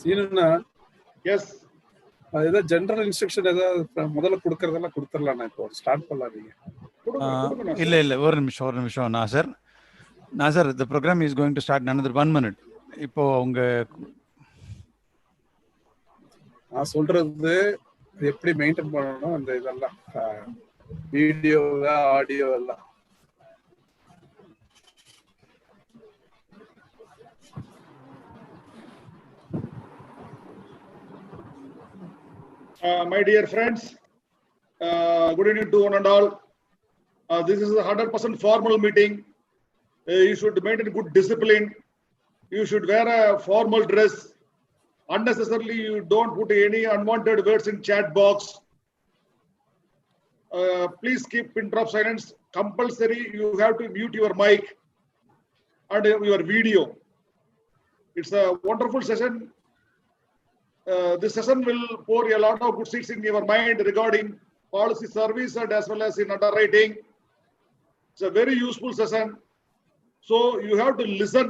சீனுண்ணா, S அது ஏதாவது general instruction ஏதாவது முதல்ல கொடுக்கறதெல்லாம் கொடுத்துடலாம். இப்போ ஸ்டார்ட் பண்ணலாம். நீங்க இல்ல ஒரு நிமிஷம் Nassar the program is going to start in another 1 minute. இப்போ உங்க நான் சொல்றது எப்படி மெயின்டைன் பண்ணணும், அந்த இதெல்லாம் வீடியோ ஆடியோ எல்லாம். My dear friends, good evening to one and all. This is a 100% formal meeting. You should maintain good discipline. You should wear a formal dress. Unnecessarily, you don't put any unwanted words in chat box. Please keep pin drop silence. Compulsory, you have to mute your mic and your video. It's a wonderful session. This session will pour a lot of good seeds in your mind regarding policy service and as well as in underwriting. It's a very useful session. So you have to listen.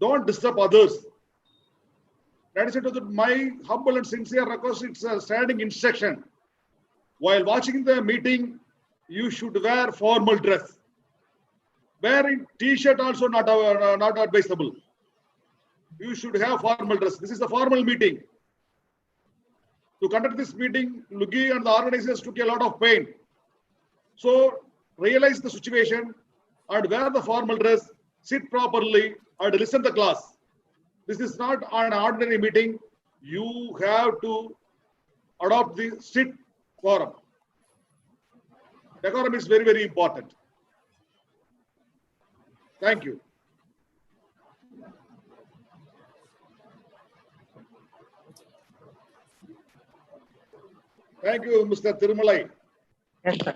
Don't disturb others. That is my humble and sincere request. It's a standing instruction. While watching the meeting, you should wear formal dress. Wearing t-shirt also not advisable. You should have formal dress. This is a formal meeting. To conduct this meeting, Lugi and the organizers took a lot of pain. So realize the situation and wear the formal dress, sit properly and listen to the class. This is not an ordinary meeting. You have to adopt the strict quorum. Decorum is very, very important. Thank you. Thank you, Mr. Tirumallai. Yes, sir.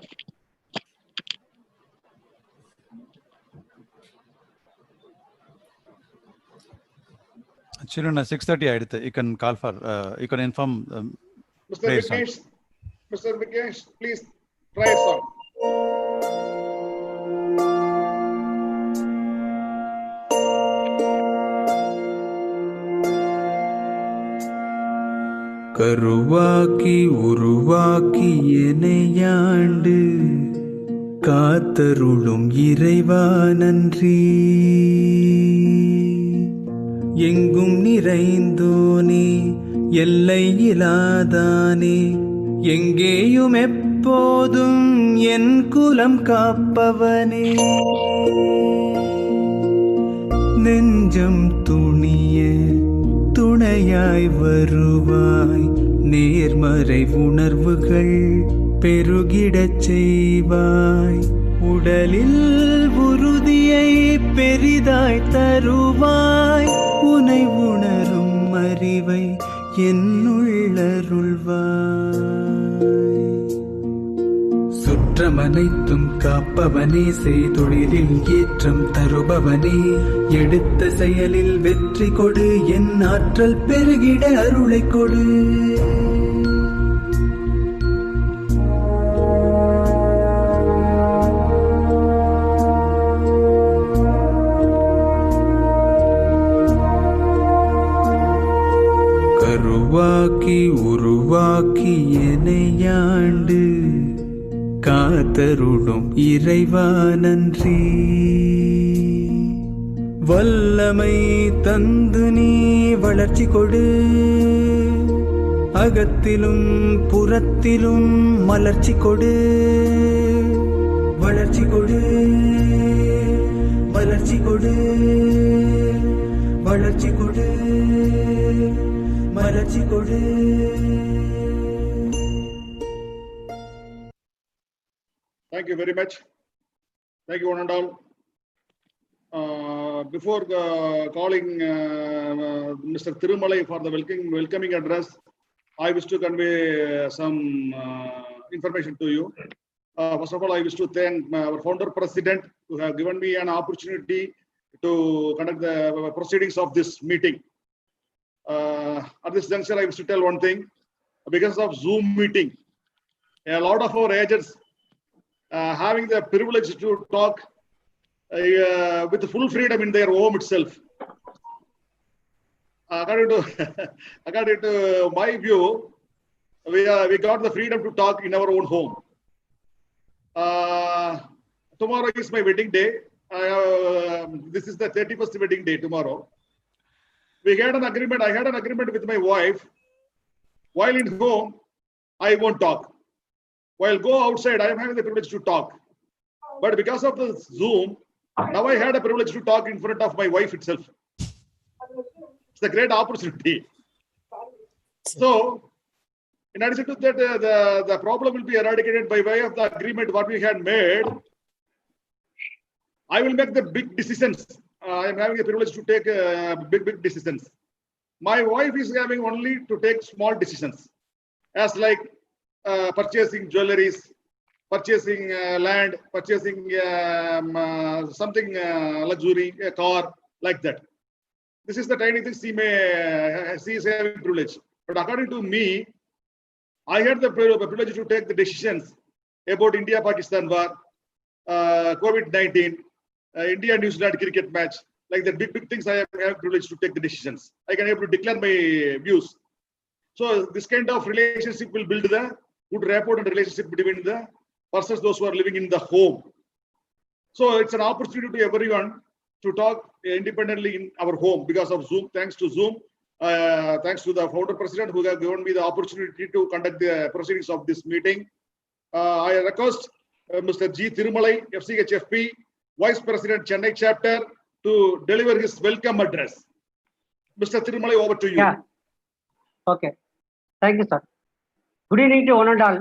Chiruna 6:30 ಆಯ್ತು. You can call for you can inform Mr. Vikesh. Mr. Vikesh, please try a song. கருவாக்கி உருவாக்கி எனையாண்டு காத்தருளும் இறைவா நன்றி. எங்கும் நிறைந்தோனே எல்லை இலாதானே, எங்கேயும் எப்போதும் என் குலம் காப்பவனே. நெஞ்சம் துணிய துணையாய் வருவாய், நேர்மறை உணர்வுகள் பெருகிடச் செய்வாய். உடலில் உறுதியை பெரிதாய் தருவாய், உனை உணரும் அறிவை என்னுள்ளருள்வாய். சுற்றமனைத்தும் காப்பவனே, செய்தொழிலில் ஏற்றம் தருபவனே, எடுத்த செயலில் வெற்றி கொடு, என் ஆற்றல் பெருகிட அருளை கொடு. கருவாக்கி உருவாக்கி எனையாண்டு காத்தருளும் இறைவா நன்றி. வல்லமை தந்து நீ வளர்ச்சி கொடு, அகத்திலும் புறத்திலும் மலர்ச்சி கொடு. வளர்ச்சி கொடு, வளர்ச்சி கொடு, வளர்ச்சி கொடு, மலர்ச்சி கொடு. Thank you very much. Thank you one and all. Before calling Mr. Tirumallai for the welcoming address, I wish to convey some information to you. First of all, I wish to thank our founder president who have given me an opportunity to conduct the proceedings of this meeting. At this juncture, I wish to tell one thing. Because of Zoom meeting, a lot of our agents having the privilege to talk with full freedom in their home itself. according to my view, we got the freedom to talk in our own home. Tomorrow is my wedding day. This is the 31st wedding day tomorrow. We had an agreement. I had an agreement with my wife. While in home, I won't talk. While go outside, I am having the privilege to talk. But because of the Zoom, now I had a privilege to talk in front of my wife itself. It's a great opportunity. So, in addition to that, the problem will be eradicated by way of the agreement what we had made. I will make the big decisions. I am having a privilege to take big decisions. My wife is having only to take small decisions, as like purchasing jewelries, purchasing land, purchasing something luxury, a car, like that. This is the tiny thing she is having privilege. But according to me, I had the privilege to take the decisions about India-Pakistan war, COVID-19, India-New Zealand cricket match, like the big things. I have privilege to take the decisions. I can able to declare my views. So this kind of relationship will build the good rapport and relationship between the persons, those who are living in the home. So it's an opportunity to everyone to talk independently in our home because of Zoom. Thanks to Zoom, thanks to the founder president who have given me the opportunity to conduct the proceedings of this meeting. I request Mr. G. Tirumallai, FCHFP, Vice President, Chennai Chapter, to deliver his welcome address. Mr. Tirumallai, over to you. Yeah. Okay. Thank you, sir. Good evening to one and all.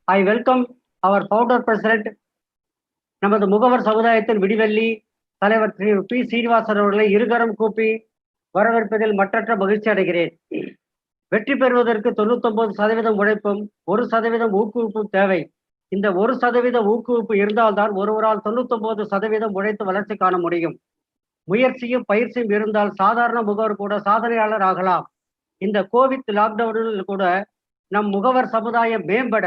I welcome our founder president, நமது முகவர் சமுதாயத்தின் விடிவெள்ளி தலைவர் திரு B. Srinivasan அவர்களை இருகரம் கூப்பி வரவேற்பதில் மற்றற்ற மகிழ்ச்சி அடைகிறேன். வெற்றி பெறுவதற்கு 99% உழைப்பும் 1% ஊக்குவிப்பும் தேவை. இந்த 1% ஊக்குவிப்பு இருந்தால்தான் ஒருவரால் 99% உழைத்து வளர்ச்சி காண முடியும். முயற்சியும் பயிற்சியும் இருந்தால் சாதாரண முகவர் கூட சாதனையாளர் ஆகலாம். இந்த கோவிட் லாக்டவுனில் கூட நம் முகவர் சமுதாயம் மேம்பட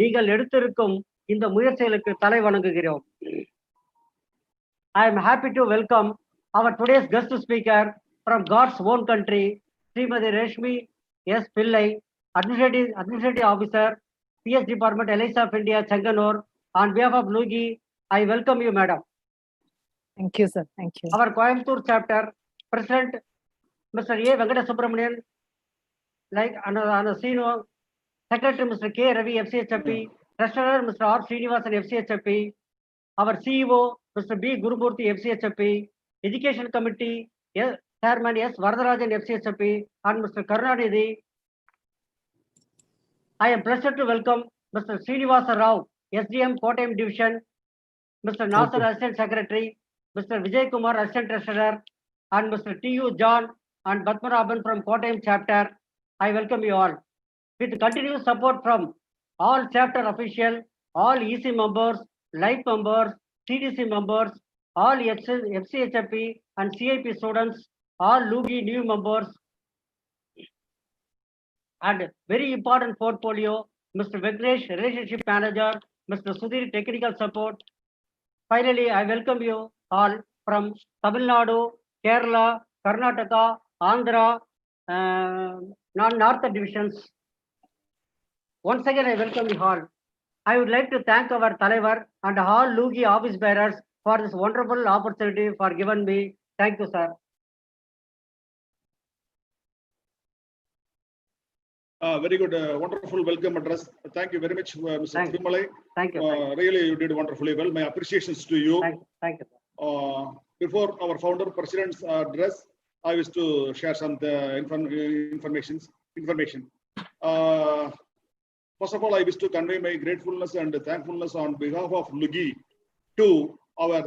நீங்கள் எடுத்திருக்கும் இந்த முயற்சிகளுக்கு தலை வணங்குகிறோம். I am happy to welcome our today's guest speaker from God's own country, Srimati Resmi S. Pillai, Administrative Officer, PS Department, LIC of India, Changanore. On behalf of Lugi, I welcome you, Madam. Thank you, sir. Thank you. Our Coimbatore chapter, President, Mr. A. Venkata Subramanian, like on Sino, Secretary, Mr. K. Ravi, FCHFP, Treasurer, Mr. R. Srinivasan, FCHFP, our CEO, Mr. B. Gurumurthy, FCHFP, Education Committee, Chairman S. Varadarajan, FCHFP, and Mr. Karunanidhi. I am pleased to welcome Mr. Srinivasa Rao, SDM Kottayam Division, Mr. Nasser, Assistant Secretary, Mr. Vijay Kumar, Assistant Treasurer, and Mr. T.U. John and Batmaraban from Kottayam Chapter. I welcome you all. With continuous support from all chapter official, all EC members, life members, CDC members, all FCHFP and CIP students, all Lugi new members, and very important portfolio, Mr. Vignesh, Relationship Manager, Mr. Sudhir, Technical Support. Finally, I welcome you all from Tamil Nadu, Kerala, Karnataka, Andhra, non-north divisions. Once again, I welcome you all. I would like to thank our Talaivar and all Lugi office bearers for this wonderful opportunity for given me. Thank you, sir. Very good, wonderful welcome address. Thank you very much, Mr. Tirumallai. Thank you. Really, you did wonderfully well. My appreciations to you. Thank you. Before our founder president's address, I wish to share some information. First of all, I wish to convey my gratefulness and thankfulness on behalf of Lugi to our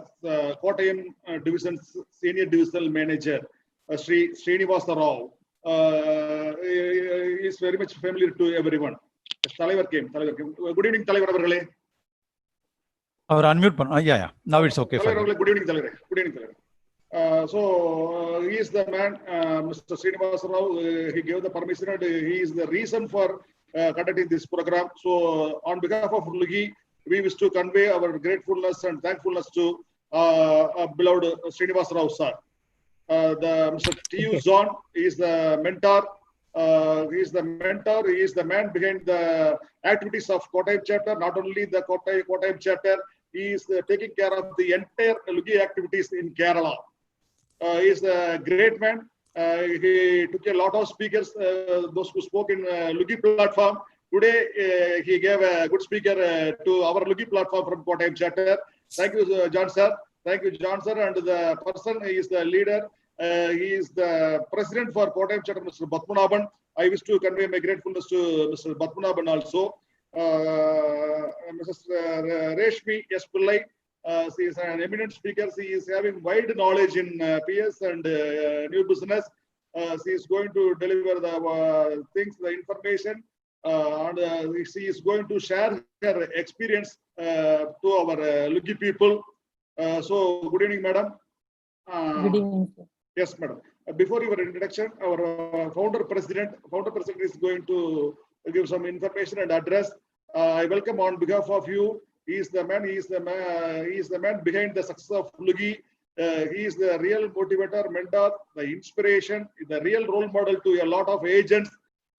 Kottayam Division's Senior Divisional Manager, Srinivasa Rao. Is very much familiar to everyone. Talaivar came. Good evening, Talaivar avargale. Our unmute pan. Yeah. Now it's okay. Good evening, Talaivar. Good evening, Talaivar. So he is the man, Mr. Srinivasa Rao. He gave the permission and he is the reason for conducting this program. So on behalf of Lugi, we wish to convey our gratefulness and thankfulness to beloved Srinivasa Rao sir. The Mr. Steve Zahn is the mentor. He is the mentor. He is the man behind the activities of Kottayam chapter. Not only the Kottayam chapter, he is taking care of the entire Lugi activities in Kerala. He is a great man. He took a lot of speakers, those who spoke in Lugi platform. Today, he gave a good speaker to our Lugi platform from Kottayam chapter. Thank you, John sir. Thank you, John sir. And the person is the leader. He is the president for Kottayam chapter, Mr. Batmanaban. I wish to convey my gratefulness to Mr. Batmanaban also. Mrs. Resmi Pillai. She is an eminent speaker. She is having wide knowledge in PS and new business. She is going to deliver the things, the information, and she is going to share her experience to our Lugi people. So, good evening, madam. Good evening, sir. Yes, madam. Before your introduction, our founder president is going to give some information and address. I welcome on behalf of you. He is the man. He is the man behind the success of Lugi. He is the real motivator, mentor, the inspiration, the real role model to a lot of agents.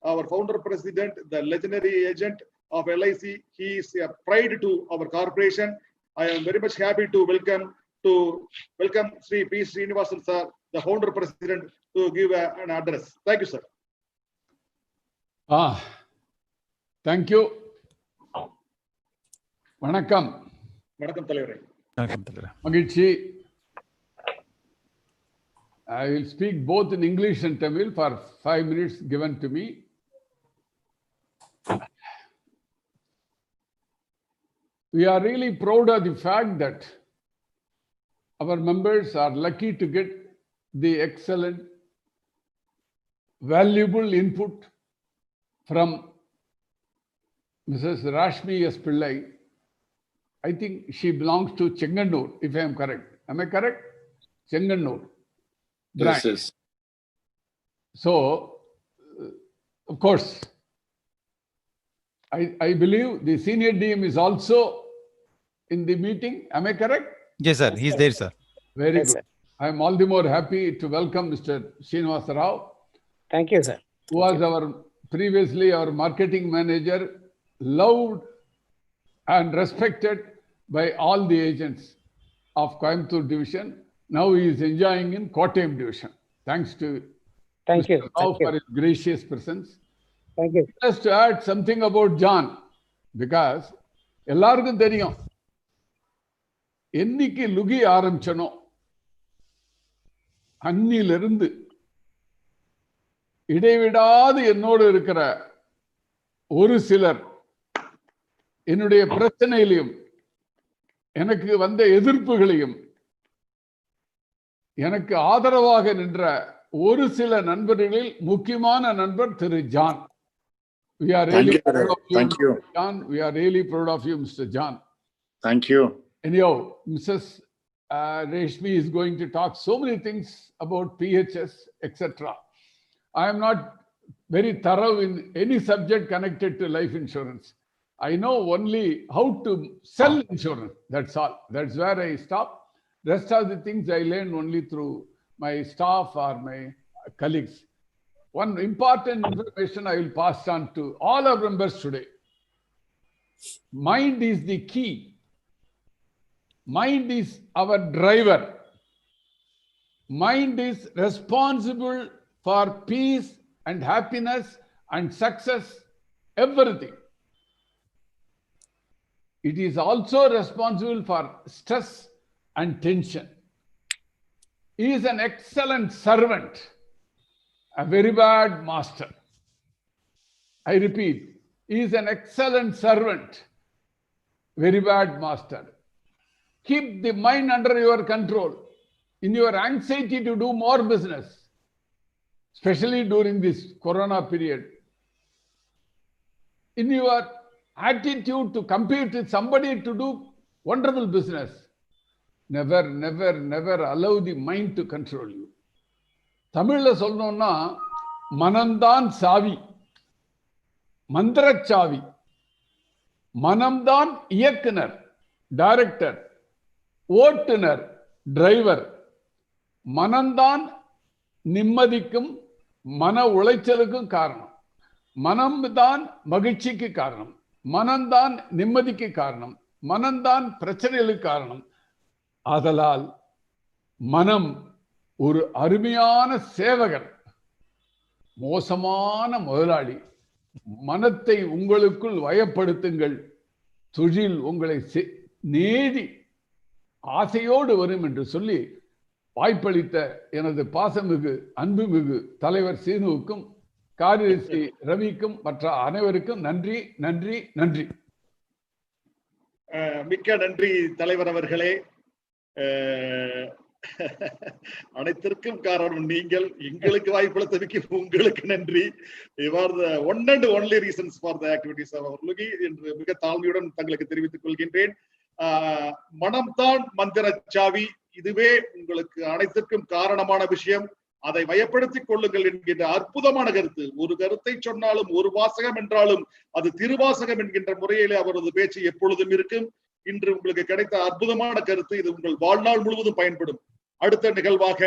Our founder president, the legendary agent of LIC. He is a pride to our corporation. I am very much happy to welcome Sri P. Srinivasan sir, the founder president, to give an address. Thank you, sir. Thank you. வணக்கம். வணக்கம் தலைவரே. மகிழ்ச்சி. I will speak both in English and Tamil for 5 minutes given to me. We are really proud of the fact that our members are lucky to get the excellent, valuable input from Mrs. Resmi Pillai. I think she belongs to Chenganur, if I am correct. Am I correct? Chenganur. Yes, yes. So, of course, I believe the senior DM is also in the meeting. Am I correct? Yes, sir. He's there, sir. Very Yes, good. sir. I am all the more happy to welcome Mr. Srinivasa Rao, Thank you, sir. who was previously our marketing manager, loved and respected by all the agents of Coimbatore division. Now he is enjoying in Kottayam division. Thanks to Thank you. Mr. Rao for his gracious presence. Thank you. Just to add something about John, because எல்லாருக்கும் தெரியும் என்னைக்கு லுகி ஆரம்பிச்சனோ அன்னிலிருந்து இடைவிடாது என்னோடு இருக்கிற ஒரு சிலர் என்னுடைய பிரச்சனையிலையும் எனக்கு வந்த எதிர்ப்புகளையும் எனக்கு ஆதரவாக நின்ற ஒரு சில நண்பர்களில் முக்கியமான நண்பர் திரு John. We are really proud of you, Thank you. John. We are really proud of you, Mr. John. Thank you. Anyhow, Mrs. Resmi is going to talk so many things about PHS, etc. I am not very thorough in any subject connected to life insurance. I know only how to sell insurance. That's all. That's where I stop. Rest of the things I learned only through my staff or my colleagues. One important information I will pass on to all our members today. Mind is the key. Mind is our driver. Mind is responsible for peace and happiness and success, everything. It is also responsible for stress and tension. He is an excellent servant, a very bad master. I repeat, he is an excellent servant, very bad master. Keep the mind under your control in your anxiety to do more business, especially during this corona period. In your attitude to compete with somebody to do wonderful business, never allow the mind to control you. தமிழ்ல சொல்லணும்னா மனம்தான் சாவி, மந்திரச்சாவி. மனம்தான் இயக்குனர், director, ஓட்டுனர், driver. மனம்தான் நிம்மதிக்கும் மன உளைச்சலுக்கும் காரணம். மனம்தான் மகிழ்ச்சிக்கு காரணம், மனம்தான் நிம்மதிக்கு காரணம், மனம்தான் பிரச்சனைகளுக்கு காரணம். ஆதலால் மனம் ஒரு அருமையான சேவகர், மோசமான முதலாளி. மனத்தை உங்களுக்குள் வயப்படுத்துங்கள், தொழில் உங்களை நேடி ஆசையோடு வரும் என்று சொல்லி வாய்ப்பளித்த எனது பாசமிகு அன்புமிகு தலைவர் சீனுவுக்கும் காரியதர்சி ரவிக்கும் மற்ற அனைவருக்கும் நன்றி நன்றி நன்றி. மிக்க நன்றி தலைவர் அவர்களே. அனைத்திற்கும் காரணம் நீங்கள். எங்களுக்கு வாய்ப்பளித்ததுக்கு உங்களுக்கு நன்றி. One and only reasons for the activities of our லுகி என்று மிக தாழ்மையுடன் தங்களுக்கு தெரிவித்துக் கொள்கின்றேன். மனம்தான் மந்திர சாவி. இதுவே உங்களுக்கு அனைத்திற்கும் காரணமான விஷயம். அதை வயப்படுத்திக் கொள்ளுங்கள் என்கின்ற அற்புதமான கருத்து. ஒரு கருத்தை சொன்னாலும், ஒரு வாசகம் என்றாலும் அது திருவாசகம் என்கின்ற முறையிலே அவரது பேச்சு எப்பொழுதும் இருக்கும். இன்று உங்களுக்கு கிடைத்த அற்புதமான கருத்து. இது உங்கள் வாழ்நாள் முழுவதும் பயன்படும். அடுத்த நிகழ்வாக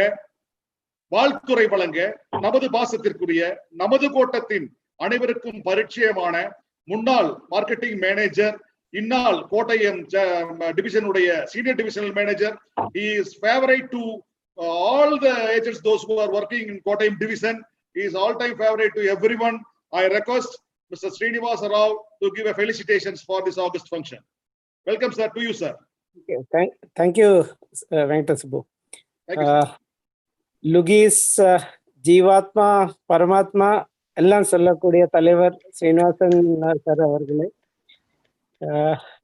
வாழ்த்துறை வழங்க நமது பாசத்திற்குரிய, நமது கோட்டத்தின் அனைவருக்கும் பரிச்சயமான முன்னாள் மார்க்கெட்டிங் மேனேஜர், இந்நாள் கோட்டயம் டிவிஷனுடைய senior divisional manager. He is favorite to all the agents, those who are working in Kottayam division. He is all-time favorite to everyone. I request Mr. Srinivasa Rao to give a felicitations for this August function. Welcome, sir. To you, sir. Okay, thank you, Venkata Subbu. Thank you, sir. Lugis, Jeevatma, Paramatma எல்லாம் சொல்லக்கூடிய தலைவர் Srinivasan sir அவர்களே,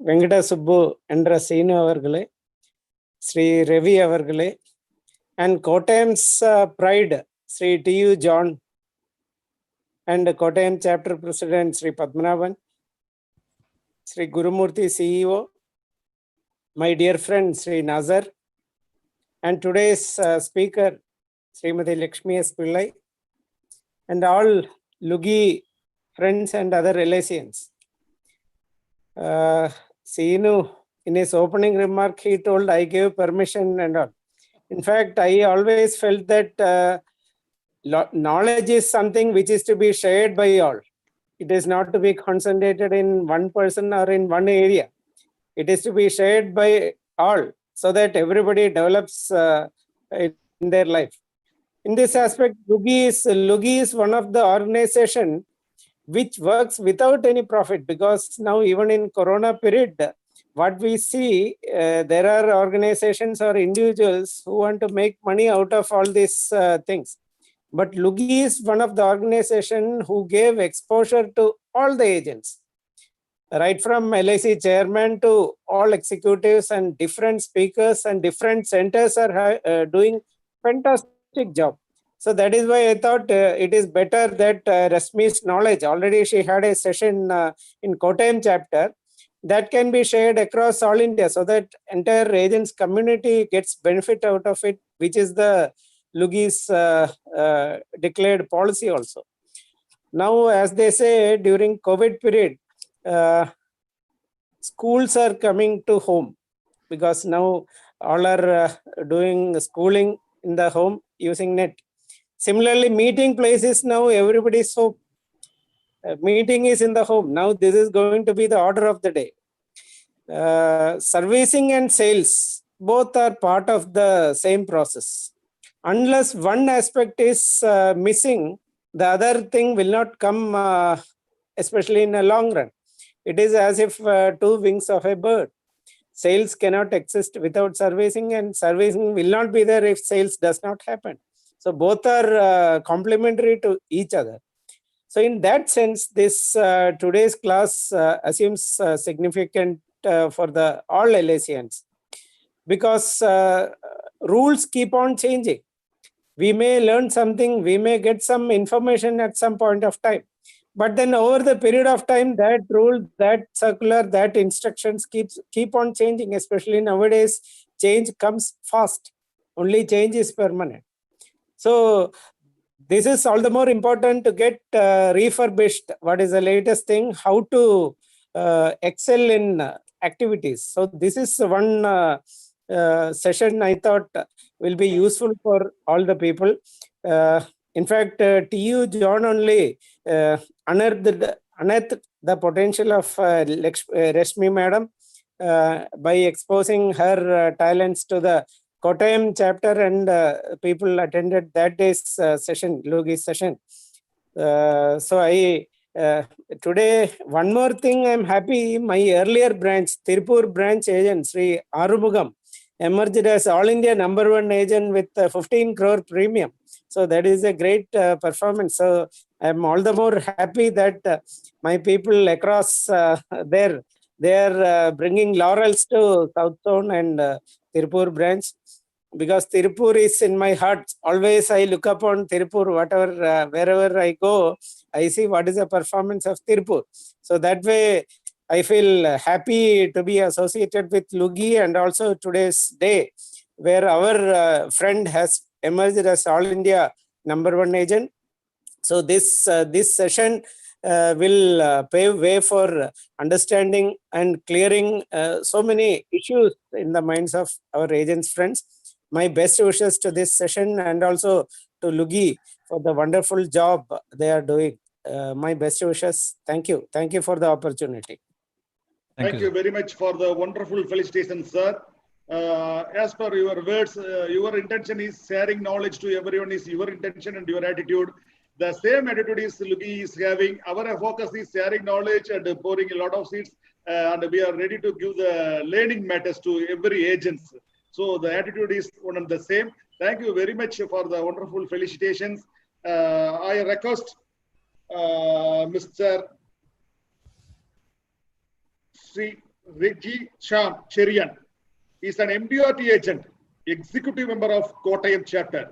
வெங்கட சுப்பு என்ற சீனு அவர்களே, ஸ்ரீ ரவி அவர்களே, and Kottayam's pride, Sri T.U. John, and Kottayam chapter president Sri Padmanabhan, Sri Gurumurthy CEO, my dear friend Sri Nazar, and today's speaker Srimati Lakshmi S. Pillai, and all Lugi friends and other relations. Seenu, in his opening remark, he told I gave permission and all. In fact, I always felt that knowledge is something which is to be shared by all. It is not to be concentrated in one person or in one area. It is to be shared by all so that everybody develops in their life. In this aspect, Lugi is one of the organization which works without any profit, because now even in Corona period, what we see, there are organizations or individuals who want to make money out of all these things. But Lugi is one of the organization who gave exposure to all the agents, right from LIC chairman to all executives, and different speakers and different centers are doing fantastic job. So that is why I thought it is better that Resmi's knowledge, already she had a session in Kottayam chapter, that can be shared across all India, so that entire agents community gets benefit out of it, which is the Lugi's declared policy also. Now, as they say, during COVID period, schools are coming to home, because now all are doing schooling in the home using net. Similarly, meeting places now, everybody's home. Meeting is in the home. Now this is going to be the order of the day. Servicing and sales, both are part of the same process. Unless one aspect is missing, the other thing will not come, especially in a long run. It is as if two wings of a bird. Sales cannot exist without servicing, and servicing will not be there if sales does not happen. So both are complementary to each other. So in that sense, this today's class assumes significant for the all LICians, because rules keep on changing. We may learn something, we may get some information at some point of time, but then over the period of time, that rule, that circular, that instructions keep on changing. Especially nowadays, change comes fast. Only change is permanent. So this is all the more important to get refurbished. What is the latest thing? How to excel in activities. So this is one session I thought will be useful for all the people. In fact, TU John only unearthed the potential of Resmi Madam by exposing her talents to the Kottayam chapter, and people attended that day's session, Lugi's session. So I today, one more thing, I'm happy, my earlier branch, Tirupur branch agent, Sri Arumugam, emerged as All India #1 agent with 15 crore premium. So that is a great performance. So I'm all the more happy that my people across there, they are bringing laurels to South Zone and Tirupur branch, because Tirupur is in my heart. Always I look upon Tirupur, whatever, wherever I go, I see what is the performance of Tirupur. So that way, I feel happy to be associated with Lugi, and also today's day, where our friend has emerged as All India #1 agent. So this session will pave way for understanding and clearing so many issues in the minds of our agents friends. My best wishes to this session, and also to Lugi for the wonderful job they are doing. My best wishes. Thank you. Thank you for the opportunity. Thank you very much for the wonderful felicitations, sir. As per your words, your intention is sharing knowledge to everyone is your intention and your attitude. The same attitude is Lugi is having. Our focus is sharing knowledge and pouring a lot of seeds, and we are ready to give the learning matters to every agent. So the attitude is one and the same. Thank you very much for the wonderful felicitations. I request Mr. Sri Reggie Sham Cherian. He is an MDRT agent, executive member of Kottayam chapter.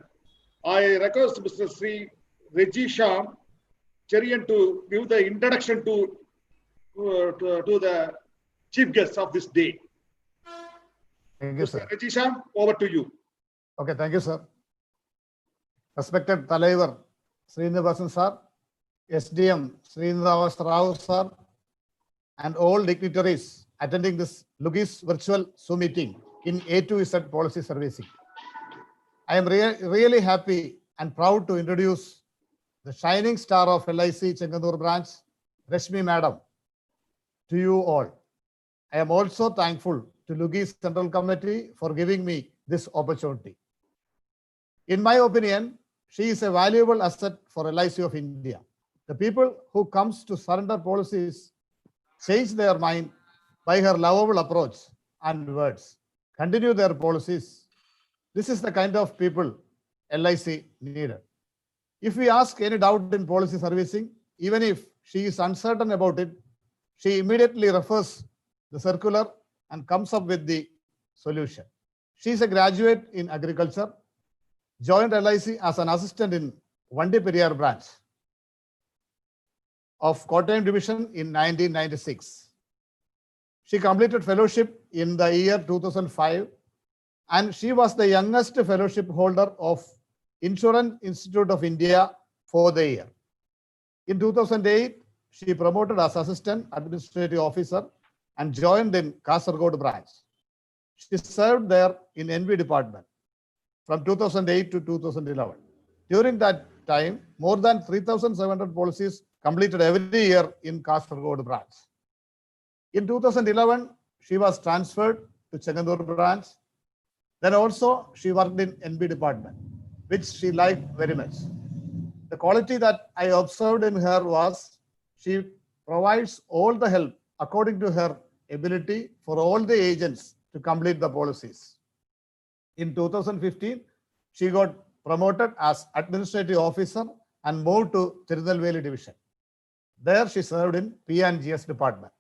I request Mr. Sri Reggie Sham Cherian to give the introduction to the chief guest of this day. Thank you, Mr. sir. Reggie Sham, over to you. Okay, thank you, sir. Respected Talaivar Srinivasan sir, SDM Srinivas Rao sir, and all dignitaries attending this Lugi's virtual Zoom meeting in A to Z policy servicing. I am really happy and proud to introduce the shining star of LIC Chenganur branch, Resmi Madam, to you all. I am also thankful to Lugi's Central Committee for giving me this opportunity. In my opinion, she is a valuable asset for LIC of India. The people who comes to surrender policies change their mind by her lovable approach and words, continue their policies. This is the kind of people LIC needed. If we ask any doubt in policy servicing, even if she is uncertain about it, she immediately refers the circular and comes up with the solution. She is a graduate in agriculture, joined LIC as an assistant in Vandi Periyar branch of Kottayam division in 1996. She completed fellowship in the year 2005, and she was the youngest fellowship holder of Insurance Institute of India for the year. In 2008, she promoted as assistant administrative officer and joined in Kasaragod branch. She served there in NV department from 2008 to 2011. During that time, more than 3,700 policies completed every year in Kasaragod branch. In 2011, she was transferred to Chenganur branch. Then also she worked in NB department, which she liked very much. The quality that I observed in her was she provides all the help according to her ability for all the agents to complete the policies. In 2015, she got promoted as administrative officer and moved to Tirunelveli division. There she served in P&GS department.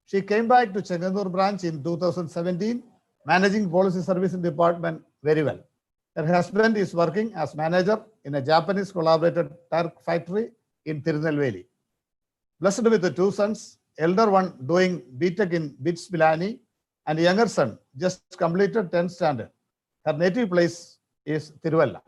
She came back to Chenganur branch in 2017, managing policy servicing department very well. Her husband is working as manager in a Japanese collaborated tire factory in Tirunelveli. Blessed with the two sons, elder one doing BTech in BITS Pillai, and younger son just completed 10th standard. Her native place is Tiruvalla.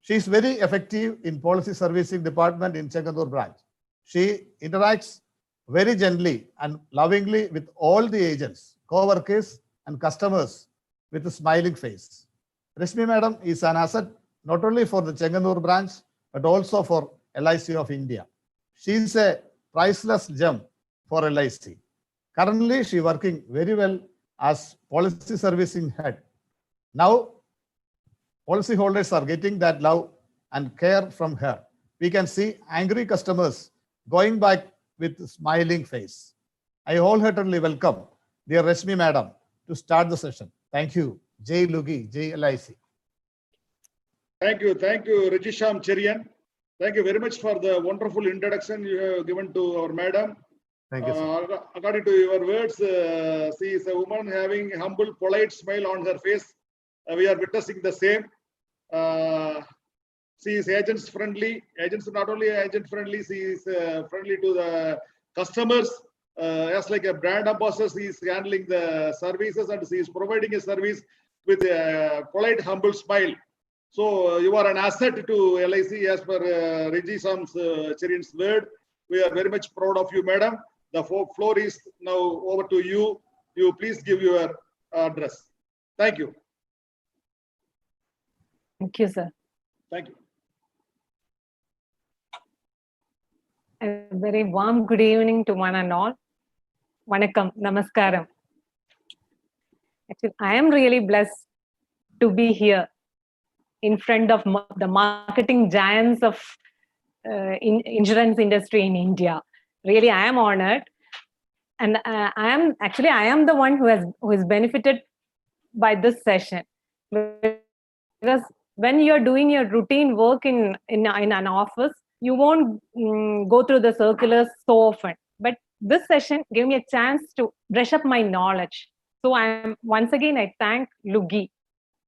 She is very effective in policy servicing department in Chenganur branch. She interacts very gently and lovingly with all the agents, co-workers and customers with a smiling face. Resmi Madam is an asset not only for the Chenganur branch, but also for LIC of India. She is a priceless gem for LIC. Currently, she is working very well as policy servicing head. Now, policyholders are getting that love and care from her. We can see angry customers going back with smiling face. I wholeheartedly welcome dear Resmi Madam to start the session. Thank you. Jai Lugi, Jai LIC. Thank you, Rajisham Cherian. Thank you very much for the wonderful introduction you have given to our madam. Thank you, sir. According to your words, she is a woman having humble, polite smile on her face. We are witnessing the same. She is agents friendly. Agents not only agent friendly, she is friendly to the customers. As like a brand ambassador, she is handling the services and she is providing a service with a polite, humble smile. So you are an asset to LIC as per Rajisham Cherian's word. We are very much proud of you, madam. The floor is now over to you. You please give your address. Thank you. Thank you, sir. Thank you. A very warm good evening to one and all. Vanakkam, namaskaram. Actually, I am really blessed to be here in front of the marketing giants of insurance industry in India. Really, I am honored, and I am the one who is benefited by this session, because when you are doing your routine work in an office, you won't go through the circulars so often. But this session gave me a chance to brush up my knowledge. So once again I thank Lugi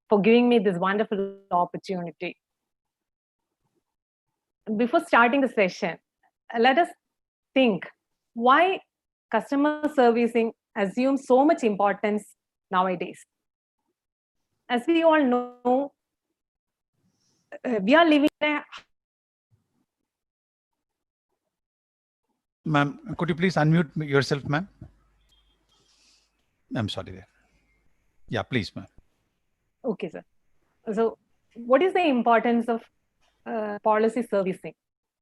for giving me this wonderful opportunity. Before starting the session, let us think why customer servicing assumes so much importance nowadays. As we all know, we are living in a... Ma'am, could you please unmute yourself, ma'am? I'm sorry there. Yeah, please, ma'am. Okay, sir. So what is the importance of policy servicing?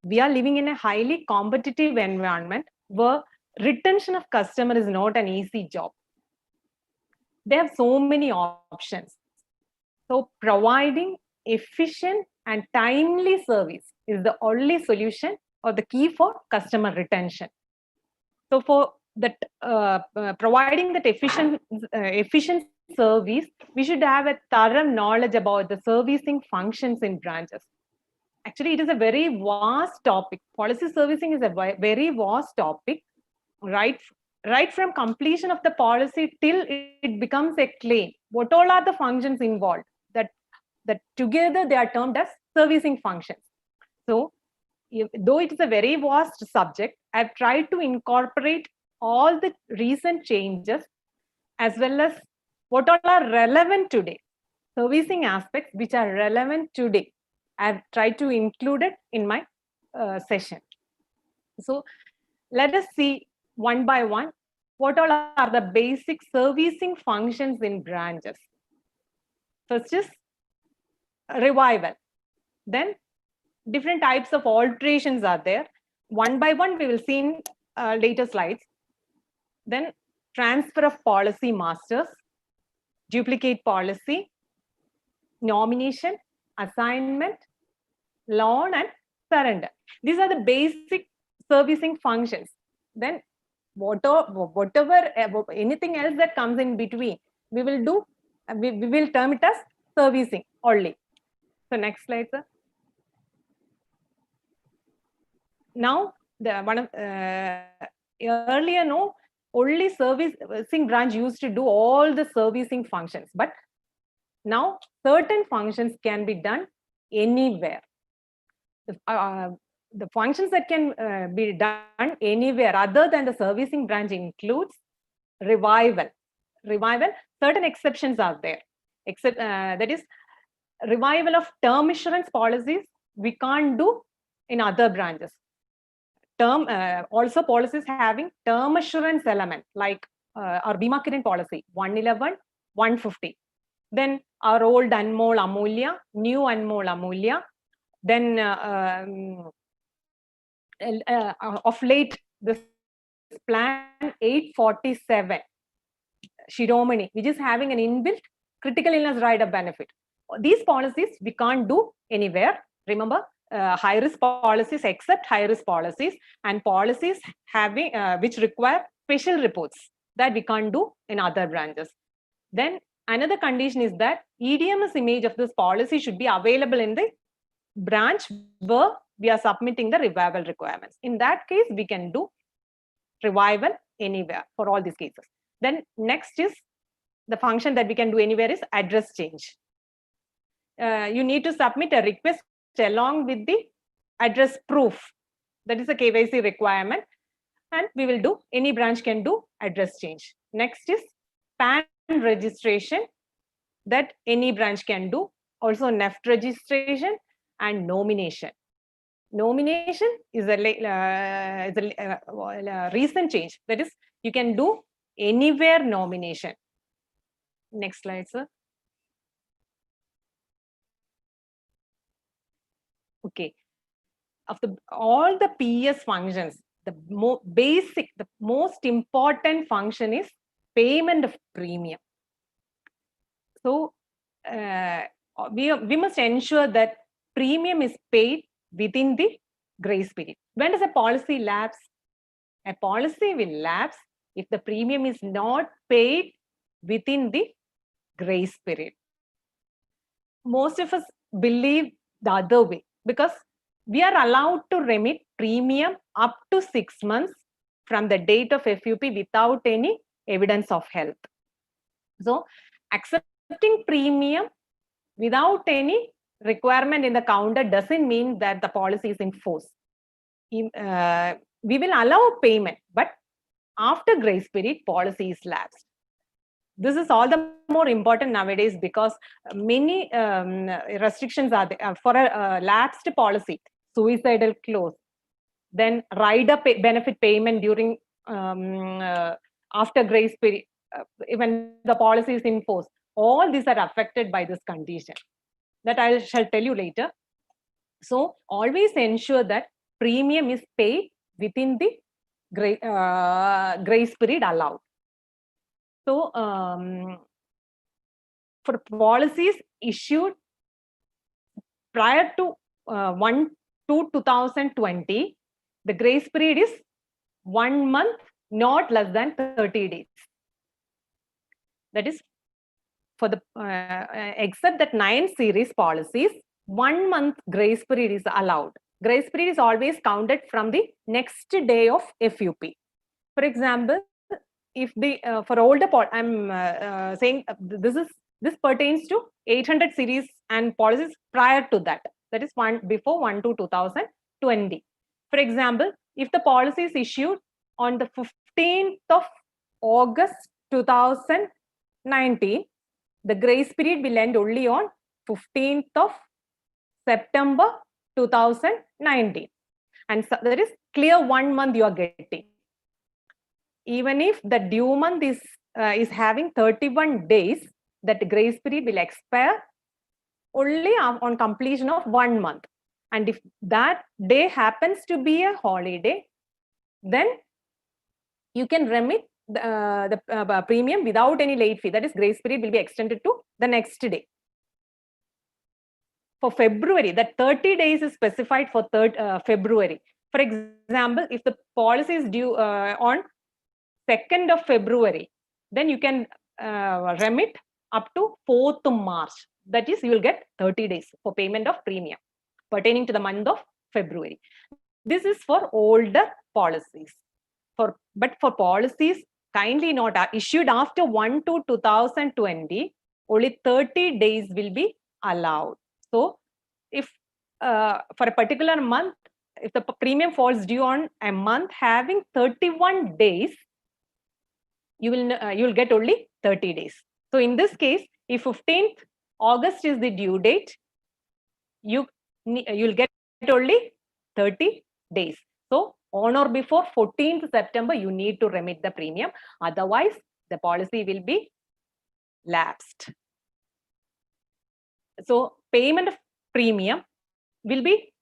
We are living in a highly competitive environment where retention of customer is not an easy job. They have so many options. So providing efficient and timely service is the only solution or the key for customer retention. So for that, providing that efficient service, we should have a thorough knowledge about the servicing functions in branches. Actually, it is a very vast topic. Policy servicing is a very vast topic, right from completion of the policy till it becomes a claim. What all are the functions involved? That together they are termed as servicing functions. So, though it is a very vast subject, I've tried to incorporate all the recent changes as well as what all are relevant today, servicing aspects which are relevant today. I've tried to include it in my session. So let us see one by one what all are the basic servicing functions in branches. First is revival. Then different types of alterations are there. One by one we will see in later slides. Then transfer of policy masters, duplicate policy, nomination, assignment, loan, and surrender. These are the basic servicing functions. Then whatever anything else that comes in between, we will do. We will term it as servicing only. So next slide, sir. Now the one of earlier, no, only servicing branch used to do all the servicing functions, but now certain functions can be done anywhere. The functions that can be done anywhere other than the servicing branch includes revival. Certain exceptions are there. Except that is revival of term assurance policies we can't do in other branches. Also policies having term assurance element like our Bima Kiran policy 111, 150. Then our old Anmol Amulya, new Anmol Amulya. Then of late, this plan 847 Shiromani, which is having an inbuilt critical illness rider benefit. These policies we can't do anywhere. Remember, high risk policies except high risk policies, and policies having which require special reports that we can't do in other branches. Then another condition is that EDMS image of this policy should be available in the branch where we are submitting the revival requirements. In that case, we can do revival anywhere for all these cases. Then next is the function that we can do anywhere is address change. You need to submit a request along with the address proof. That is a KYC requirement, and we will do, any branch can do address change. Next is PAN registration, that any branch can do. Also NEFT registration and nomination. Nomination is a recent change. That is, you can do anywhere nomination. Next slide, sir. Okay. Of all the PS functions, the basic, the most important function is payment of premium. So we must ensure that premium is paid within the grace period. When does a policy lapse? A policy will lapse if the premium is not paid within the grace period. Most of us believe the other way, because we are allowed to remit premium up to 6 months from the date of FUP without any evidence of health. So accepting premium without any requirement in the counter doesn't mean that the policy is in force. We will allow payment, but after grace period, policy is lapsed. This is all the more important nowadays because many restrictions are there for a lapsed policy. Suicidal clause, then rider benefit payment during after grace period, when the policy is in force. All these are affected by this condition that I shall tell you later. So always ensure that premium is paid within the grace period allowed. So for policies issued prior to 1/2/2020, the grace period is 1 month, not less than 30 days. That is, for the except that 9 series policies, 1 month grace period is allowed. Grace period is always counted from the next day of FUP. For example, if the for older I'm saying this pertains to 800 series and policies prior to that. That is before 1/2/2020. For example, if the policy is issued on the 15th of August 2019, the grace period will end only on 15th of September 2019. And so there is clear 1 month you are getting. Even if the due month is having 31 days, that grace period will expire only on completion of 1 month. And if that day happens to be a holiday, then you can remit the premium without any late fee. That is, grace period will be extended to the next day. For February, that 30 days is specified for February. For example, if the policy is due on 2nd of February, then you can remit up to 4th March. That is, you will get 30 days for payment of premium pertaining to the month of February. This is for older policies. But for policies kindly not issued after 1/2/2020, only 30 days will be allowed. So if for a particular month, if the premium falls due on a month having 31 days, you will get only 30 days. So in this case, if 15th August is the due date, you'll get only 30 days. So on or before 14th September, you need to remit the premium. Otherwise, the policy will be lapsed. So payment of premium will be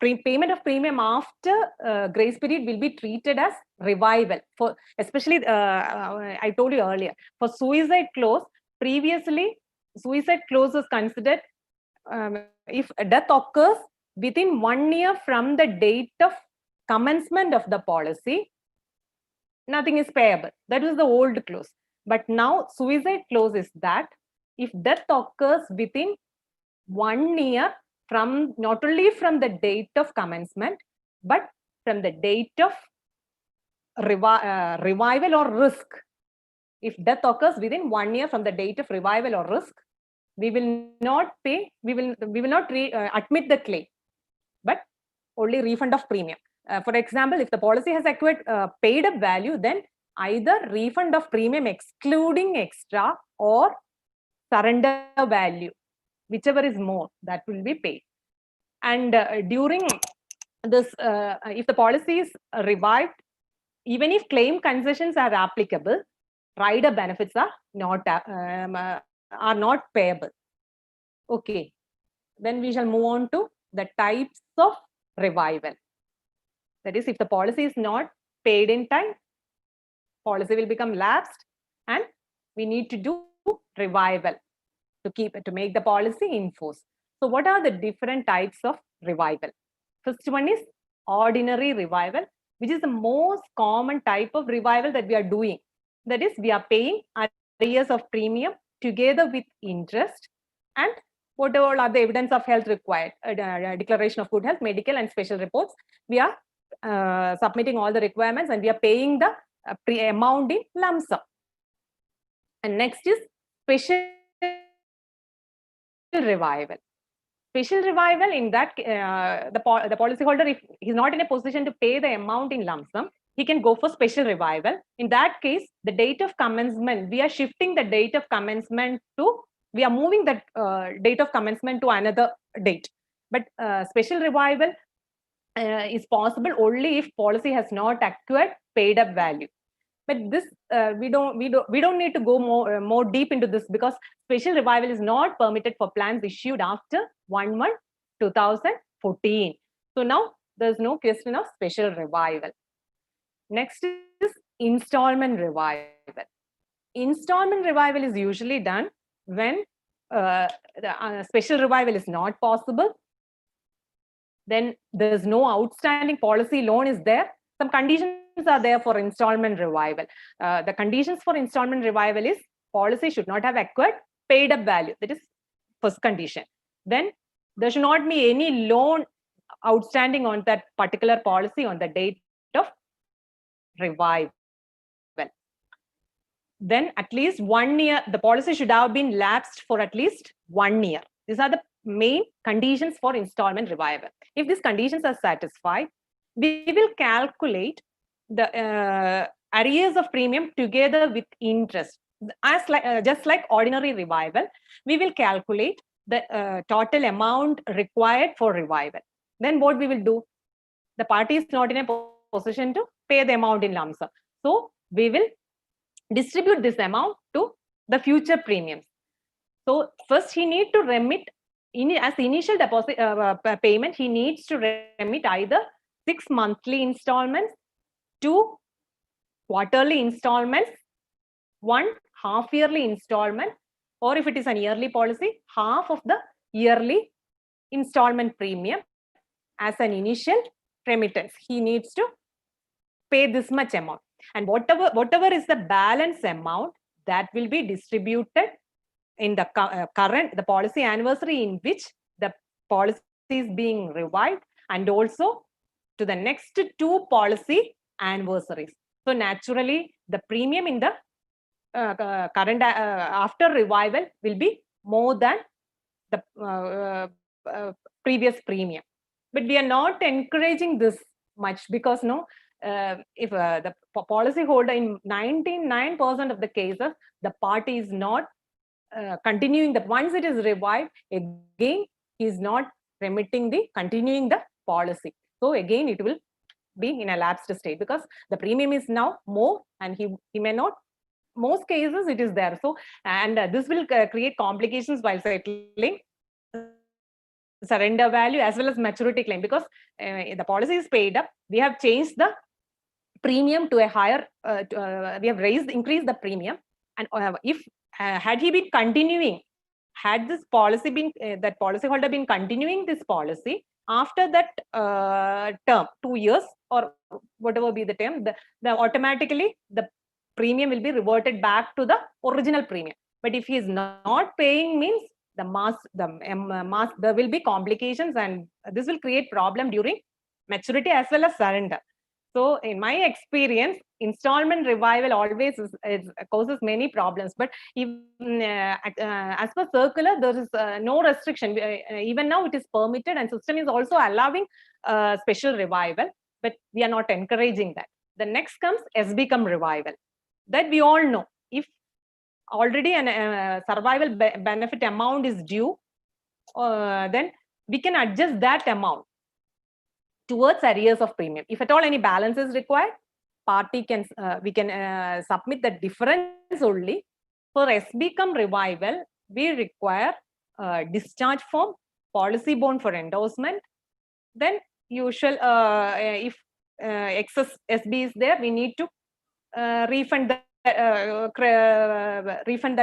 payment of premium after grace period will be treated as revival for, especially I told you earlier, for suicide clause. Previously suicide clause was considered if death occurs within 1 year from the date of commencement of the policy, nothing is payable. That was the old clause. But now suicide clause is that if death occurs within 1 year from, not only from the date of commencement, but from the date of revival or risk. If death occurs within 1 year from the date of revival or risk, we will not pay, we will not admit the claim, but only refund of premium. For example, if the policy has acquired paid up value, then either refund of premium excluding extra or surrender value, whichever is more, that will be paid. And during this, if the policy is revived, even if claim concessions are applicable, rider benefits are not payable. Okay, then we shall move on to the types of revival. That is, if the policy is not paid in time, policy will become lapsed, and we need to do revival to make the policy in force. So what are the different types of revival? First one is ordinary revival, which is the most common type of revival that we are doing. That is, we are paying arrears of premium together with interest and whatever are the evidence of health required, declaration of good health, medical and special reports. We are submitting all the requirements and we are paying the amount in lump sum. And next is special revival. Special revival, in that the policyholder, if he's not in a position to pay the amount in lump sum, he can go for special revival. In that case, the date of commencement, we are shifting the date of commencement to, we are moving that date of commencement to another date. But special revival is possible only if policy has not acquired paid up value. But this we don't need to go more deep into this, because special revival is not permitted for plans issued after 1/1/2014. So now there's no question of special revival. Next is installment revival. Installment revival is usually done when special revival is not possible. Then there's no outstanding policy loan is there. Some conditions are there for installment revival. The conditions for installment revival is policy should not have acquired paid up value. That is first condition. Then there should not be any loan outstanding on that particular policy on the date of revival. Then at least 1 year, the policy should have been lapsed for at least 1 year. These are the main conditions for installment revival. If these conditions are satisfied, we will calculate the arrears of premium together with interest. As just like ordinary revival, we will calculate the total amount required for revival. Then what we will do? The party is not in a position to pay the amount in lump sum. So we will distribute this amount to the future premiums. So first he needs to remit, as initial deposit payment, he needs to remit either 6 monthly installments, 2 quarterly installments, 1 half-yearly installment, or if it is an yearly policy, half of the yearly installment premium as an initial remittance. He needs to pay this much amount. And whatever is the balance amount, that will be distributed in the the policy anniversary in which the policy is being revived, and also to the next 2 policy anniversaries. So naturally, the premium in the current after revival will be more than the previous premium. But we are not encouraging this much, because if the policy holder, in 99% of the cases, the party is not continuing that. Once it is revived, again he is not continuing the policy. So again it will be in a lapsed state, because the premium is now more and he may not, most cases it is there. So, and this will create complications while settling surrender value as well as maturity claim, because the policy is paid up. We have changed the premium to a higher, we have increased the premium. And if had he been continuing, had this policy been, that policyholder been continuing this policy after that term, 2 years or whatever be the term, the automatically the premium will be reverted back to the original premium. But if he is not paying, means there will be complications, and this will create problem during maturity as well as surrender. So in my experience, installment revival always causes many problems. But even as per circular, there is no restriction. Even now it is permitted, and system is also allowing special revival, but we are not encouraging that. The next comes SBCom revival. That we all know. If already an survival benefit amount is due, then we can adjust that amount towards arrears of premium. If at all any balance is required, party can we can submit the difference only. For SBCom revival, we require discharge form, policy bond for endorsement. Then usual, if excess SB is there, we need to refund that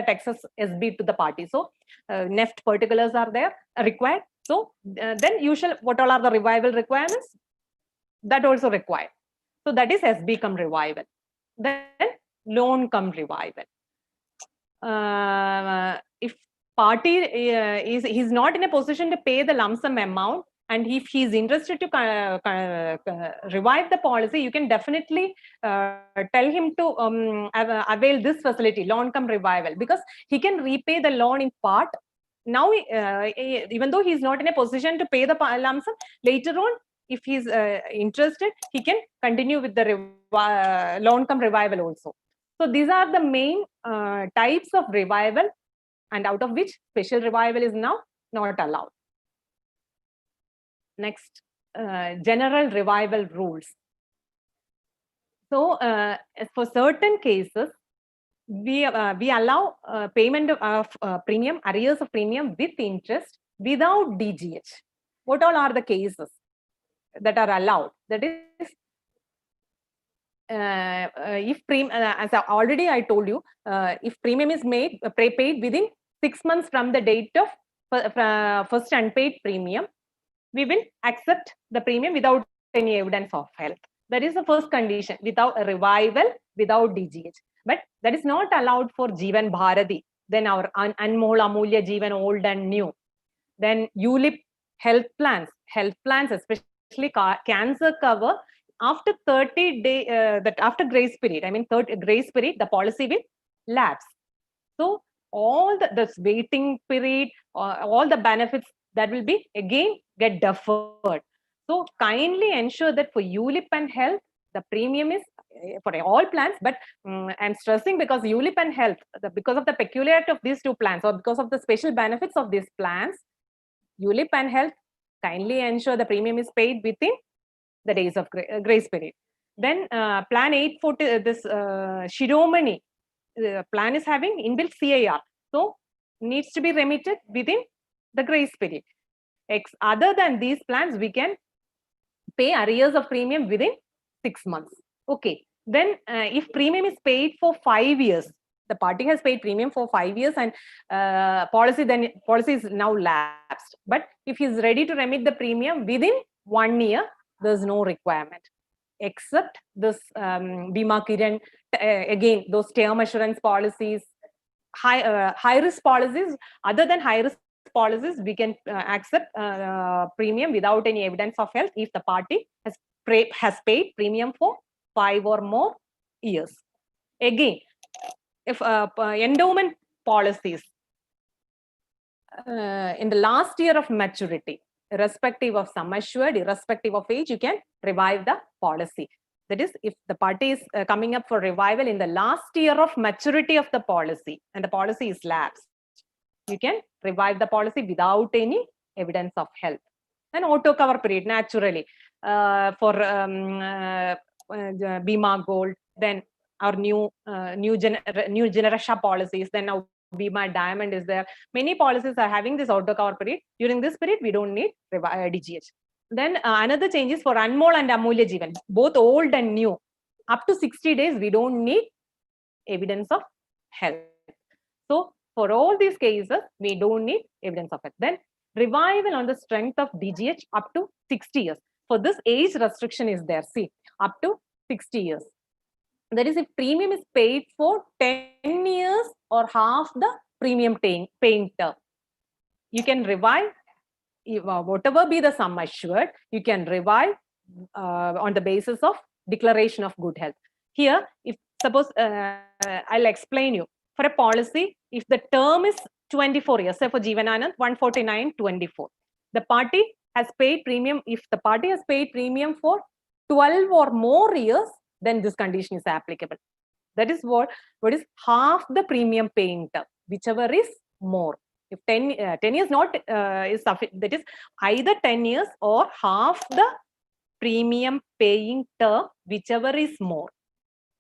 excess SB to the party. So NEFT particulars are there required. So then usual, what all are the revival requirements? That also required. So that is SBCom revival. Then loan come revival. If party is not in a position to pay the lump sum amount, and if he is interested to revive the policy, you can definitely tell him to avail this facility, loan come revival, because he can repay the loan in part. Now, even though he is not in a position to pay the lump sum, later on, if he is interested, he can continue with the loan come revival also. So these are the main types of revival, and out of which special revival is now not allowed. Next, general revival rules. So for certain cases, we allow payment of premium, arrears of premium with interest without DGH. What all are the cases that are allowed? That is, if as already I told you, if premium is paid within 6 months from the date of first unpaid premium, we will accept the premium without any evidence of health. That is the first condition, without a revival, without DGH. But that is not allowed for Jeevan Bharati, then our Anmol Amulya Jeevan old and new. Then ULIP health plans, especially cancer cover, after 30 days, that after grace period, I mean grace period, the policy will lapse. So all this waiting period, all the benefits that will be again get deferred. So kindly ensure that for ULIP and health, the premium is for all plans, but I'm stressing because ULIP and health, because of the peculiarity of these two plans, or because of the special benefits of these plans, ULIP and health, kindly ensure the premium is paid within the days of grace period. Then plan 840, this Shiromani plan is having inbuilt CIR, so needs to be remitted within the grace period. Other than these plans, we can pay arrears of premium within 6 months. Okay. Then if premium is paid for 5 years, the party has paid premium for 5 years, and policy is now lapsed. But if he is ready to remit the premium within 1 year, there is no requirement, except this Bima Kiran, again those term assurance policies, high risk policies. Other than high risk policies, we can accept premium without any evidence of health if the party has paid premium for 5 or more years. Again, if endowment policies in the last year of maturity, irrespective of sum assured, irrespective of age, you can revive the policy. That is, if the party is coming up for revival in the last year of maturity of the policy and the policy is lapsed, you can revive the policy without any evidence of health. And auto cover period, naturally, for Bima Gold, then our new Generasha policies, then now Bima Diamond is there. Many policies are having this auto cover period. During this period, we don't need DGH. Then another change is for Anmol and Amulya Jeevan, both old and new. Up to 60 days, we don't need evidence of health. So for all these cases, we don't need evidence of health. Then revival on the strength of DGH up to 60 years. For this age restriction is there, see, up to 60 years. That is, if premium is paid for 10 years or half the premium paying term, you can revive, whatever be the sum assured, you can revive on the basis of declaration of good health. Here, if suppose, I'll explain you. For a policy, if the term is 24 years, say for Jeevananand, 149.24, the party has paid premium. If the party has paid premium for 12 or more years, then this condition is applicable. That is what is half the premium paying term, whichever is more. If 10 years not is sufficient, that is either 10 years or half the premium paying term, whichever is more.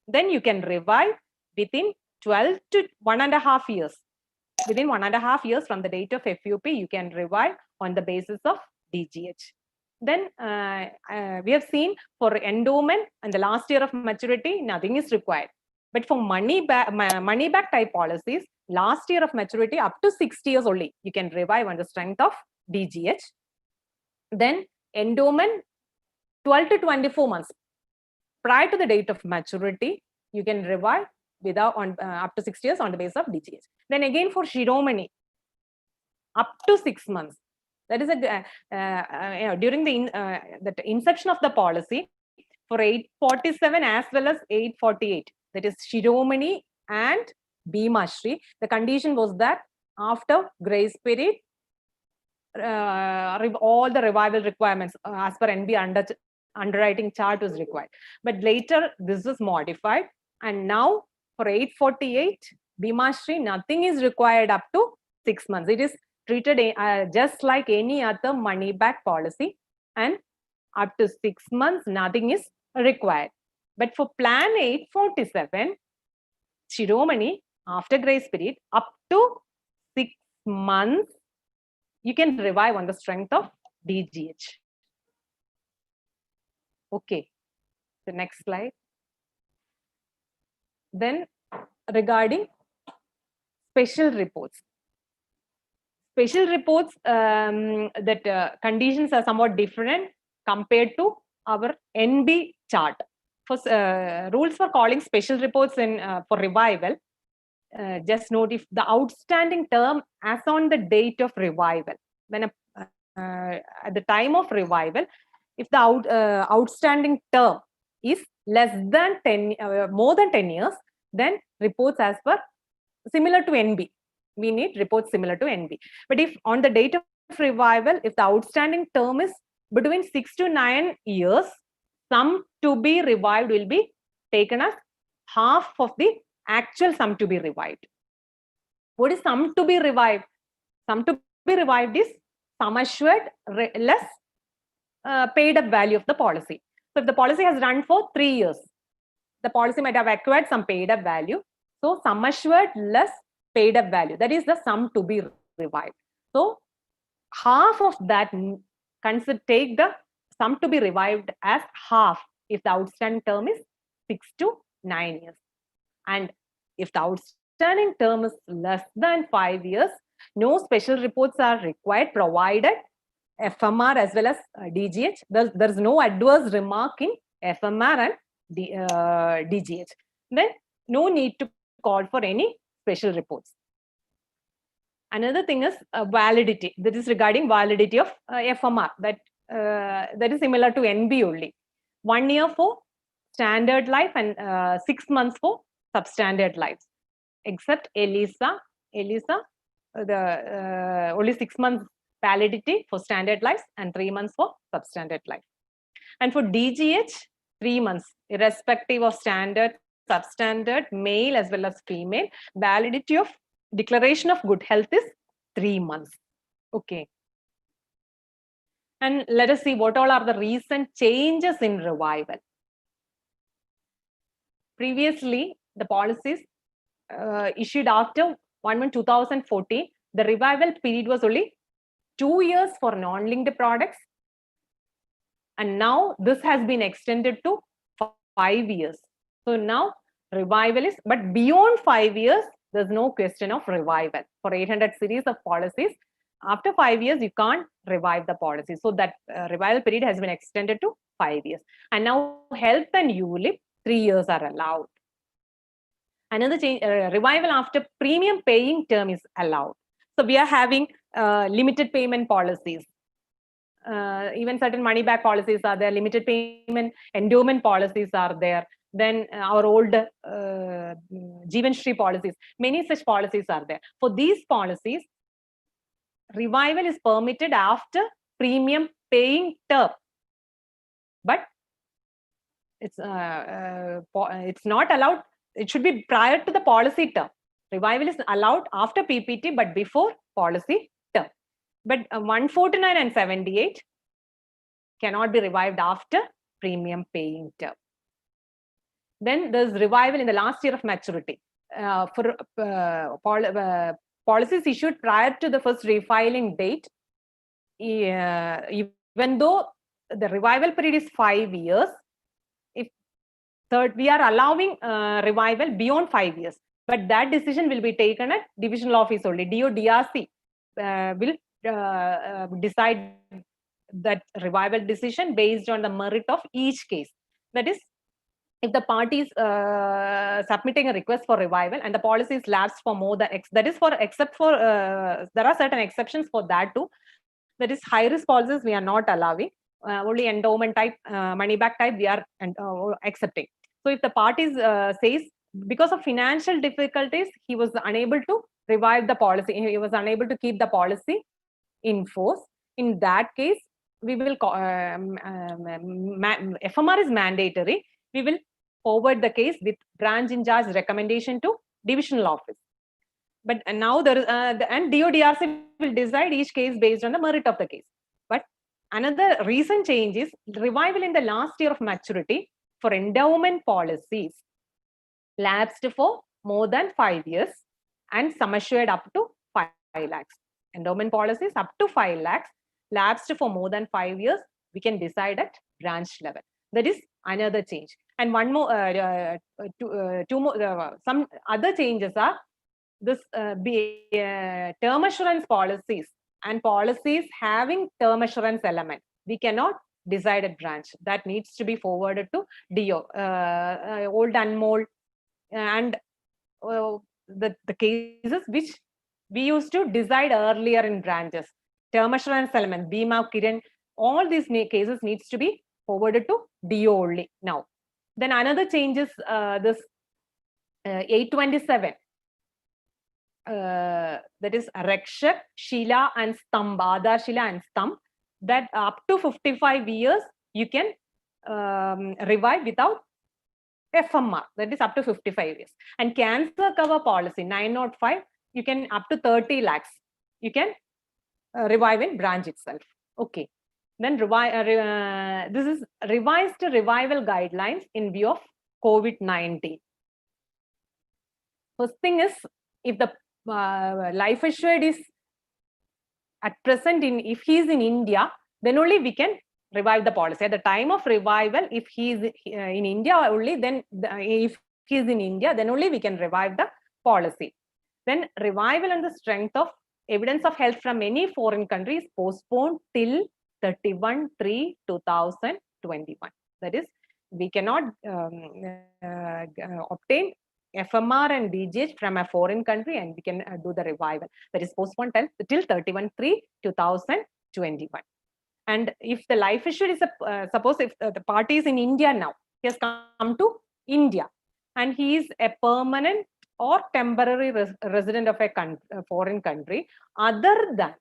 Then you can revive within 12 to 1.5 years. Within 1.5 years from the date of FUP, you can revive on the basis of DGH. Then we have seen for endowment and the last year of maturity, nothing is required. But for money back type policies, last year of maturity up to 60 years only, you can revive on the strength of DGH. Then endowment 12 to 24 months prior to the date of maturity, you can revive without up to 60 years on the basis of DGH. Then again for Shiromani, up to 6 months. That is during the inception of the policy for 847 as well as 848. That is Shiromani and Bima Shri. The condition was that after grace period, all the revival requirements as per NB underwriting chart was required. But later this was modified, and now for 848 Bima Shri, nothing is required up to 6 months. It is treated just like any other money back policy, and up to 6 months nothing is required. But for plan 847 Shiromani, after grace period up to 6 months, you can revive on the strength of DGH. Okay, the next slide. Then regarding special reports. Special reports, that conditions are somewhat different compared to our NB chart. For rules for calling special reports in for revival, just note if the outstanding term as on the date of revival, when at the time of revival, if the outstanding term is less than 10, more than 10 years, then reports as per similar to NB. We need reports similar to NB. But if on the date of revival, if the outstanding term is between 6 to 9 years, sum to be revived will be taken as half of the actual sum to be revived. What is sum to be revived? Sum to be revived is sum assured less paid up value of the policy. So if the policy has run for 3 years, the policy might have acquired some paid up value. So sum assured less paid up value, that is the sum to be revived. So half of that, take the sum to be revived as half if the outstanding term is 6 to 9 years. And if the outstanding term is less than 5 years, no special reports are required, provided FMR as well as DGH. There is no adverse remark in FMR and DGH. Then no need to call for any special reports. Another thing is validity. That is regarding validity of FMR. That is similar to NB only. 1 year for standard life and 6 months for substandard lives. Except ELISA, the only 6 months validity for standard lives and 3 months for substandard life. And for DGH, 3 months, irrespective of standard, substandard, male as well as female, validity of declaration of good health is 3 months. Okay. And let us see what all are the recent changes in revival. Previously, the policies issued after 1/1/2014, the revival period was only 2 years for non-linked products. And now this has been extended to 5 years. So now revival is, but beyond 5 years, there's no question of revival. For 800 series of policies, after 5 years, you can't revive the policy. So that revival period has been extended to 5 years. And now health and ULIP, 3 years are allowed. Another change, revival after premium paying term is allowed. So we are having limited payment policies. Even certain money back policies are there, limited payment endowment policies are there. Then our old Jeevan Shri policies, many such policies are there. For these policies, revival is permitted after premium paying term, but it's not allowed. It should be prior to the policy term. Revival is allowed after PPT, but before policy term. But 149 and 78 cannot be revived after premium paying term. Then there's revival in the last year of maturity. For policies issued prior to the first refiling date, even though the revival period is 5 years, if we are allowing revival beyond 5 years, but that decision will be taken at divisional office only. DO-DRC will decide that revival decision based on the merit of each case. That is, if the party is submitting a request for revival and the policy is lapsed for more than that is for, except for there are certain exceptions for that too. That is, high risk policies we are not allowing. Only endowment type, money back type we are accepting. So if the party says because of financial difficulties he was unable to revive the policy, he was unable to keep the policy in force, in that case we will FMR is mandatory. We will forward the case with branch in charge recommendation to divisional office. But now there is and DO-DRC will decide each case based on the merit of the case. But another recent change is revival in the last year of maturity for endowment policies lapsed for more than 5 years and sum assured up to 5 lakhs. Endowment policies up to 5 lakhs lapsed for more than 5 years, we can decide at branch level. That is another change. And one more, two more, some other changes are this term assurance policies and policies having term assurance element. We cannot decide at branch. That needs to be forwarded to DO, old Anmol, and the cases which we used to decide earlier in branches. Term assurance element, Bima, Kiran, all these cases needs to be forwarded to DO only now. Then another change is this 827. That is Rakshak, Shila and Stamb, Aadhar, Shila and Stamb, that up to 55 years you can revive without FMR, that is up to 55 years. And cancer cover policy 905, you can up to 30 lakhs, you can revive in branch itself. Okay. Then this is revised revival guidelines in view of COVID-19. First thing is, if the life assured is at present if he is in India, then only we can revive the policy. At the time of revival, if he is in India only, then if he is in India, then only we can revive the policy. Then revival on the strength of evidence of health from any foreign country is postponed till 31/3/2021. That is, we cannot obtain FMR and DGH from a foreign country and we can do the revival. That is postponed till 31/3/2021. And if the life issue is suppose if the party is in India now, he has come to India and he is a permanent or temporary resident of a foreign country other than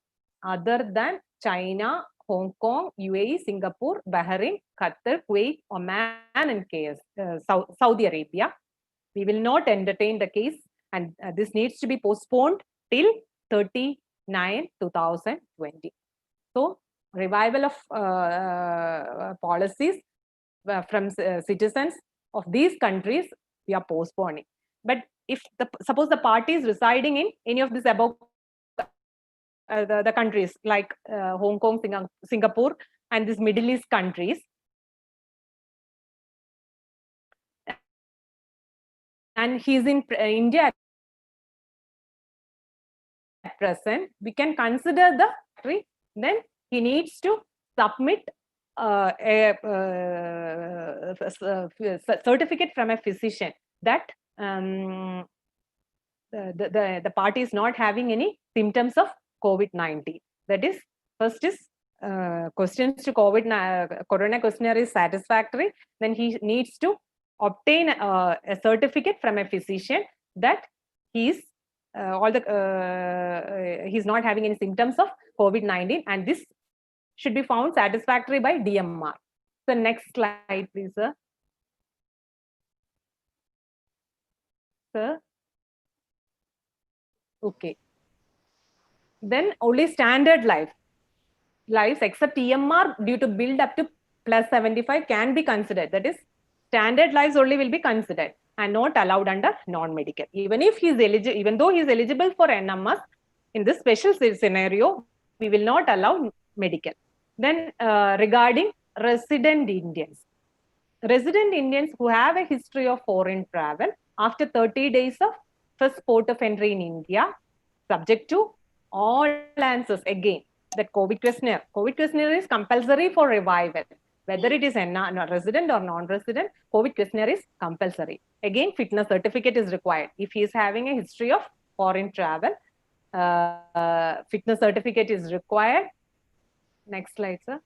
China, Hong Kong, UAE, Singapore, Bahrain, Qatar, Kuwait, Oman, and Saudi Arabia, we will not entertain the case, and this needs to be postponed till 30/9/2020. So, revival of policies from citizens of these countries, we are postponing. But if suppose the party is residing in any of these above the countries like Hong Kong, Singapore, and these Middle East countries, and he's in India at present, we can consider the factory. Then he needs to submit a certificate from a physician that the party is not having any symptoms of COVID-19. That is, first is questions to corona questionnaire is satisfactory. Then he needs to obtain a certificate from a physician that he's he's not having any symptoms of COVID-19, and this should be found satisfactory by DMR. So next slide, please, sir. Sir. Okay. Then only standard lives except EMR due to build up to plus 75 can be considered. That is, standard lives only will be considered and not allowed under non-medical. Even if he is eligible, even though he is eligible for NMS, in this special scenario, we will not allow medical. Then regarding resident Indians who have a history of foreign travel after 30 days of first port of entry in India, subject to all answers again. That COVID questionnaire is compulsory for revival. Whether it is a resident or non-resident, COVID questionnaire is compulsory. Again, fitness certificate is required. If he is having a history of foreign travel, fitness certificate is required. Next slide, sir.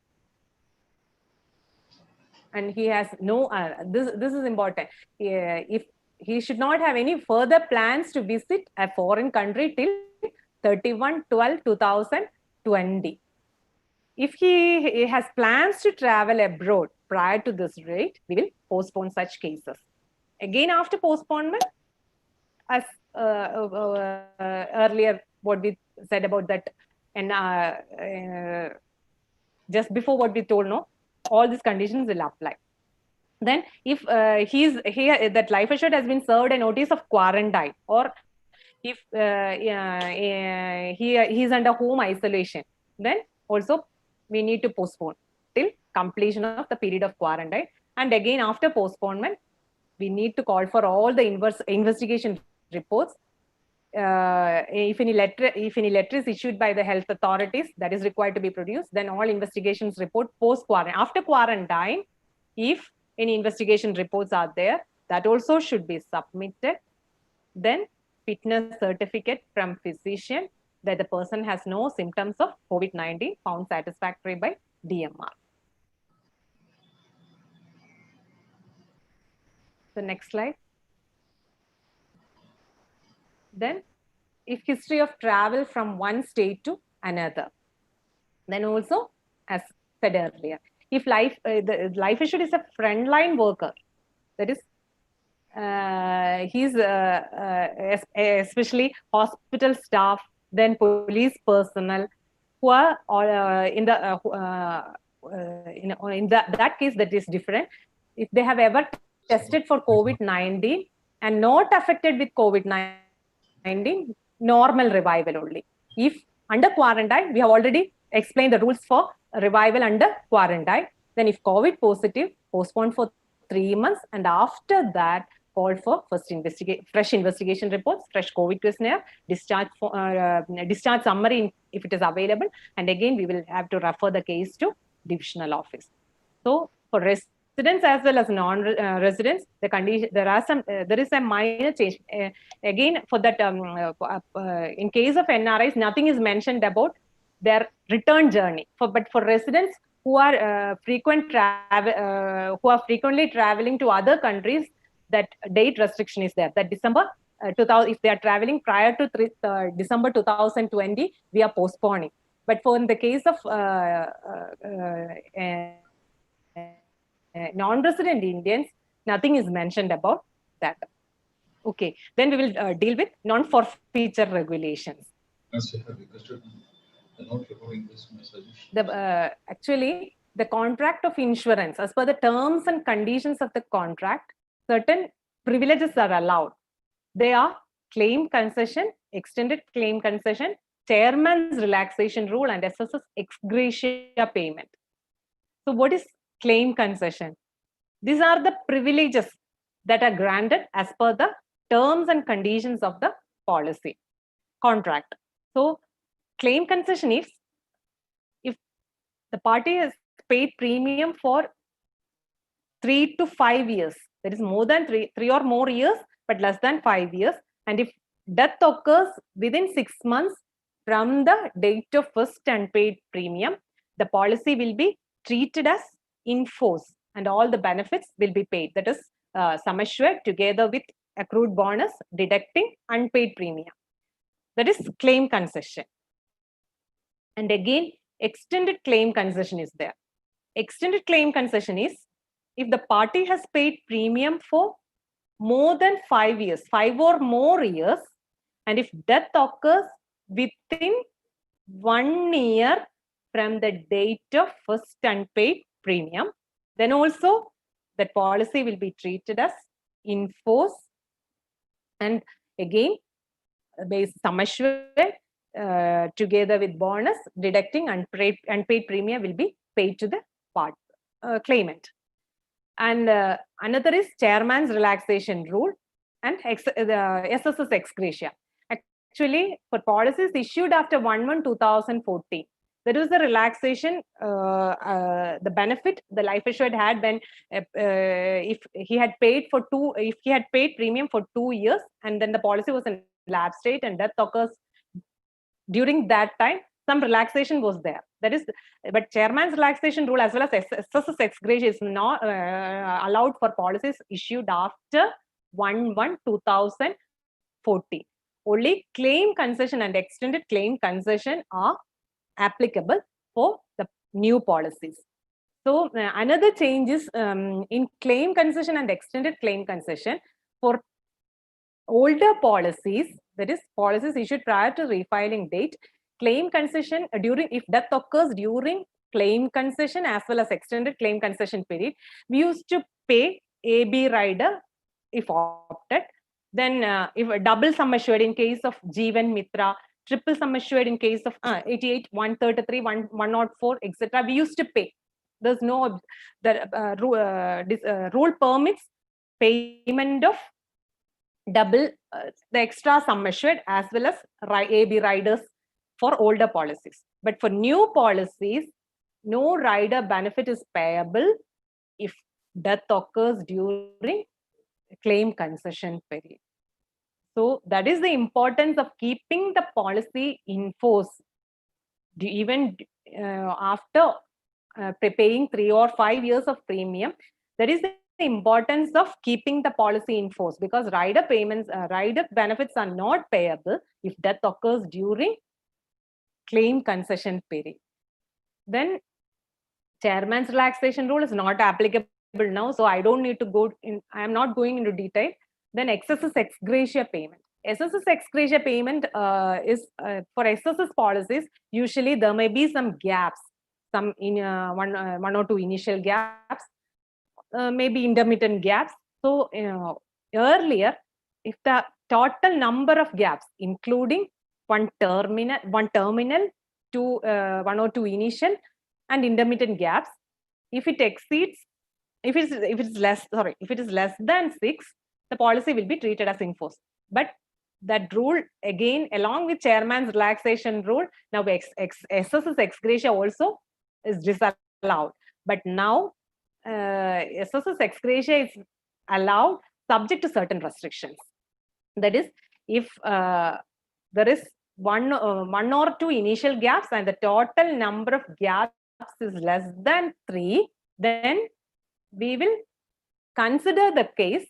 And he has no, this is important. If he should not have any further plans to visit a foreign country till 31/12/2020. If he has plans to travel abroad prior to this date, we will postpone such cases. Again, after postponement, as earlier what we said about that, and just before what we told, no, all these conditions will apply. Then if that life assured has been served a notice of quarantine, or if he is under home isolation, then also we need to postpone till completion of the period of quarantine. And again, after postponement, we need to call for all the investigation reports. If any letter is issued by the health authorities, that is required to be produced. Then all investigations report post quarantine. After quarantine, if any investigation reports are there, that also should be submitted. Then fitness certificate from physician that the person has no symptoms of COVID-19 found satisfactory by DMR. The next slide. Then if history of travel from one state to another, then also as said earlier, if the life assured is a frontline worker, that is he's especially hospital staff, then police personnel who are in that case, that is different. If they have ever tested for COVID-19 and not affected with COVID-19, normal revival only. If under quarantine, we have already explained the rules for revival under quarantine. Then if COVID positive, postponed for 3 months, and after that, called for fresh investigation reports, fresh COVID questionnaire, discharge summary if it is available, and again we will have to refer the case to divisional office. So for residents as well as non-residents, the condition there is a minor change. Again, for that, in case of NRIs, nothing is mentioned about their return journey. But for residents who are frequently traveling to other countries, that date restriction is there. That December 2000, if they are traveling prior to December 2020, we are postponing. But for in the case of non-resident Indians, nothing is mentioned about that. Okay, then we will deal with non-forfeiture regulations. Actually, the contract of insurance, as per the terms and conditions of the contract, certain privileges are allowed. They are claim concession, extended claim concession, chairman's relaxation rule, and SSS ex gratia payment. So what is claim concession? These are the privileges that are granted as per the terms and conditions of the policy contract. So claim concession is if the party has paid premium for 3 to 5 years, that is more than three or more years, but less than 5 years. And if death occurs within 6 months from the date of first unpaid premium, the policy will be treated as in force and all the benefits will be paid. That is sum assured together with accrued bonus deducting unpaid premium. That is claim concession. And again, extended claim concession is there. Extended claim concession is if the party has paid premium for more than 5 years, 5 or more years, and if death occurs within 1 year from the date of first unpaid premium, then also that policy will be treated as in force. And again, based sum assured together with bonus deducting unpaid premium will be paid to the claimant. And another is chairman's relaxation rule and SSS ex gratia. Actually, for policies issued after 1/1/2014, there was a relaxation, the benefit the life assured had when if he had paid premium for 2 years and then the policy was in lapse state and death occurs during that time, some relaxation was there. That is, but chairman's relaxation rule as well as SSS ex gratia is not allowed for policies issued after 1/1/2014. Only claim concession and extended claim concession are applicable for the new policies. So another change is in claim concession and extended claim concession for older policies, that is policies issued prior to refiling date, claim concession if death occurs during claim concession as well as extended claim concession period, we used to pay AB rider if opted. Then if a double sum assured in case of Jeevan Mitra, triple sum assured in case of 88, 133, 104, etc. we used to pay. There's no, rule permits payment of double the extra sum assured as well as AB riders for older policies. But for new policies, no rider benefit is payable if death occurs during claim concession period. So that is the importance of keeping the policy in force even after paying 3 or 5 years of premium. That is the importance of keeping the policy in force, because rider benefits are not payable if death occurs during claim concession period. Then chairman's relaxation rule is not applicable now, so I don't need to go in, I am not going into detail. Then SSS ex gratia payment. SSS ex gratia payment is for SSS policies, usually there may be some gaps, some in one or two initial gaps, maybe intermittent gaps. So earlier, if the total number of gaps, including one terminal, to 1 or 2 initial and intermittent gaps, if it exceeds, if it is less than 6, the policy will be treated as in force. But that rule again, along with chairman's relaxation rule, now SSS ex gratia also is disallowed. But now SSS ex gratia is allowed subject to certain restrictions. That is, if there is one or two initial gaps and the total number of gaps is less than 3, then we will consider the case.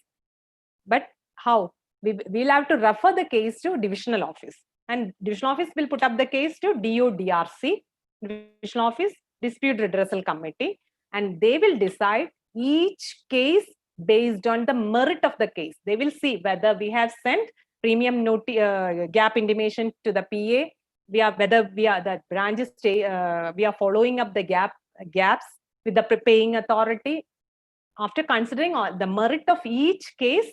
But how? We will have to refer the case to divisional office, and divisional office will put up the case to DODRC, divisional office dispute redressal committee, and they will decide each case based on the merit of the case. They will see whether we have sent premium gap intimation to the PA, whether we are the branches we are following up the gaps with the paying authority. After considering the merit of each case,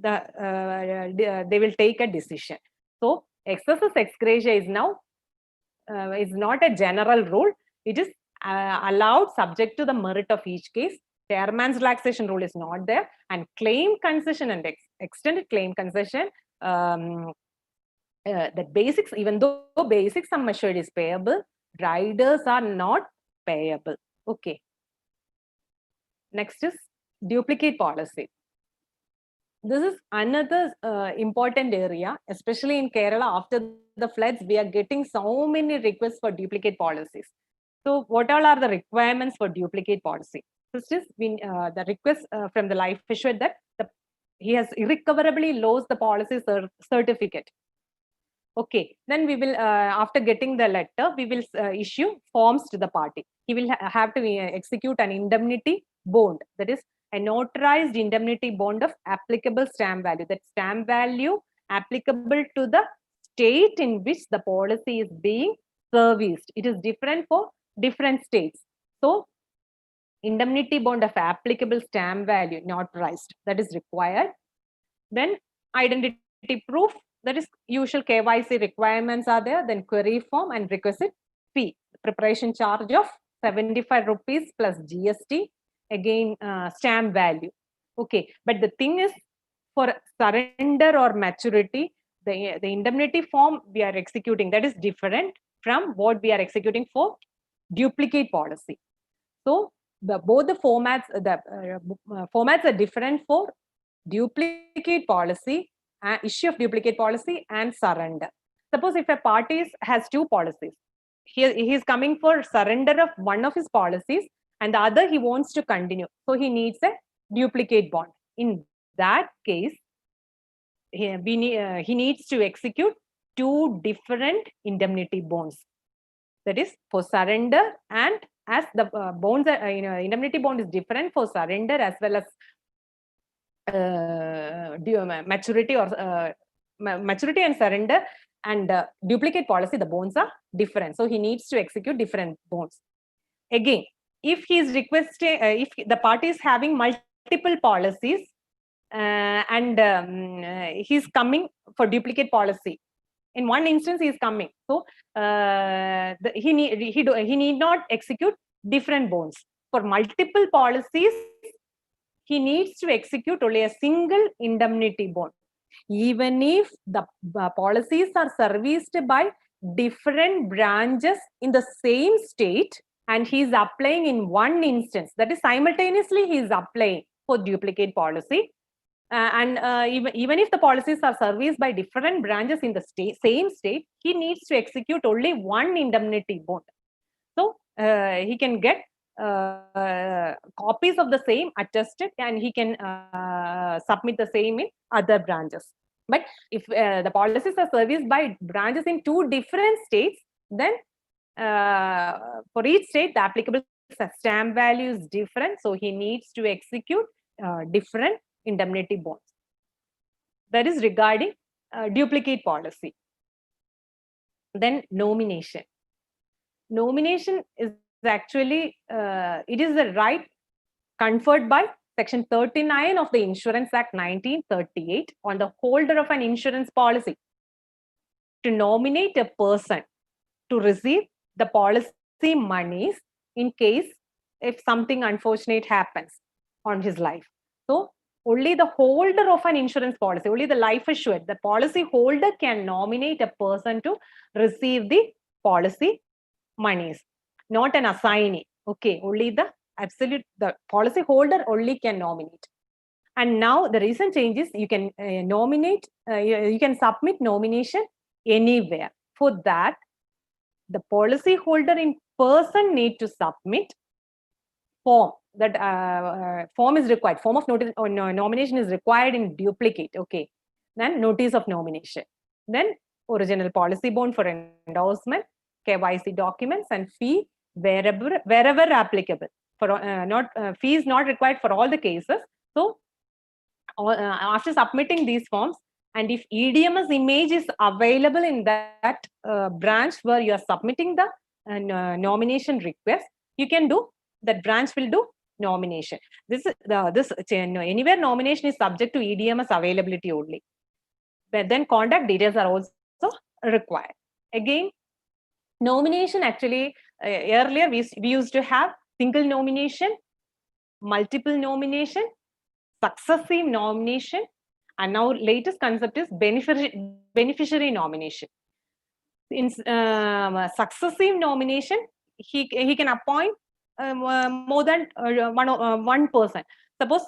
they will take a decision. So excesses ex gratia is now is not a general rule. It is allowed subject to the merit of each case. Chairman's relaxation rule is not there, and claim concession and extended claim concession, the basics, even though basic sum assured is payable, riders are not payable. Okay. Next is duplicate policy. This is another important area, especially in Kerala. After the floods, we are getting so many requests for duplicate policies. So what all are the requirements for duplicate policy? First is the request from the life assured that he has irrecoverably lost the policy certificate. Okay, then we will, after getting the letter, we will issue forms to the party. He will have to execute an indemnity bond, that is a notarized indemnity bond of applicable stamp value. That stamp value applicable to the state in which the policy is being serviced. It is different for different states. So indemnity bond of applicable stamp value notarized, that is required. Then identity proof, that is usual KYC requirements are there. Then query form and requisite fee. Preparation charge of 75 rupees plus GST. Again, stamp value. Okay, but the thing is, for surrender or maturity, the indemnity form we are executing, that is different from what we are executing for duplicate policy. So both the formats, formats are different for duplicate policy, issue of duplicate policy and surrender. Suppose if a party has two policies, he is coming for surrender of one of his policies and the other he wants to continue. So he needs a duplicate bond. In that case, he needs to execute two different indemnity bonds. That is for surrender, and as the bonds are, indemnity bond is different for surrender as well as maturity or maturity and surrender, and duplicate policy, the bonds are different. So he needs to execute different bonds. Again, if he is requesting, if the party is having multiple policies and he's coming for duplicate policy, in one instance he is coming, so he need not execute different bonds. For multiple policies, he needs to execute only a single indemnity bond, even if the policies are serviced by different branches in the same state, and he is applying in one instance. That is, simultaneously he is applying for duplicate policy. Even if the policies are serviced by different branches in the same state, he needs to execute only one indemnity bond. So he can get copies of the same attested, and he can submit the same in other branches. But if the policies are serviced by branches in two different states, then for each state the applicable stamp value is different, so he needs to execute different indemnity bonds. That is regarding duplicate policy. Then nomination. Nomination is actually it is the right conferred by Section 39 of the Insurance Act 1938 on the holder of an insurance policy to nominate a person to receive the policy monies in case if something unfortunate happens on his life. So only the holder of an insurance policy, only the life assured, the policy holder can nominate a person to receive the policy monies, not an assignee. Okay, only the policy holder only can nominate. And now the recent changes, you can nominate, you can submit nomination anywhere. For that, the policy holder in person need to submit form. That form is required. Form of notice or nomination is required in duplicate. Okay, then notice of nomination. Then original policy bond for endorsement, KYC documents, and fee wherever applicable. For fee is not required for all the cases. So after submitting these forms, and if EDMS image is available in that branch where you are submitting the nomination request, you can do, that branch will do nomination. Anywhere nomination is subject to EDMS availability only. But then contact details are also required. Again, nomination actually, earlier we used to have single nomination, multiple nomination, successive nomination, and now latest concept is beneficiary nomination. In successive nomination, he can appoint more than one person. Suppose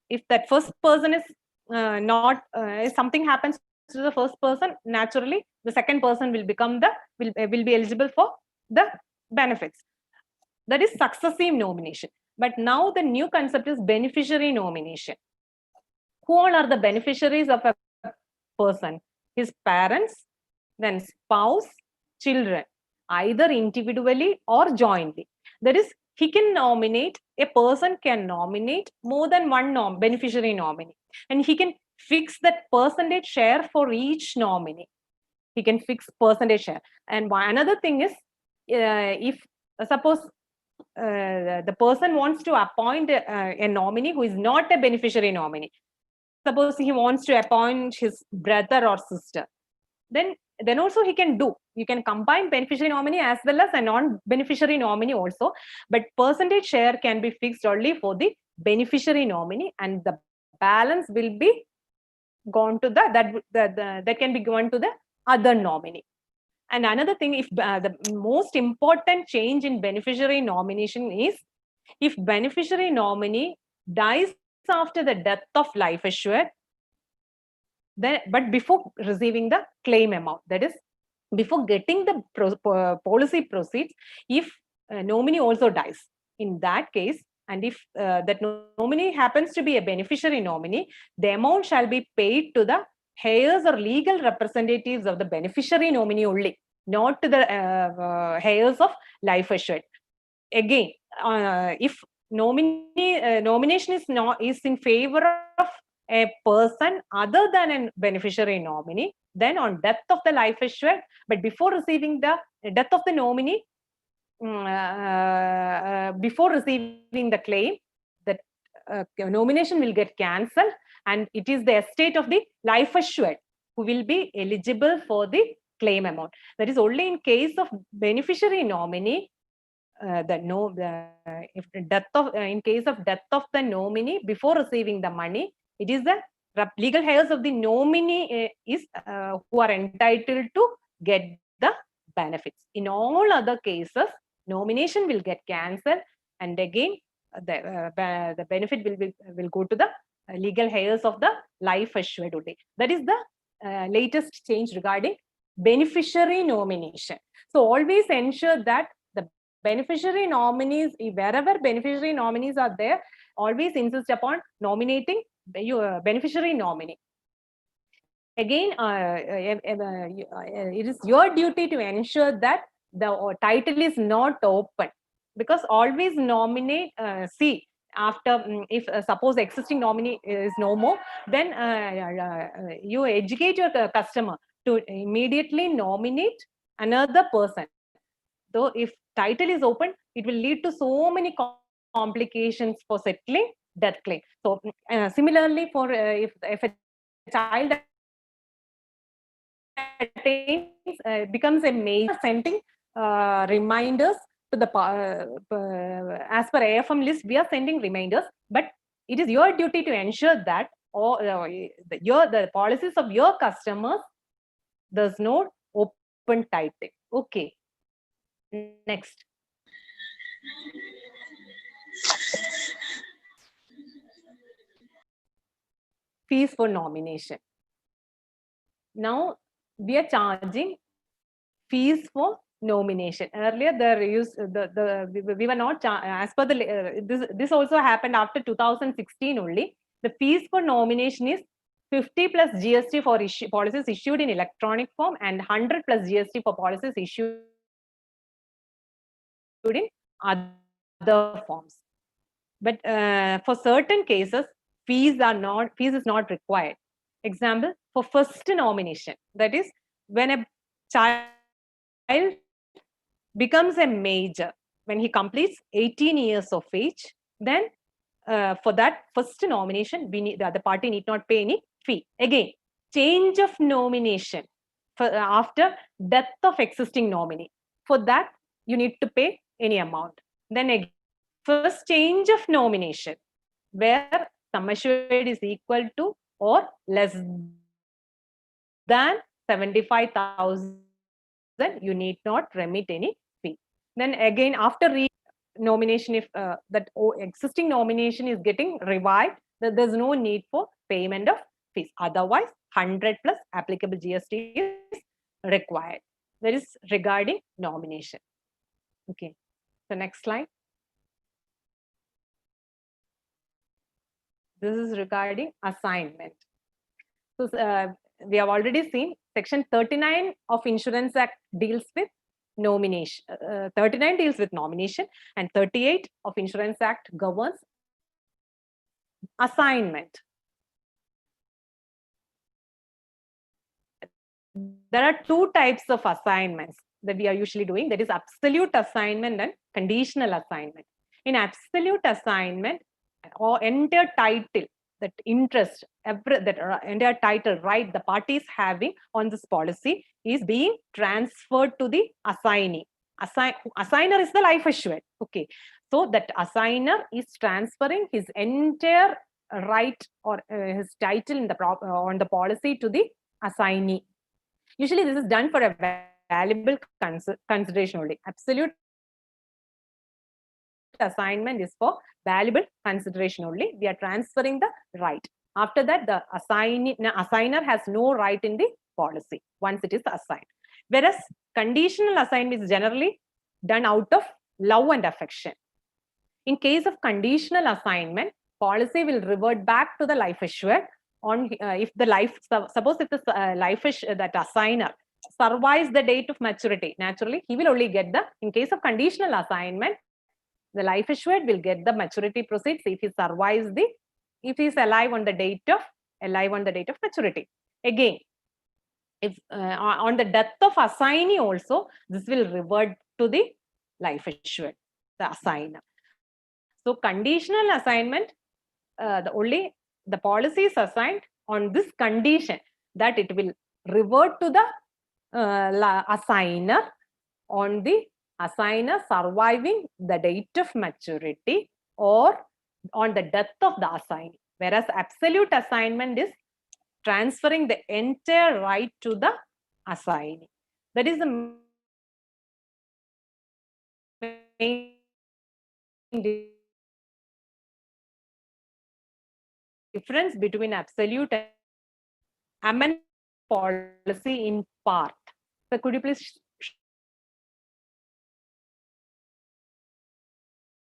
if that first person is if something happens to the first person, naturally the second person will become will be eligible for the benefits. That is successive nomination. But now the new concept is beneficiary nomination. Who all are the beneficiaries of a person? His parents, then spouse, children, either individually or jointly. That is, he can nominate, a person can nominate more than one beneficiary nominee, and he can fix that percentage share for each nominee. He can fix percentage share. And another thing is, if suppose the person wants to appoint a nominee who is not a beneficiary nominee, suppose he wants to appoint his brother or sister, then also he can do. You can combine beneficiary nominee as well as a non-beneficiary nominee also, but percentage share can be fixed only for the beneficiary nominee, and the balance will be gone to that can be gone to the other nominee. And another thing, if the most important change in beneficiary nomination is, if beneficiary nominee dies after the death of life assured, then but before receiving the claim amount, that is, before getting the policy proceeds, if nominee also dies, in that case, and if that nominee happens to be a beneficiary nominee, the amount shall be paid to the heirs or legal representatives of the beneficiary nominee only, not to the heirs of life assured. Again, if nomination is in favor of a person other than a beneficiary nominee, then on death of the life assured, but before receiving the death of the nominee, before receiving the claim, the nomination will get cancelled, and it is the estate of the life assured who will be eligible for the claim amount. That is only in case of beneficiary nominee, in case of death of the nominee before receiving the money, it is the legal heirs of the nominee who are entitled to get the benefits. In all other cases, nomination will get cancelled, and again the benefit will go to the legal heirs of the life assured only. That is the latest change regarding beneficiary nomination. So always ensure that the beneficiary nominees, wherever beneficiary nominees are there, always insist upon nominating your beneficiary nominee. Again, it is your duty to ensure that the title is not open, because always nominate, see, after, if suppose existing nominee is no more, then you educate your customer to immediately nominate another person. So if title is open, it will lead to so many complications for settling death claim. So similarly, for if a child attains, becomes a major, sending reminders to the as per AFM list, we are sending reminders, but it is your duty to ensure that the policies of your customers does not open title. Okay. Next. Fees for nomination. Now we are charging fees for nomination. Earlier, we were not as per the this also happened after 2016 only. The fees for nomination is 50 plus GST for policies issued in electronic form, and 100 plus GST for policies issued in other forms. But for certain cases, fees is not required. Example, for first nomination, that is when a child becomes a major, when he completes 18 years of age, then for that first nomination, the other party need not pay any fee. Again, change of nomination after death of existing nominee. For that, you need to pay any amount. Then again, first change of nomination, where sum assured is equal to or less than 75,000, you need not remit any fee. Then again, after nomination, if that existing nomination is getting revived, there's no need for payment of fees. Otherwise, 100 plus applicable GST is required. That is regarding nomination. Okay. So next slide. This is regarding assignment. So we have already seen section 39 of Insurance Act deals with nomination. 39 deals with nomination, and 38 of Insurance Act governs assignment. There are two types of assignments that we are usually doing. That is absolute assignment and conditional assignment. In absolute assignment, or entire title, that interest, that entire title right the party is having on this policy is being transferred to the assignee. Assigner is the life assured. Okay, so that assigner is transferring his entire right or his title in the on the policy to the assignee. Usually, this is done for a valuable consideration only. Absolute assignment is for valuable consideration only. We are transferring the right. After that, the assigner has no right in the policy once it is assigned. Whereas conditional assignment is generally done out of love and affection. In case of conditional assignment, policy will revert back to the life assured on if the life, suppose if the that assigner survives the date of maturity, naturally he will only get the, in case of conditional assignment, the life assured will get the maturity proceeds if he survives the, if he is alive on the date of maturity. Again, if on the death of assignee also, this will revert to the life assured, the assigner. So conditional assignment, the policy is assigned on this condition that it will revert to the assigner on the assigner surviving the date of maturity or on the death of the assignee. Whereas absolute assignment is transferring the entire right to the assignee. That is the main difference between absolute and amendment policy in part. So could you please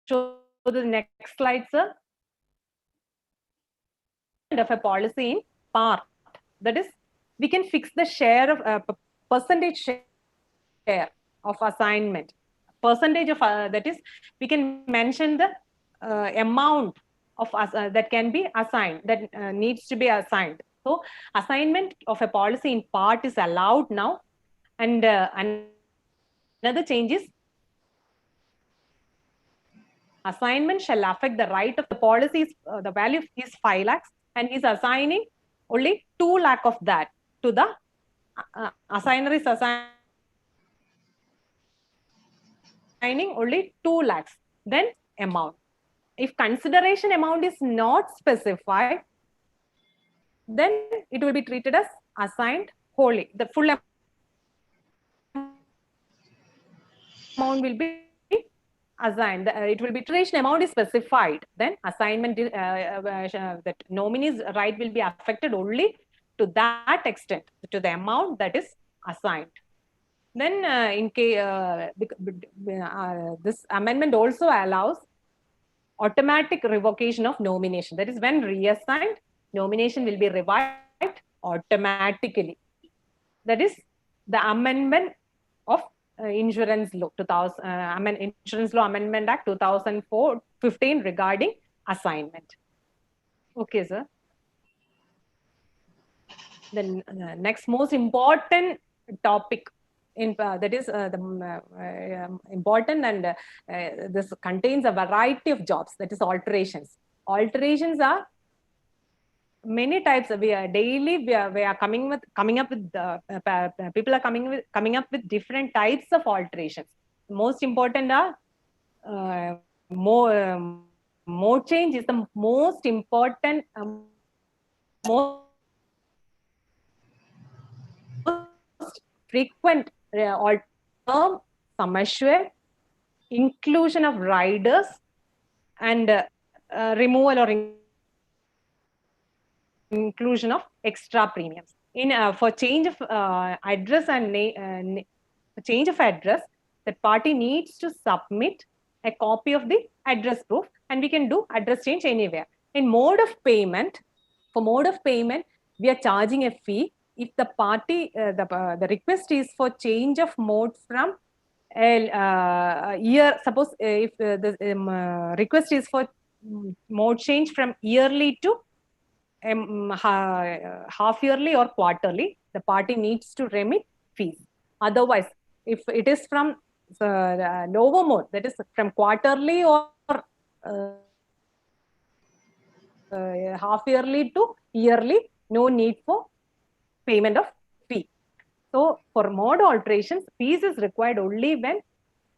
show the next slide, sir? Of a policy in part, that is, we can fix the share of percentage share of assignment. Percentage of that is, we can mention the amount of that can be assigned, that needs to be assigned. So assignment of a policy in part is allowed now, and another change is assignment shall affect the right of the policy. The value is 5 lakhs, and he's assigning only 2 lakh of that to the assigner is assigning only 2 lakhs. Then amount. If consideration amount is not specified, then it will be treated as assigned wholly. The full amount will be assigned. It will be consideration amount is specified. Then assignment that nominee's right will be affected only to that extent, to the amount that is assigned. Then in case this amendment also allows automatic revocation of nomination. That is, when reassigned, nomination will be revived automatically. That is the amendment of Insurance Law 2000, Insurance Law Amendment Act 2004-15 regarding assignment. Okay, sir. The next most important topic in that is important, and this contains a variety of jobs, that is alterations. alterations are many types. We are daily we are coming up with people are coming up with different types of alterations. Most important are mode change is the most important, most frequent term, sum assured, inclusion of riders, and removal or inclusion of extra premiums. In for change of address and change of address, the party needs to submit a copy of the address proof, and we can do address change anywhere. In mode of payment, for mode of payment, we are charging a fee if the party the request is for change of mode from a year. Suppose if the request is for mode change from yearly to half yearly or quarterly, the party needs to remit fees. Otherwise, if it is from lower mode, that is from quarterly or half yearly to yearly, no need for payment of fee. So for mode alterations, fees is required only when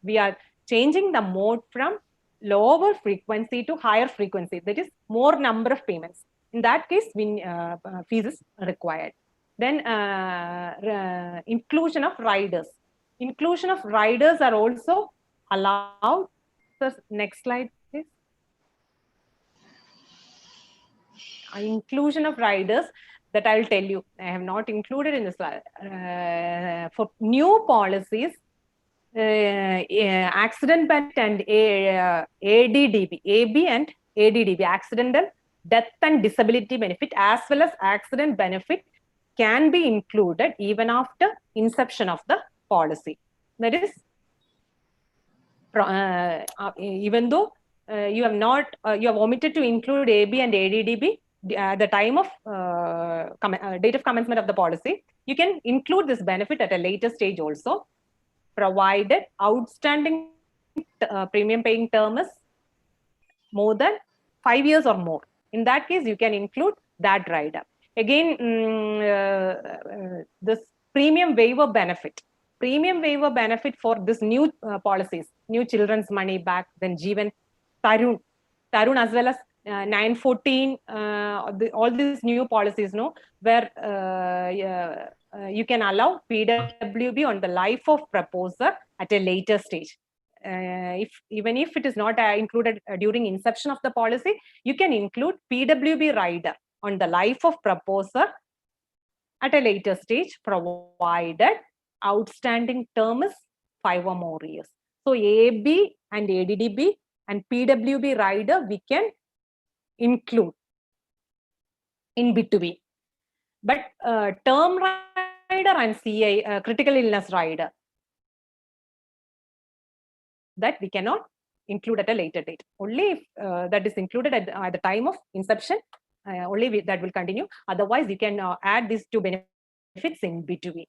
we are changing the mode from lower frequency to higher frequency, that is more number of payments. In that case, fees is required. Then inclusion of riders. Inclusion of riders are also allowed. So next slide, please. Inclusion of riders, that I will tell you, I have not included in the slide. For new policies, accident benefit and ADDB, AB and ADDB, accidental death and disability benefit, as well as accident benefit, can be included even after inception of the policy. That is, even though you have not, you have omitted to include AB and ADDB at the time of date of commencement of the policy, you can include this benefit at a later stage also, provided outstanding premium paying term is more than 5 years or more. In that case, you can include that rider. Again, this premium waiver benefit. Premium waiver benefit for this new policies, new children's money back, then Jeevan, Tarun as well as 914, all these new policies, no, where you can allow PWB on the life of proposer at a later stage. Even if it is not included during inception of the policy, you can include PWB rider on the life of proposer at a later stage, provided outstanding term is 5 or more years. So AB and ADDB and PWB rider we can include in between. But term rider and CI, critical illness rider, that we cannot include at a later date. Only if that is included at the time of inception, only that will continue. Otherwise, you can add these two benefits in between.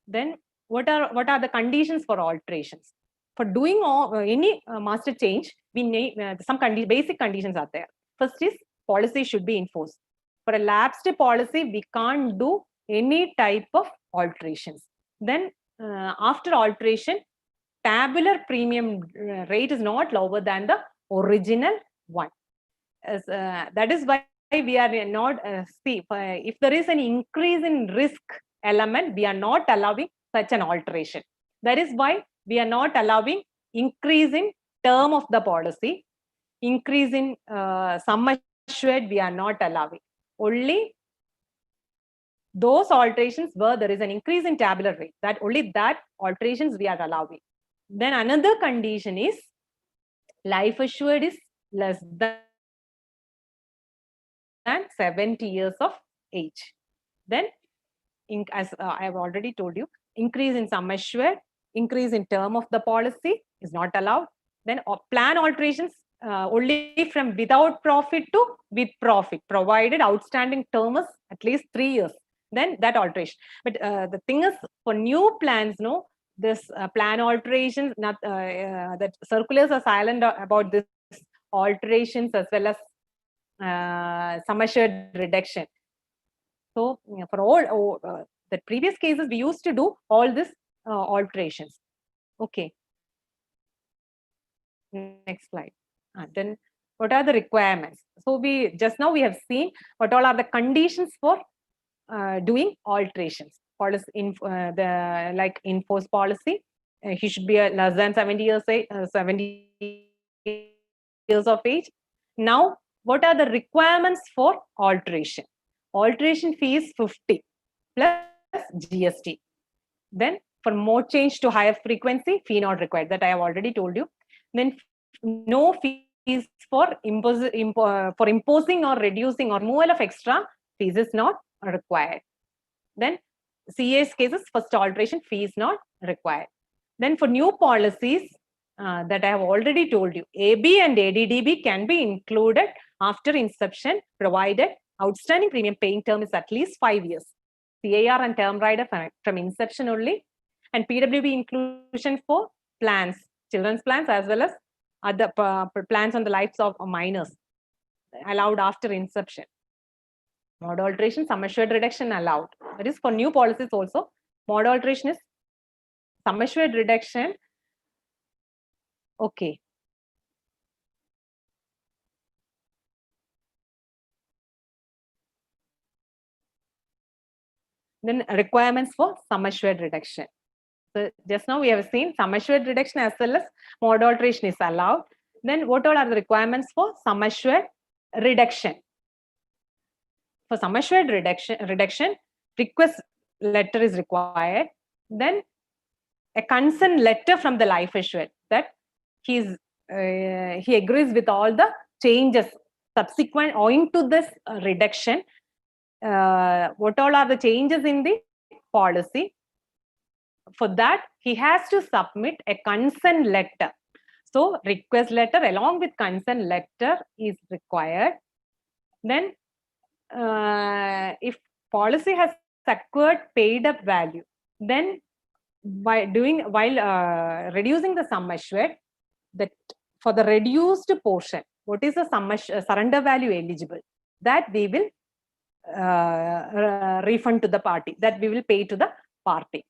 Then what are the conditions for alterations? For doing any master change, we need some basic conditions are there. First is policy should be enforced. For a lapsed policy, we can't do any type of alterations. Then after alteration, tabular premium rate is not lower than the original one. That is why we are not, if there is an increase in risk element, we are not allowing such an alteration. That is why we are not allowing increase in term of the policy, increase in sum assured, we are not allowing. Only those alterations where there is an increase in tabular rate, that only that alterations we are allowing. Then another condition is life assured is less than 70 years of age. Then, as I have already told you, increase in sum assured, increase in term of the policy is not allowed. Then plan alterations only from without profit to with profit, provided outstanding term is at least 3 years. Then that alteration. But the thing is, for new plans, no, this plan alterations, not that circulars are silent about this alterations as well as sum assured reduction. So for all the previous cases, we used to do all this alterations. Okay. Next slide. Then what are the requirements? So we just now we have seen what all are the conditions for doing alterations. Policy like enforced policy, he should be less than 70 years of age. Now, what are the requirements for alteration? Alteration fee is 50 plus GST. Then for more change to higher frequency, fee not required. That I have already told you. Then no fees for imposing or reducing or removal of extra fees is not required. Then CA's cases, first alteration fee is not required. Then for new policies that I have already told you, AB and ADDB can be included after inception, provided outstanding premium paying term is at least 5 years. CAR and term rider from inception only, and PWB inclusion for plans, children's plans as well as other plans on the lives of minors allowed after inception. Mod alteration, sum assured reduction allowed. That is for new policies also. Mod alteration is sum assured reduction. Okay. Then requirements for sum assured reduction. So just now we have seen sum assured reduction as well as mod alteration is allowed. Then what all are the requirements for sum assured reduction? For sum assured reduction, request letter is required. Then a consent letter from the life assured that he agrees with all the changes subsequent owing to this reduction. What all are the changes in the policy? For that, he has to submit a consent letter. So request letter along with consent letter is required. Then if policy has acquired paid up value, then while reducing the sum assured, that for the reduced portion, what is the surrender value eligible, that we will refund to the party, that we will pay to the party.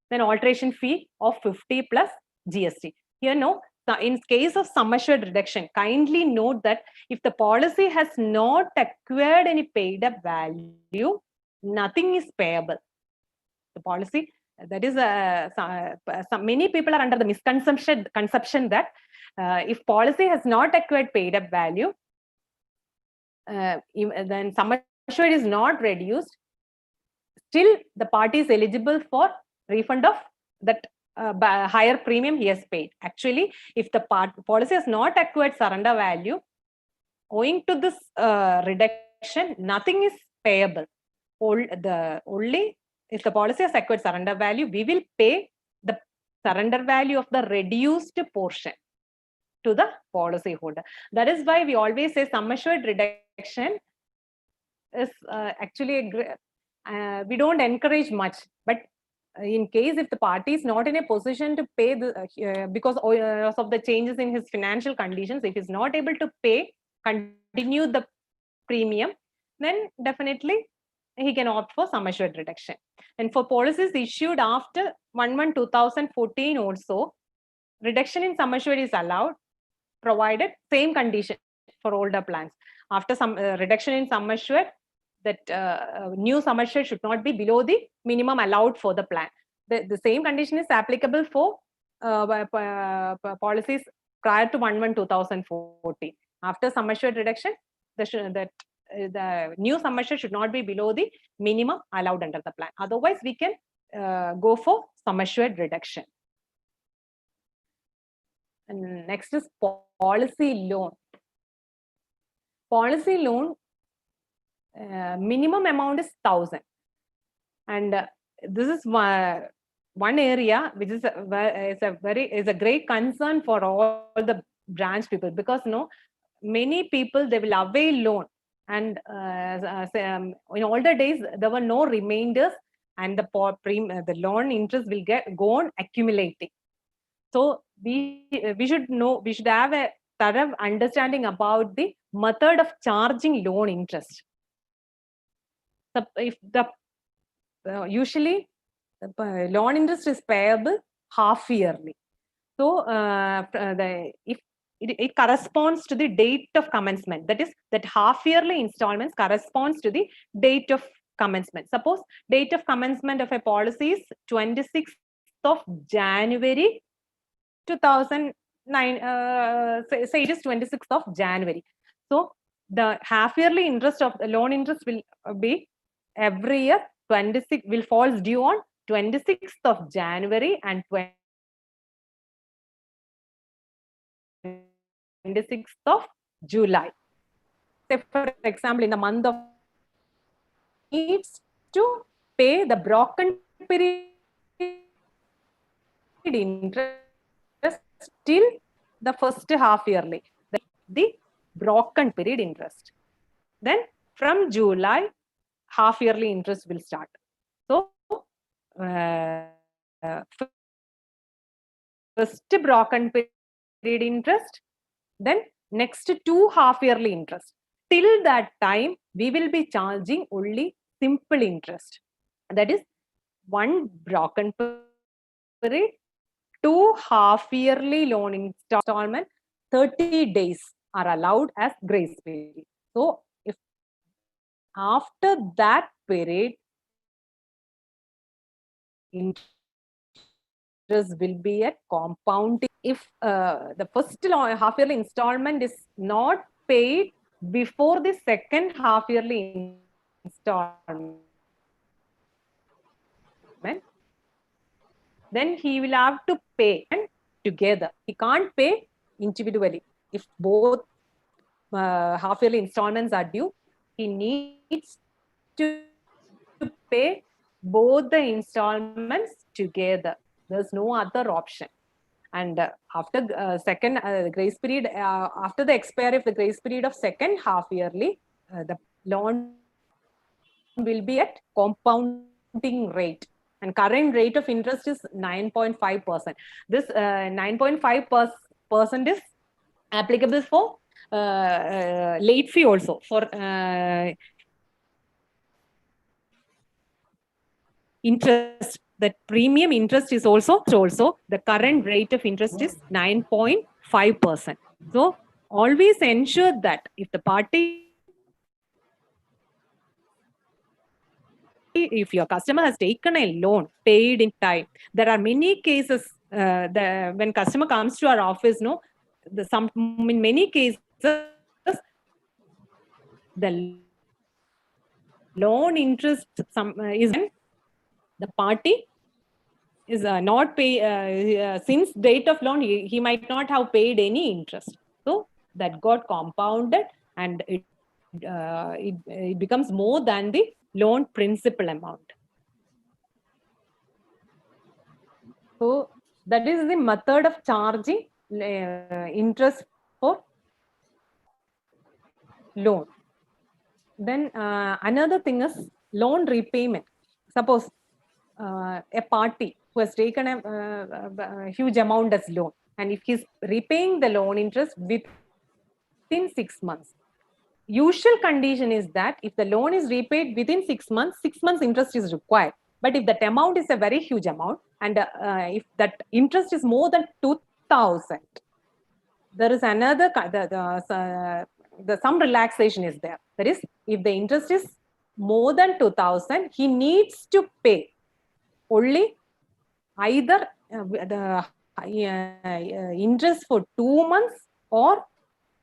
Then alteration fee of 50 plus GST. Here, no, in case of sum assured reduction, kindly note that if the policy has not acquired any paid up value, nothing is payable. The policy, that is, many people are under the misconception that if policy has not acquired paid up value, then sum assured is not reduced, still the party is eligible for refund of that higher premium he has paid. Actually, if the policy has not acquired surrender value, owing to this reduction, nothing is payable. Only if the policy has acquired surrender value, we will pay the surrender value of the reduced portion to the policy holder. That is why we always say sum assured reduction is actually we don't encourage much, but in case if the party is not in a position to pay because of the changes in his financial conditions, if he's not able to pay, continue the premium, then definitely he can opt for sum assured reduction. And for policies issued after 1/1/2014 also, reduction in sum assured is allowed, provided same condition for older plans. After some reduction in sum assured, that new sum assured should not be below the minimum allowed for the plan. The same condition is applicable for policies prior to 1/1/2014. After sum assured reduction, the new sum assured should not be below the minimum allowed under the plan. Otherwise, we can go for sum assured reduction. And next is policy loan. Policy loan, minimum amount is 1,000, and this is one area which is a great concern for all the branch people, because many people, they will avail loan, and in older days there were no remainders, and the loan interest will go on accumulating. So we should have a thorough understanding about the method of charging loan interest. If the usually the loan interest is payable half yearly, so if it corresponds to the date of commencement, that is, that half yearly installments corresponds to the date of commencement. Suppose date of commencement of a policy is 26th of January 2009, say it is 26th of January. So the half yearly interest of the loan interest will be every year 26 will falls due on 26th of January and 26th of July. Say for example, in the month of needs to pay the broken period interest till the first half yearly, the broken period interest. Then from July, half yearly interest will start. So first broken period interest, then next 2 half yearly interest. Till that time, we will be charging only simple interest. That is 1 broken period, 2 half yearly loan installment, 30 days are allowed as grace period. So if after that period, interest will be at compounding. If the first half yearly installment is not paid before the second half yearly installment, then he will have to pay together. He can't pay individually. If both half yearly installments are due, he needs to pay both the installments together. There's no other option. And after second grace period, after the expiry of the grace period of second half yearly, the loan will be at compounding rate. And current rate of interest is 9.5%. This 9.5% is applicable for late fee also. For interest, that premium interest is also the current rate of interest is 9.5%. So always ensure that if the party, if your customer has taken a loan, paid in time, there are many cases when customer comes to our office, in many cases, the loan interest is the party is not pay since date of loan, he might not have paid any interest. So that got compounded and it becomes more than the loan principal amount. So that is the method of charging interest for loan. Then another thing is loan repayment. Suppose a party who has taken a huge amount as loan, and if he's repaying the loan interest within 6 months, usual condition is that if the loan is repaid within 6 months, 6 months interest is required. But if that amount is a very huge amount, and if that interest is more than 2,000, there is another some relaxation is there. That is, if the interest is more than 2,000, he needs to pay only either the interest for 2 months or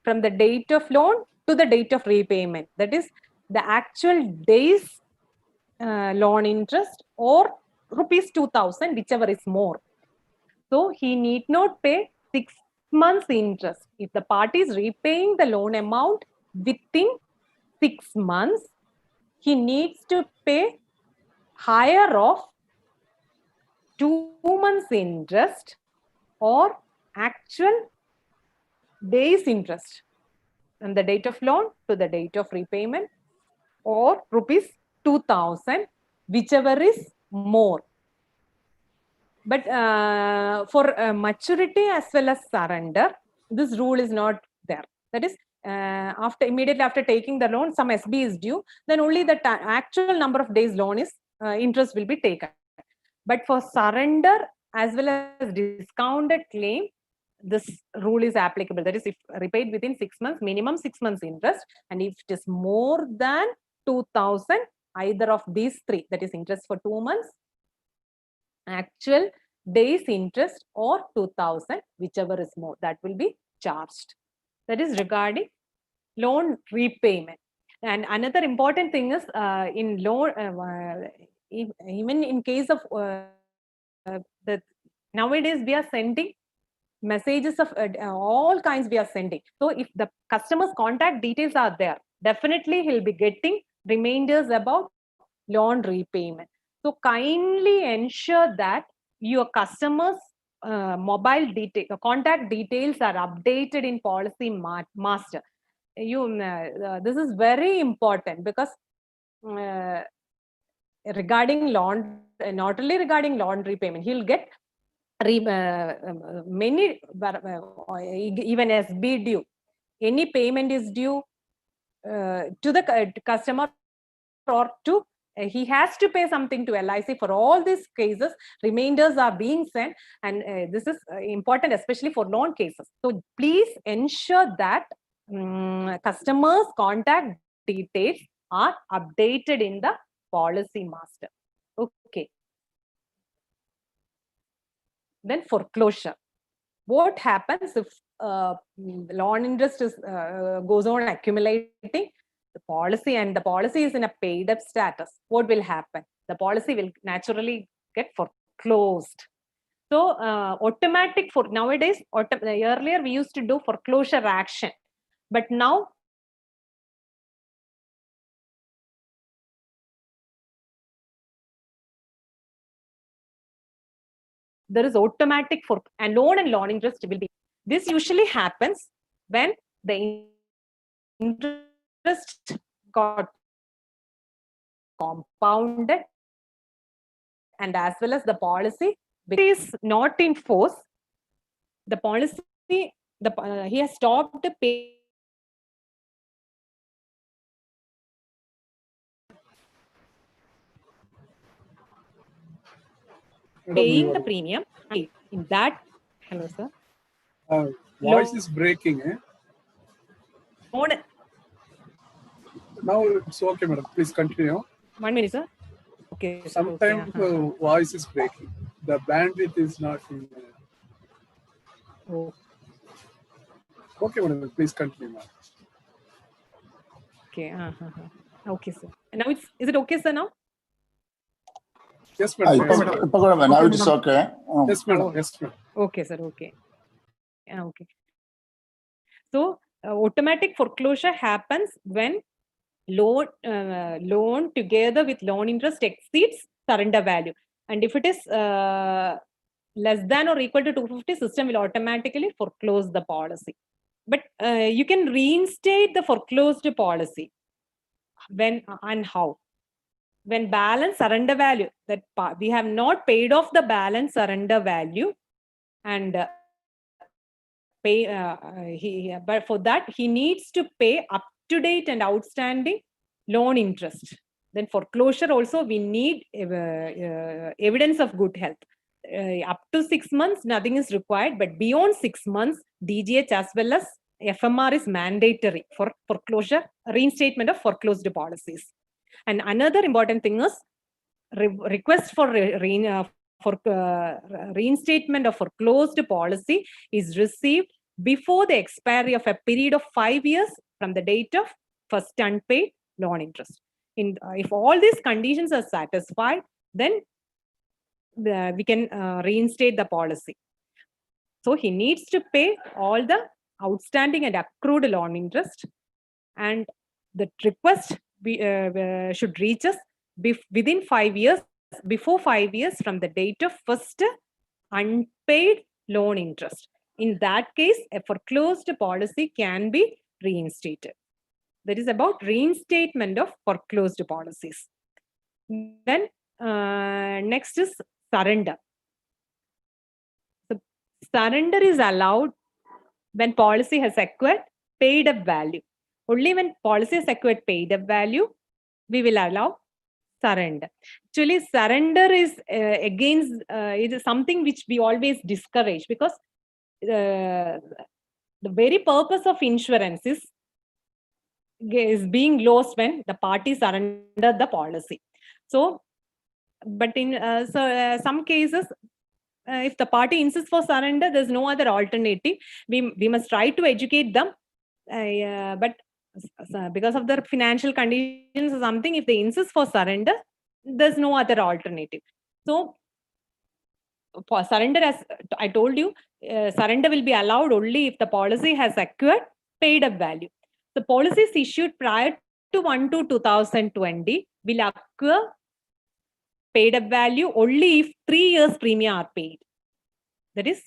from the date of loan to the date of repayment. That is the actual days loan interest or rupees 2,000, whichever is more. So he need not pay 6 months interest. If the party is repaying the loan amount within 6 months, he needs to pay higher of 2 months interest or actual days interest from the date of loan to the date of repayment, or rupees 2,000, whichever is more. But for maturity as well as surrender, this rule is not That is, immediately after taking the loan, some SB is due, then only the actual number of days loan is interest will be taken. But for surrender as well as discounted claim, this rule is applicable. That is, if repaid within 6 months, minimum 6 months interest, and if it is more than 2,000, either of these three, that is interest for 2 months, actual days interest, or 2,000, whichever is more, that will be charged. That is regarding loan repayment. And another important thing is in loan, even in case of nowadays we are sending messages of all kinds we are sending. So if the customer's contact details are there, definitely he'll be getting reminders about loan repayment. So kindly ensure that your customers' mobile detail, contact details are updated in Policy Master. This is very important, because regarding loan, not only regarding loan repayment, he'll get many, even SB due. Any payment is due to the customer, or to he has to pay something to LIC. For all these cases, reminders are being sent, and this is important, especially for loan cases. So please ensure that customers' contact details are updated in the Policy Master. Okay. Then foreclosure. What happens if loan interest is goes on accumulating? The policy is in a paid up status. What will happen? The policy will naturally get foreclosed. So automatic for nowadays, earlier we used to do foreclosure action, but now there is automatic for and loan interest will be. This usually happens when the interest got compounded, and as well as the policy is not in force. The policy, he has stopped paying the premium. In that, hello sir. Voice is breaking. Now it's okay, madam. Please continue. 1 minute, sir. Okay. Sometimes voice is breaking. The bandwidth is not in. Okay, madam. Please continue, madam. Okay. Okay, sir. And now is it okay, sir? Now. Yes, madam. Now it is okay. Yes, madam. Yes, madam. Okay, sir. Okay. Okay. So automatic foreclosure happens when loan together with loan interest exceeds surrender value, and if it is less than or equal to 250, system will automatically foreclose the policy. But you can reinstate the foreclosed policy when and how? When balance surrender value, that we have not paid off the balance surrender value, and but for that he needs to pay up to date and outstanding loan interest. Then foreclosure also we need evidence of good health. Up to 6 months nothing is required, but beyond 6 months DGH as well as FMR is mandatory for foreclosure, reinstatement of foreclosed policies. And another important thing is request for reinstatement of foreclosed policy is received before the expiry of a period of 5 years from the date of first unpaid loan interest. If all these conditions are satisfied, then we can reinstate the policy. So he needs to pay all the outstanding and accrued loan interest, and the request should reach us within 5 years, before 5 years from the date of first unpaid loan interest. In that case, a foreclosed policy can be reinstated. That is about reinstatement of foreclosed policies. Then next is surrender. So surrender is allowed when policy has acquired paid up value. Only when policy has acquired paid up value, we will allow surrender. Actually, surrender is it is something which we always discourage, because the very purpose of insurance is being lost when the party surrender the policy. So, but in some cases, if the party insists for surrender, there's no other alternative. We must try to educate them, but because of their financial conditions or something, if they insist for surrender, there's no other alternative. So for surrender, as I told you, surrender will be allowed only if the policy has acquired paid up value. The policies issued prior to 1/2/2020 will acquire paid up value only if 3 years premium are paid. That is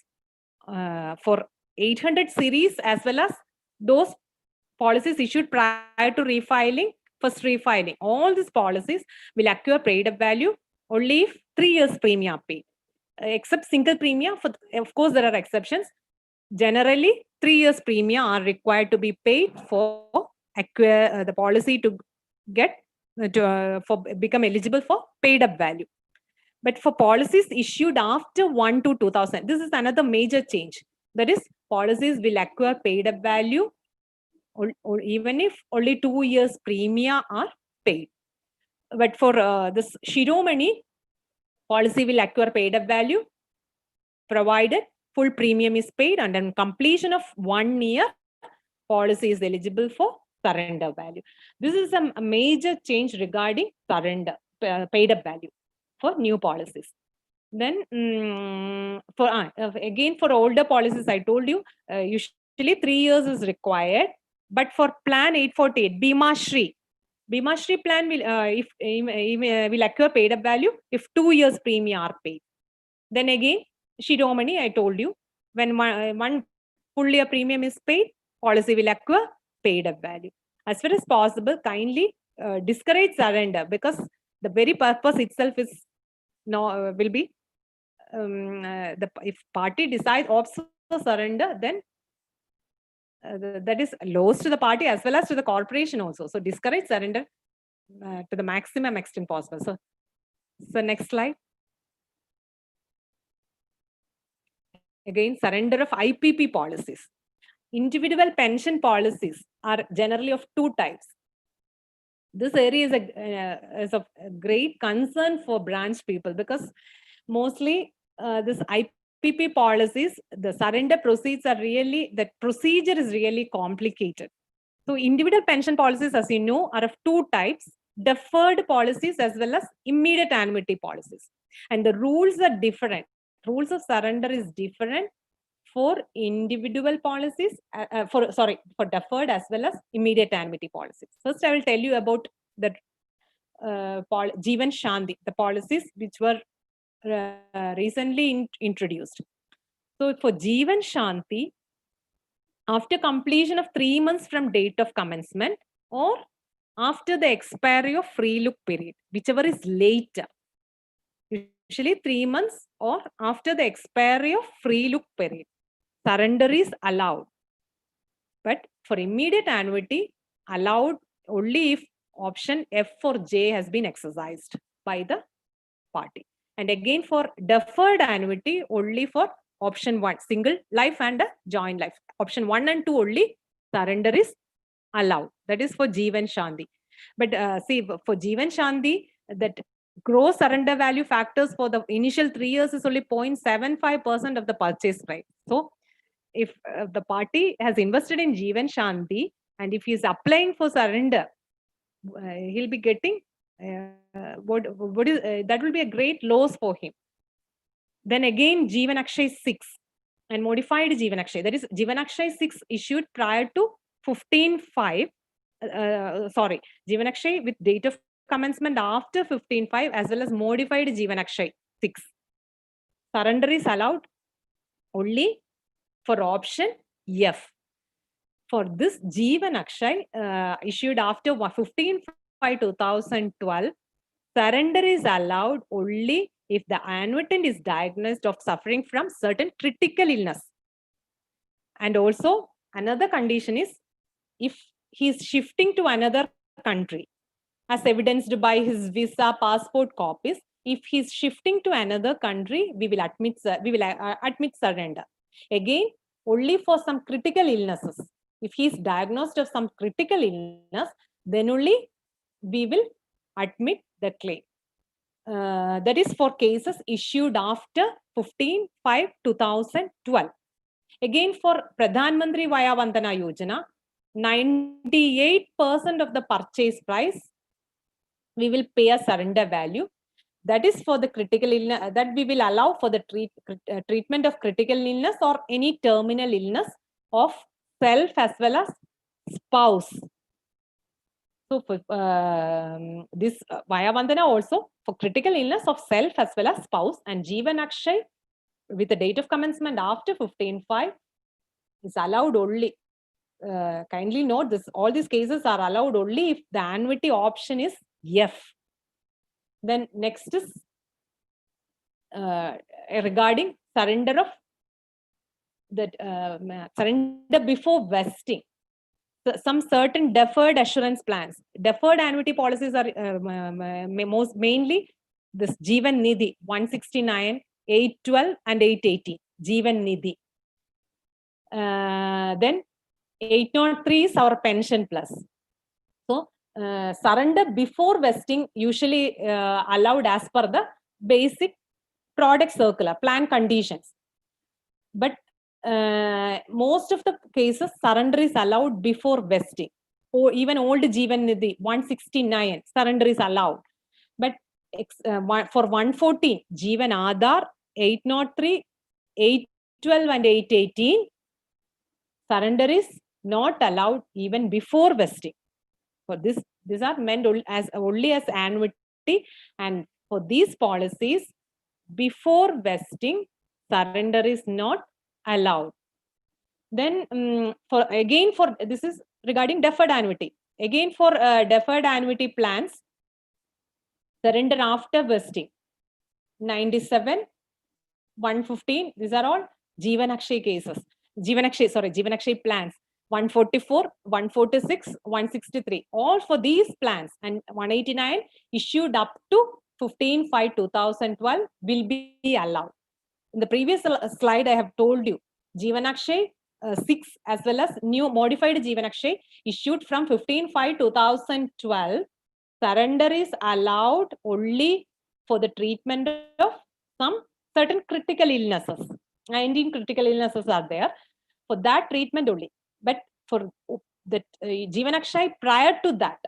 for 800 series as well as those policies issued prior to refiling, first refiling. All these policies will acquire paid up value only if 3 years premium are paid. Except single premium, of course, there are exceptions. Generally, 3 years premium are required to be paid for acquire the policy to get for become eligible for paid up value. But for policies issued after 1/2/2000, this is another major change. That is, policies will acquire paid up value or even if only 2 years premium are paid. But for this Shiromani, policy will acquire paid up value provided full premium is paid, and on completion of 1 year, policy is eligible for surrender value. This is a major change regarding surrender paid up value for new policies. Then again for older policies, I told you usually 3 years is required, but for plan 848 Bima Shri plan will acquire paid up value if 2 years premium are paid. Then again Shiromani, I told you, when one full year premium is paid, policy will acquire paid up value. As far as possible, kindly discourage surrender, because the very purpose itself is will be if party decides opts for surrender, then that is loss to the party as well as to the corporation also. So discourage surrender to the maximum extent possible. So next slide. Again, surrender of IPP policies. Individual pension policies are generally of 2 types. This area is of great concern for branch people, because mostly this IPP policies, the surrender proceeds are really, the procedure is really complicated. So individual pension policies, as you know, are of 2 types: deferred policies as well as immediate annuity policies. And the rules are different. Rules of surrender is different for individual policies, for deferred as well as immediate annuity policies. First, I will tell you about the Jeevan Shanti, the policies which were recently introduced. So for Jeevan Shanti, after completion of 3 months from date of commencement or after the expiry of free look period, whichever is later, usually 3 months or after the expiry of free look period, surrender is allowed. But for immediate annuity, allowed only if option F or J has been exercised by the party. And again for deferred annuity, only for option 1, single life and joint life. Option 1 and 2 only surrender is allowed. That is for Jeevan Shanti. But see, for Jeevan Shanti, that gross surrender value factors for the initial 3 years is only 0.75% of the purchase price. So if the party has invested in Jeevan Shanti and if he is applying for surrender, he'll be getting that will be a great loss for him. Then again Jeevan Akshay 6 and modified Jeevan Akshay, that is Jeevan Akshay 6 issued prior to 15/5, Jeevan Akshay with date of commencement after 15/5 as well as modified Jeevan Akshay 6. Surrender is allowed only for option F. For this Jeevan Akshay issued after 15/5/2012, surrender is allowed only if the annuitant is diagnosed of suffering from certain critical illness. And also another condition is if he's shifting to another country, as evidenced by his visa, passport copies, if he's shifting to another country, we will admit surrender. Again, only for some critical illnesses. If he's diagnosed of some critical illness, then only we will admit the claim. That is for cases issued after 15/5/2012. Again, for Pradhan Mantri Vaya Vandana Yojana, 98% of the purchase price we will pay a surrender value. That is for the critical illness that we will allow for the treatment of critical illness or any terminal illness of self as well as spouse. So for this Vaya Vandana also for critical illness of self as well as spouse, and Jeevan Akshay with the date of commencement after 15/5 is allowed only. Kindly note this, all these cases are allowed only if the annuity option is F. Then next is regarding surrender of that surrender before vesting. So some certain deferred assurance plans, deferred annuity policies are most mainly this Jeevan Nidhi 169, 812 and 818 Jeevan Nidhi. Then 803 is our pension plus. So surrender before vesting usually allowed as per the basic product circular plan conditions, but most of the cases surrender is allowed before vesting, or even old Jeevan Nidhi 169 surrender is allowed, but for 114 Jeevan Aadhar 803, 812 and 818 surrender is not allowed even before vesting. For this, these are meant only as annuity, and for these policies before vesting surrender is not allowed. Then for this is regarding deferred annuity. Again for deferred annuity plans, surrender after vesting 97, 115, these are all Jeevan Akshay cases. Jeevan Akshay plans 144, 146, 163, all for these plans, and 189 issued up to 15/5/2012 will be allowed. In the previous slide, I have told you Jeevan Akshay 6 as well as new modified Jeevan Akshay issued from 15/5/2012. Surrender is allowed only for the treatment of some certain critical illnesses. 19 critical illnesses are there. For that treatment only. But for the Jeevan Akshay prior to that,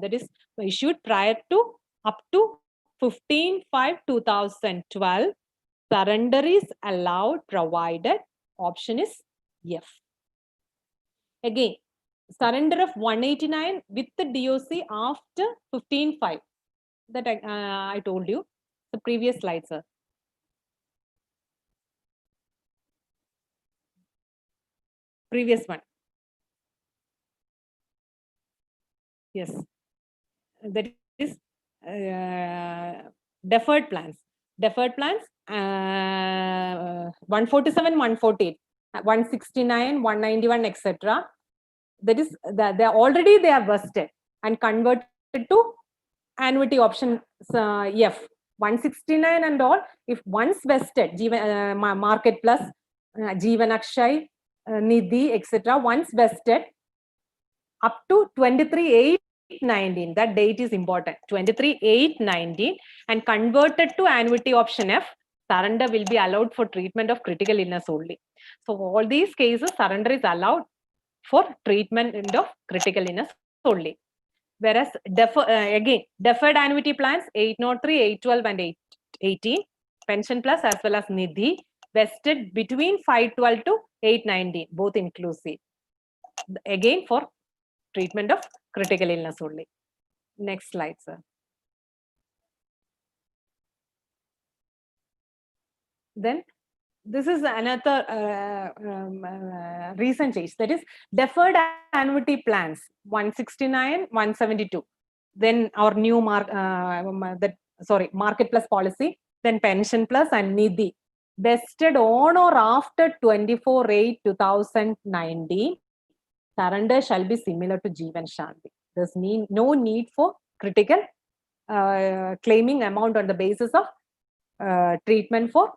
that is issued prior to up to 15/5/2012, surrender is allowed provided option is F. Again, surrender of 189 with the DOC after 15/5. That I told you the previous slide, sir. Previous one. Yes, that is deferred plans. Deferred plans 147, 148, 169, 191, etc. That is they are vested and converted to annuity option F. 169 and all, if once vested, market plus Jeevan Akshay, Nidhi, etc. once vested up to 23/8/19, that date is important, 23/8/19, and converted to annuity option F, surrender will be allowed for treatment of critical illness only. So all these cases, surrender is allowed for treatment of critical illness only. Whereas again, deferred annuity plans 803, 812 and 818, pension plus as well as Nidhi, vested between 5/12 to 8/19, both inclusive. Again for treatment of critical illness only. Next slide, sir. Then this is another recent change, that is deferred annuity plans 169, 172. Then our new market plus policy, then pension plus and Nidhi, vested on or after 24/8/2019, surrender shall be similar to Jeevan Shanti. There's no need for critical claiming amount on the basis of treatment for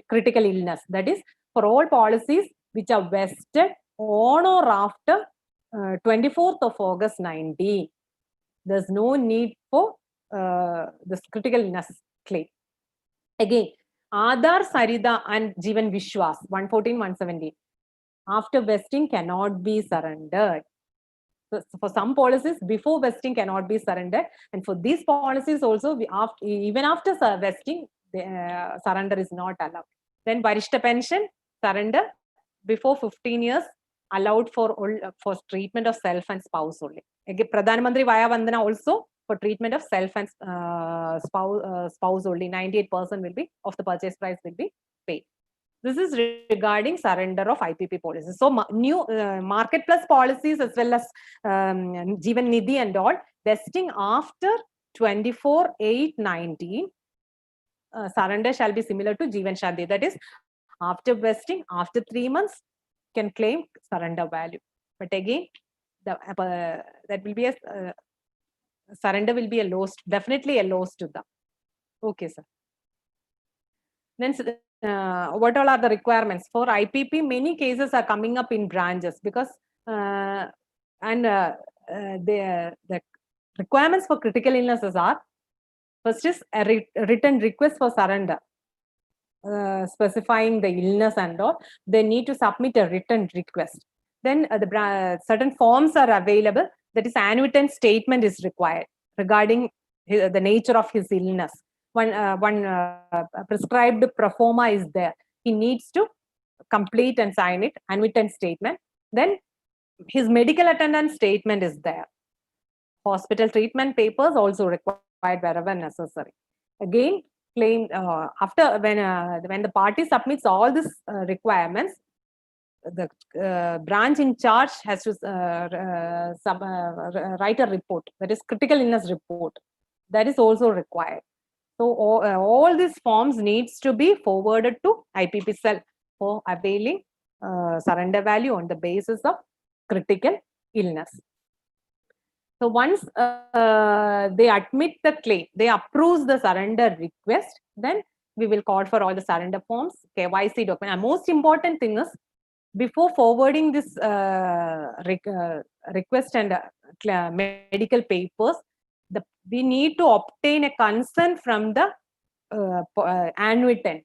critical illness. That is, for all policies which are vested on or after 24th of August 19, there's no need for this critical illness claim. Again, Aadhar, Sarida and Jeevan Vishwas, 114, 117, after vesting cannot be surrendered. So for some policies, before vesting cannot be surrendered, and for these policies also, even after vesting, surrender is not allowed. Then Varishta pension, surrender before 15 years, allowed for treatment of self and spouse only. Again, Pradhan Mantri Vaya Vandana also for treatment of self and spouse only. 98% will be of the purchase price will be paid. This is regarding surrender of IPP policies. So new market plus policies as well as Jeevan Nidhi and all, vesting after 24/8/19, surrender shall be similar to Jeevan Shanti. That is, after vesting, after 3 months, can claim surrender value. But again, that will be a surrender will be a loss, definitely a loss to them. Okay, sir. Then what all are the requirements for IPP? Many cases are coming up in branches because the requirements for critical illnesses are: first is a written request for surrender, specifying the illness and all. They need to submit a written request. Then certain forms are available. That is, annuitant statement is required regarding the nature of his illness. One prescribed pro forma is there. He needs to complete and sign it, annuitant statement. Then his medical attendance statement is there. Hospital treatment papers also required wherever necessary. Again, claim after when the party submits all these requirements, the branch in charge has to write a report, that is critical illness report. That is also required. So all these forms needs to be forwarded to IPP cell for availing surrender value on the basis of critical illness. So once they admit the claim, they approve the surrender request, then we will call for all the surrender forms, KYC document. And most important thing is, before forwarding this request and medical papers, we need to obtain a consent from the annuitant.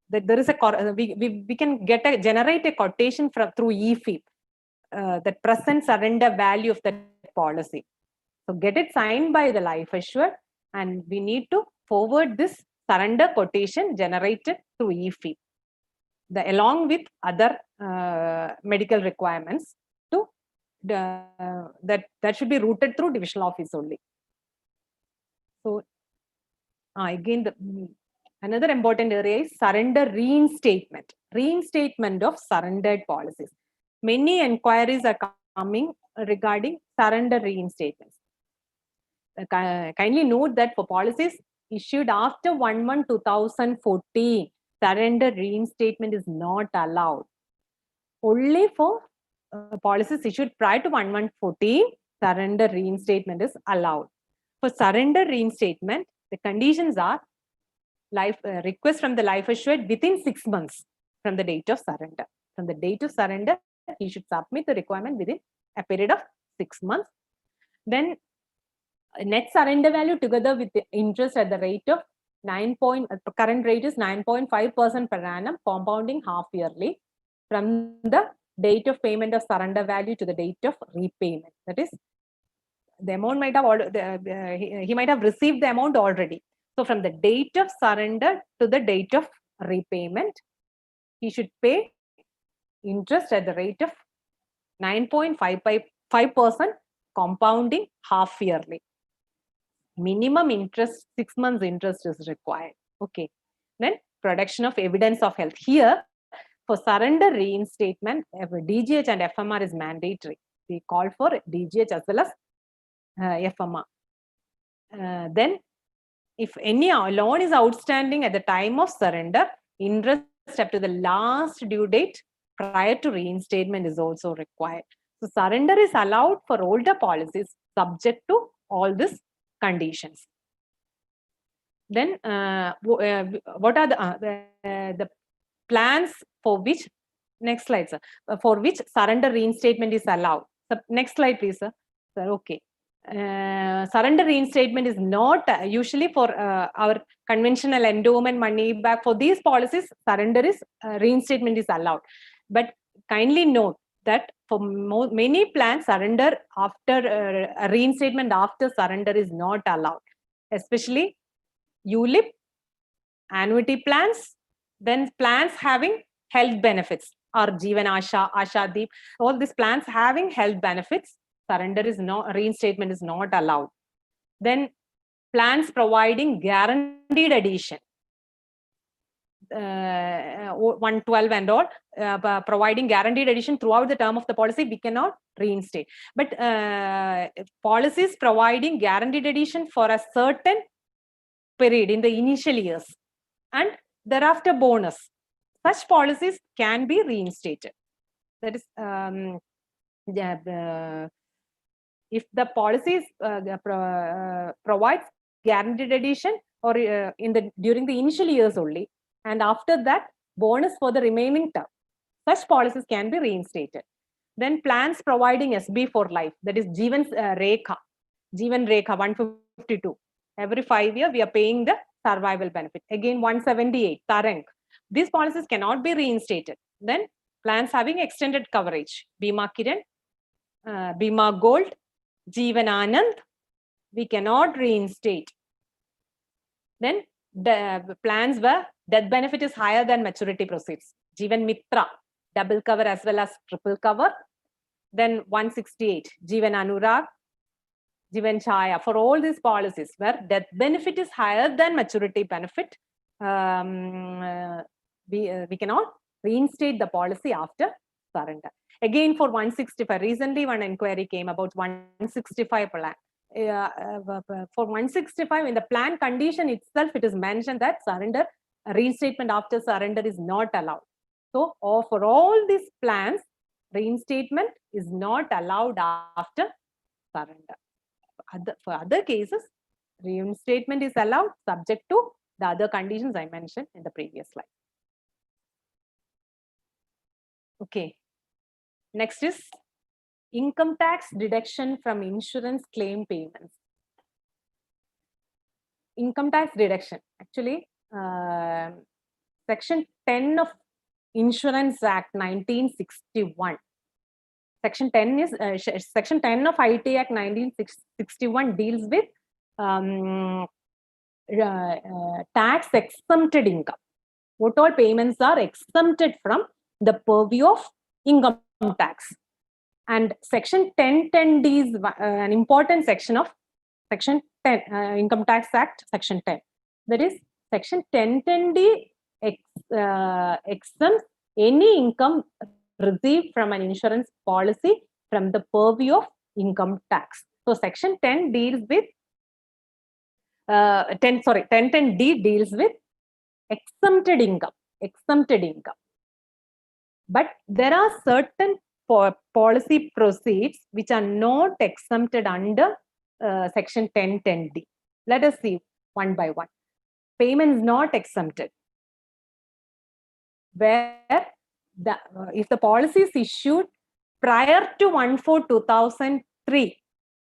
That there is a we can generate a quotation through EFIP, that present surrender value of that policy. So get it signed by the life assured, and we need to forward this surrender quotation generated through EFIP, along with other medical requirements to that should be routed through divisional office only. So again, another important area is surrender reinstatement. Reinstatement of surrendered policies. Many inquiries are coming regarding surrender reinstatements. Kindly note that for policies issued after 1/1/2014, surrender reinstatement is not allowed. Only for policies issued prior to 1/1/14, surrender reinstatement is allowed. For surrender reinstatement, the conditions are request from the life assured within 6 months from the date of surrender. From the date of surrender, he should submit the requirement within a period of 6 months. Then net surrender value together with the interest at the rate of current rate is 9.5% per annum, compounding half yearly from the date of payment of surrender value to the date of repayment. That is, the amount might have he might have received the amount already. So from the date of surrender to the date of repayment, he should pay interest at the rate of 9.5% compounding half yearly. Minimum interest, 6 months interest is required. Okay. Then production of evidence of health. Here, for surrender reinstatement, DGH and FMR is mandatory. We call for DGH as well as FMR. Then, if any loan is outstanding at the time of surrender, interest up to the last due date prior to reinstatement is also required. So surrender is allowed for older policies subject to all these conditions. Then what are the plans for which, next slide, sir, for which surrender reinstatement is allowed? So next slide, please, sir. Sir, okay. Surrender reinstatement is not usually for our conventional endowment money back. For these policies, surrender is reinstatement is allowed. But kindly note that for many plans, surrender after reinstatement after surrender is not allowed, especially ULIP, annuity plans, then plans having health benefits or Jeevan Asha, Asha Deep, all these plans having health benefits, surrender is not, reinstatement is not allowed. Then plans providing guaranteed addition, 112 and all, providing guaranteed addition throughout the term of the policy, we cannot reinstate. But policies providing guaranteed addition for a certain period in the initial years and thereafter bonus, such policies can be reinstated. That is, if the policies provides guaranteed addition or during the initial years only, and after that bonus for the remaining term, such policies can be reinstated. Then plans providing SB for life, that is Jeevan Rekha 152. Every 5 years, we are paying the survival benefit. Again, 178, Tarang. These policies cannot be reinstated. Then plans having extended coverage, Bima Kiran, Bima Gold, Jeevan Anand, we cannot reinstate. Then the plans where death benefit is higher than maturity proceeds, Jeevan Mitra, double cover as well as triple cover. Then 168, Jeevan Anurag, Jeevan Chaya, for all these policies where death benefit is higher than maturity benefit, we cannot reinstate the policy after surrender. Again, for 165, recently one inquiry came about 165 plan. For 165, in the plan condition itself, it is mentioned that surrender, reinstatement after surrender is not allowed. So, for all these plans, reinstatement is not allowed after surrender. For other cases, reinstatement is allowed subject to the other conditions I mentioned in the previous slide. Okay. Next is income tax deduction from insurance claim payments. Income tax deduction. Actually, Section 10 of Insurance Act 1961. Section 10 is Section 10 of IT Act 1961 deals with tax exempted income. What all payments are exempted from the purview of income tax. And Section 1010D is an important section of Section 10, Income Tax Act, Section 10. That is, Section 1010D exempts any income received from an insurance policy from the purview of income tax. So Section 10 deals with 1010D deals with exempted income. But there are certain policy proceeds which are not exempted under Section 1010D. Let us see one by one. Payment is not exempted. Where if the policy is issued prior to 1/4/2003,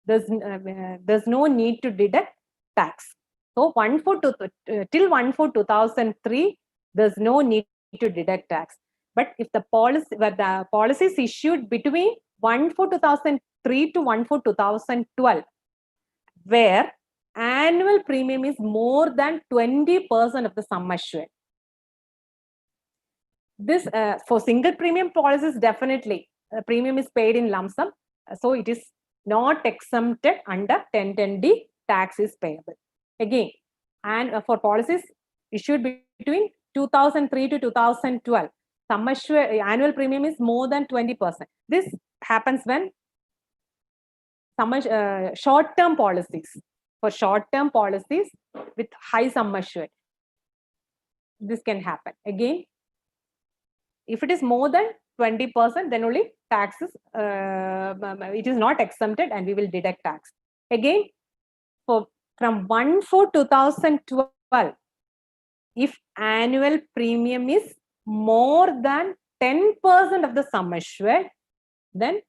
there's no need to deduct tax. So till 1/4/2003, there's no need to deduct tax. But if the policy is issued between 1/4/2003 to 1/4/2012, where annual premium is more than 20% of the sum assured. This for single premium policies, definitely premium is paid in lump sum, so it is not exempted under 1010D. Tax is payable. Again, and for policies issued between 2003 to 2012, sum assured annual premium is more than 20%. This happens when short-term policies, for short-term policies with high sum assured, this can happen. Again, if it is more than 20%, then only taxes, it is not exempted and we will deduct tax. Again, from 1/4/2012, if annual premium is more than 10% of the sum assured, then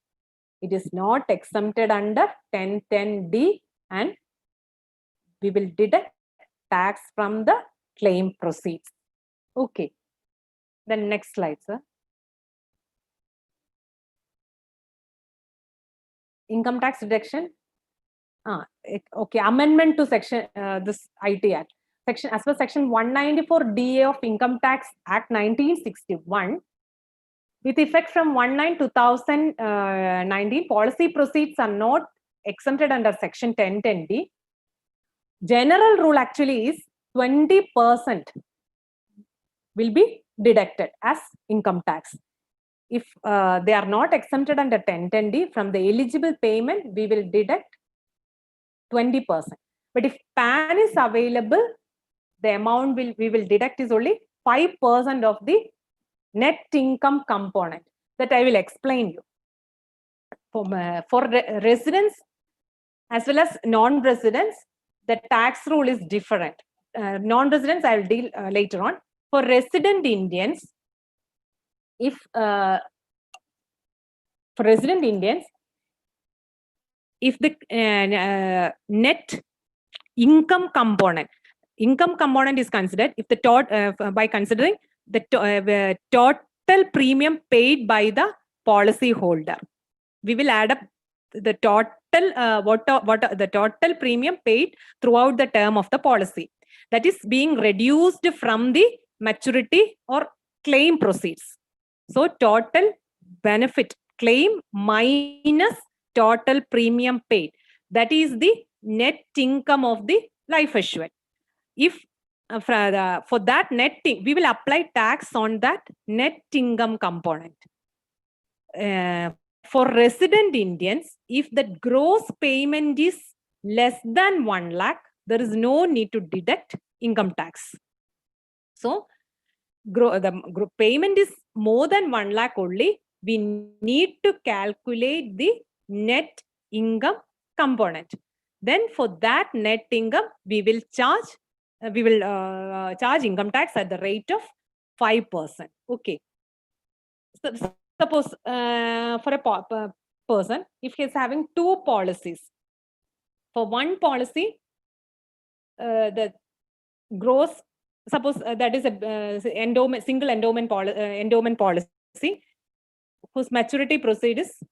it is not exempted under 1010D and we will deduct tax from the claim proceeds. Okay. Then next slide, sir. Income tax deduction. Okay, amendment to section this IT Act. Section as per section 194DA of Income Tax Act 1961. With effect from 1/9/2019, policy proceeds are not exempted under section 1010D. General rule actually is 20% will be deducted as income tax. If they are not exempted under 1010D, from the eligible payment, we will deduct 20%. But if PAN is available, the amount we will deduct is only 5% of the net income component. That I will explain you. For residents as well as non-residents, the tax rule is different. Non-residents I will deal later on. For resident Indians, if for resident Indians, if the net income component is considered, if the by considering the total premium paid by the policy holder, we will add up the total the total premium paid throughout the term of the policy, that is being reduced from the maturity or claim proceeds. So total benefit claim minus total premium paid, that is the net income of the life assured. If for that net, we will apply tax on that net income component. For resident Indians, if the gross payment is less than 1 lakh, there is no need to deduct income tax. So the payment is more than 1 lakh only, we need to calculate the net income component. Then for that net income, we will charge income tax at the rate of 5%. Okay. So, suppose for a person, if he is having 2 policies, for one policy, the gross, suppose that is a endowment, single endowment policy, whose maturity proceed is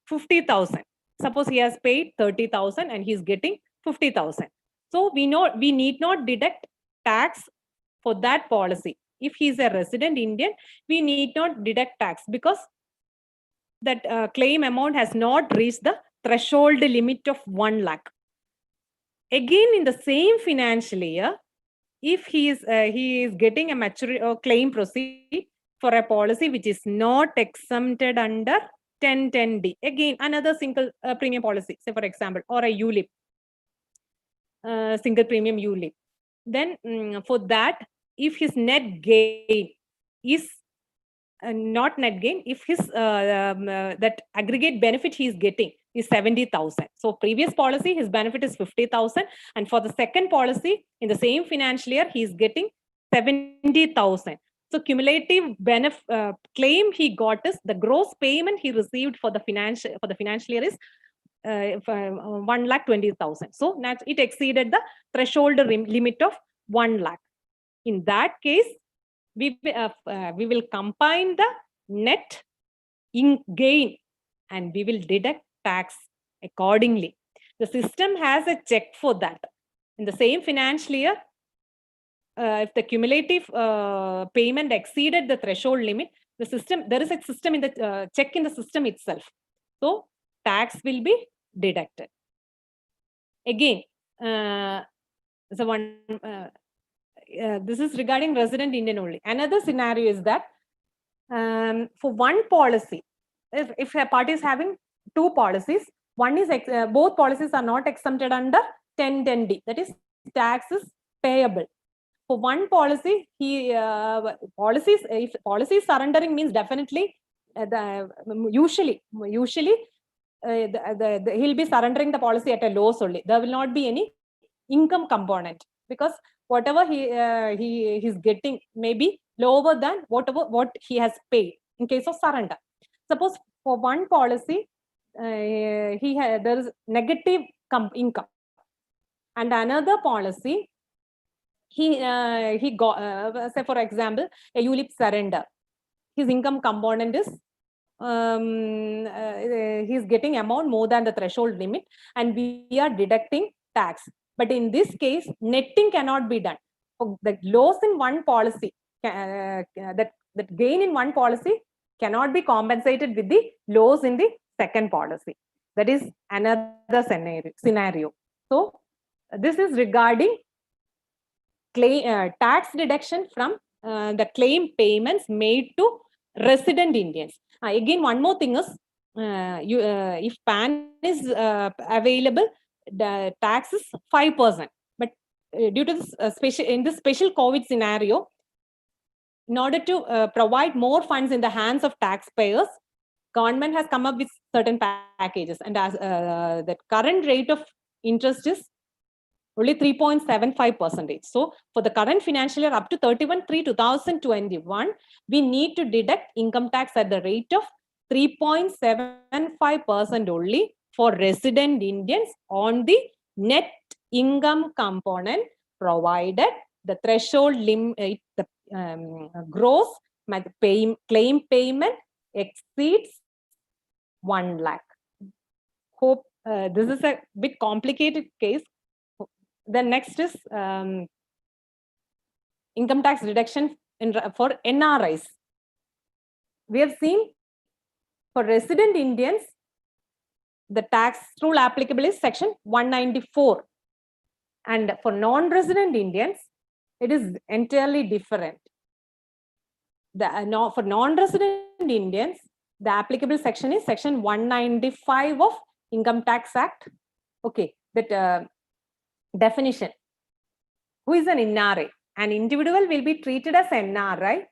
50,000. Suppose he has paid 30,000 and he is getting 50,000. So we need not deduct tax for that policy. If he is a resident Indian, we need not deduct tax because that claim amount has not reached the threshold limit of 1 lakh. Again, in the same financial year, if he is getting a maturity or claim proceed for a policy which is not exempted under 1010D, again another single premium policy, say for example, or a ULIP, single premium ULIP, then for that, if his net gain is not net gain, if his that aggregate benefit he is getting is 70,000. So previous policy, his benefit is 50,000, and for the second policy in the same financial year, he is getting 70,000. So cumulative claim he got is the gross payment he received for the financial year is 1,20,000. So it exceeded the threshold limit of 1 lakh. In that case, we will combine the net gain and we will deduct tax accordingly. The system has a check for that. In the same financial year, if the cumulative payment exceeded the threshold limit, the system, there is a system in the check in the system itself. So tax will be deducted. Again, this is regarding resident Indian only. Another scenario is that for one policy, if a party is having 2 policies, one is both policies are not exempted under 1010D, that is tax is payable. For one policy, if policy surrendering means definitely usually he'll be surrendering the policy at a loss only. There will not be any income component, because whatever he's getting may be lower than what he has paid in case of surrender. Suppose for one policy there is negative income, and another policy he got say for example a ULIP surrender, his income component is he's getting amount more than the threshold limit, and we are deducting tax. But in this case, netting cannot be done. The loss in one policy, that gain in one policy cannot be compensated with the loss in the second policy. That is another scenario. So this is regarding tax deduction from the claim payments made to resident Indians. Again, one more thing is, if PAN is available, the tax is 5%. But due to this special COVID scenario, in order to provide more funds in the hands of taxpayers, government has come up with certain packages, and as the current rate of interest is only 3.75%. So for the current financial year up to 31/3/2021, we need to deduct income tax at the rate of 3.75% only for resident Indians on the net income component, provided the threshold limit, the gross claim payment exceeds 1 lakh. Hope this is a bit complicated case. The next is income tax deduction for NRIs. We have seen for resident Indians, the tax rule applicable is section 194. And for non-resident Indians, it is entirely different. For non-resident Indians, the applicable section is section 195 of Income Tax Act. Okay, that definition. Who is an NRI? An individual will be treated as NRI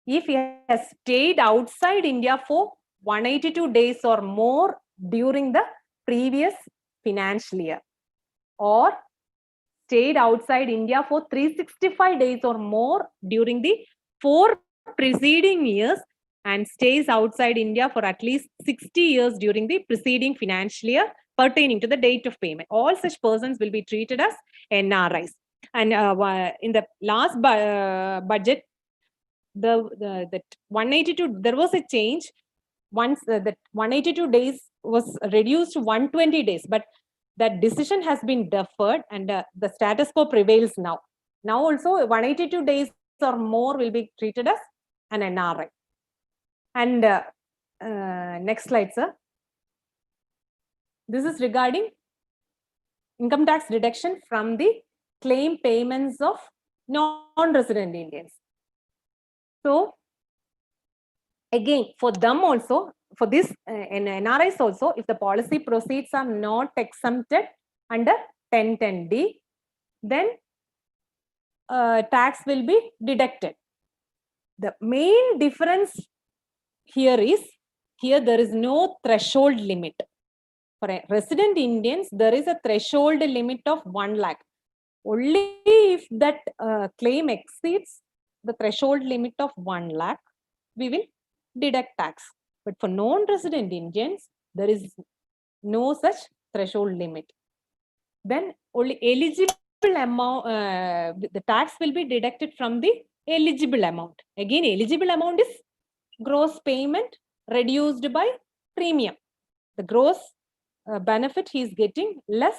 if he has stayed outside India for 182 days or more during the previous financial year, or stayed outside India for 365 days or more during the 4 preceding years, and stays outside India for at least 60 years during the preceding financial year pertaining to the date of payment. All such persons will be treated as NRIs. And in the last budget, that 182, there was a change. Once that 182 days was reduced to 120 days, but that decision has been deferred, and the status quo prevails now. Now also 182 days or more will be treated as an NRI. And next slide, sir. This is regarding income tax deduction from the claim payments of non-resident Indians. So again, for them also, for this NRIs also, if the policy proceeds are not exempted under 1010D, then tax will be deducted. The main difference here is, here there is no threshold limit. For resident Indians, there is a threshold limit of 1 lakh. Only if that claim exceeds the threshold limit of 1 lakh, we will deduct tax. But for non-resident Indians, there is no such threshold limit. Then only eligible amount, the tax will be deducted from the eligible amount. Again, eligible amount is gross payment reduced by premium. The gross benefit he is getting less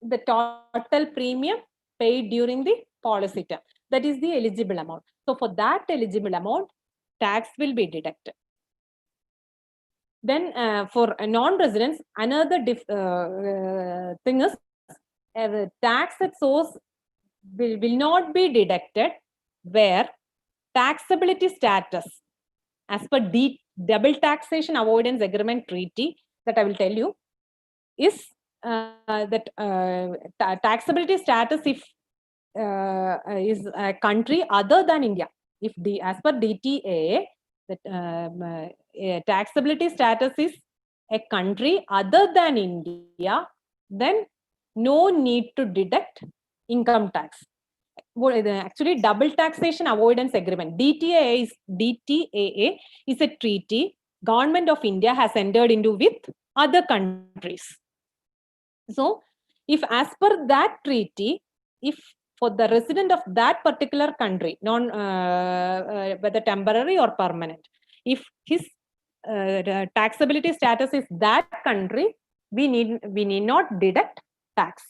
the total premium paid during the policy term. That is the eligible amount. So for that eligible amount, tax will be deducted. Then for non-residents, another thing is the tax at source will not be deducted where taxability status as per Double Taxation Avoidance Agreement Treaty, that I will tell you, is that taxability status if is a country other than India. If as per DTA, that taxability status is a country other than India, then no need to deduct income tax. Actually, double taxation avoidance agreement, DTAA is a treaty Government of India has entered into with other countries. So if as per that treaty, if for the resident of that particular country, whether temporary or permanent, if his taxability status is that country, we need not deduct tax.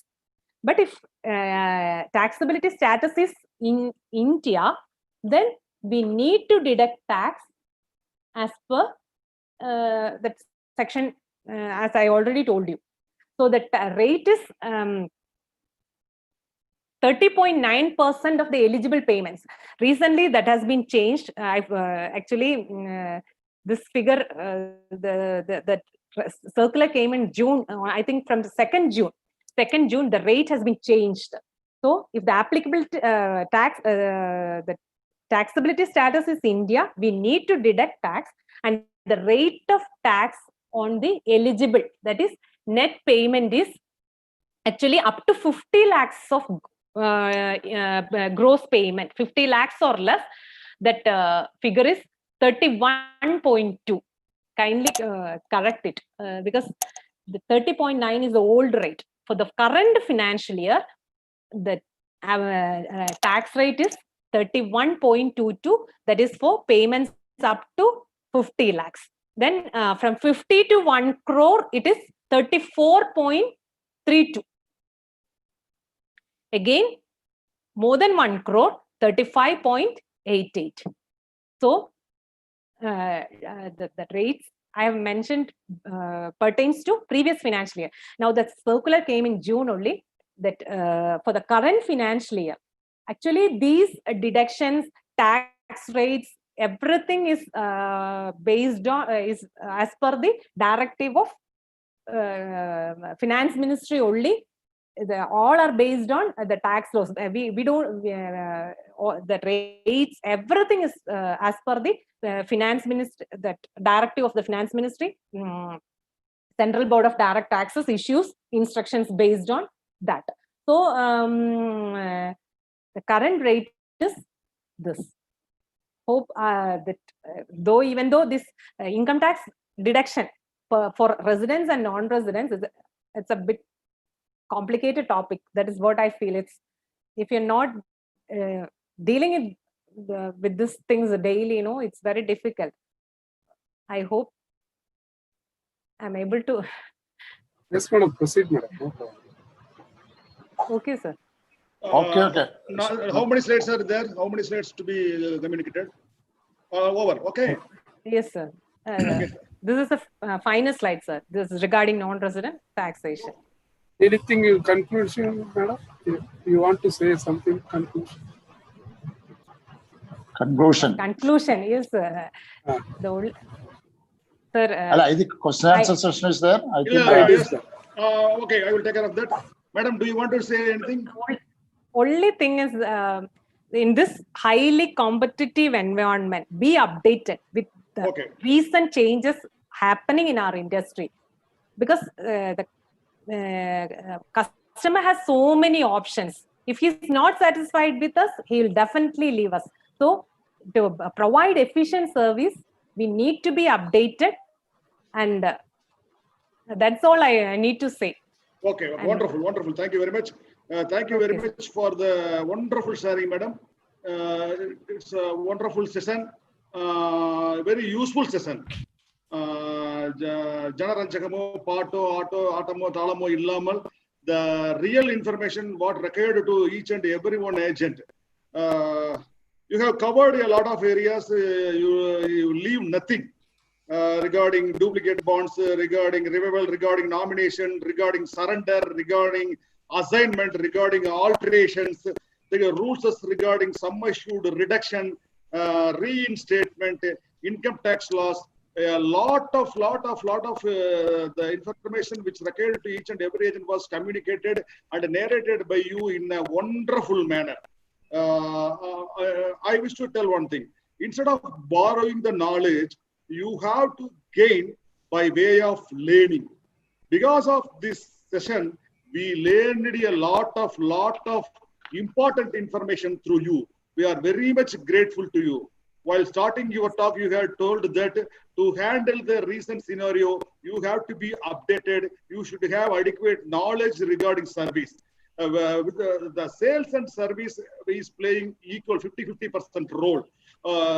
But if taxability status is in India, then we need to deduct tax as per that section, as I already told you. So the rate is 30.9% of the eligible payments. Recently, that has been changed. I've actually this figure, the circular came in June. I think from the 2nd June. 2nd June, the rate has been changed. So, if the applicable tax, the taxability status is India, we need to deduct tax, and the rate of tax on the eligible, that is net payment, is actually up to 50 lakhs of gross payment. 50 lakhs or less, that figure is 31.2. Kindly correct it, because the 30.9 is the old rate. For the current financial year, the tax rate is 31.22. That is for payments up to 50 lakhs. Then from 50 to 1 crore, it is 34.32. Again, more than 1 crore, 35.88. So the rates I have mentioned pertains to previous financial year. Now the circular came in June only, that for the current financial year, actually these deductions, tax rates, everything is based on, is as per the directive of Finance Ministry only. All are based on the tax laws. We don't, the rates, everything is as per the Finance Ministry, that directive of the Finance Ministry. Central Board of Direct Taxes issues instructions based on that. So the current rate is this. Hope that though, even though this income tax deduction for residents and non-residents, it's a bit complicated topic. That is what I feel. It's, if you're not dealing with these things daily, you know, it's very difficult. I hope I'm able to. Yes, madam. Proceed, madam. No problem. Okay, sir. Okay. Now, how many slides are there? How many slides to be communicated? Over. Okay. Yes, sir. This is the final slide, sir. This is regarding non-resident taxation. Anything in conclusion, madam? You want to say something? Conclusion. Conclusion, yes, sir. The only, sir. I think question answer session is there. I think. Yes. Okay, I will take care of that. Madam, do you want to say anything? Only thing is, in this highly competitive environment, be updated with the recent changes happening in our industry, because the customer has so many options. If he's not satisfied with us, he will definitely leave us. So to provide efficient service, we need to be updated, and that's all I need to say. Okay, wonderful. Thank you very much. Thank you very much for the wonderful sharing, madam. It's a wonderful session, very useful session. Janaranchakamo, Pato, Atamo, Talamo, Illamal, the real information what required to each and every one agent. You have covered a lot of areas. You leave nothing regarding duplicate bonds, regarding revival, regarding nomination, regarding surrender, regarding assignment, regarding alterations, the rules regarding sum assured reduction, reinstatement, income tax laws. A lot of the information which required to each and every agent was communicated and narrated by you in a wonderful manner. I wish to tell one thing. Instead of borrowing the knowledge, you have to gain by way of learning. Because of this session, we learned a lot of important information through you. We are very much grateful to you. While starting your talk, you had told that to handle the recent scenario, you have to be updated. You should have adequate knowledge regarding service. With the sales and service is playing equal 50-50% role.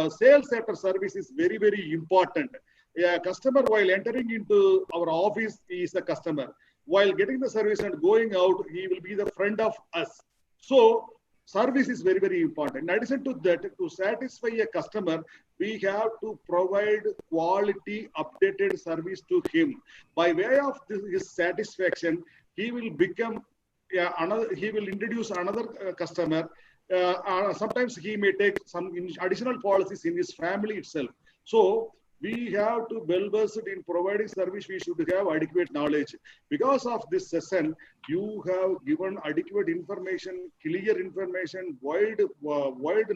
Sales after service is very, very important. A customer, while entering into our office, is a customer. While getting the service and going out, he will be the friend of us. So service is very, very important. In addition to that, to satisfy a customer, we have to provide quality, updated service to him. By way of his satisfaction, he will become he will introduce another customer. Sometimes he may take some additional policies in his family itself. So we have to well versed in providing service. We should have adequate knowledge. Because of this session, you have given adequate information, clear information, wide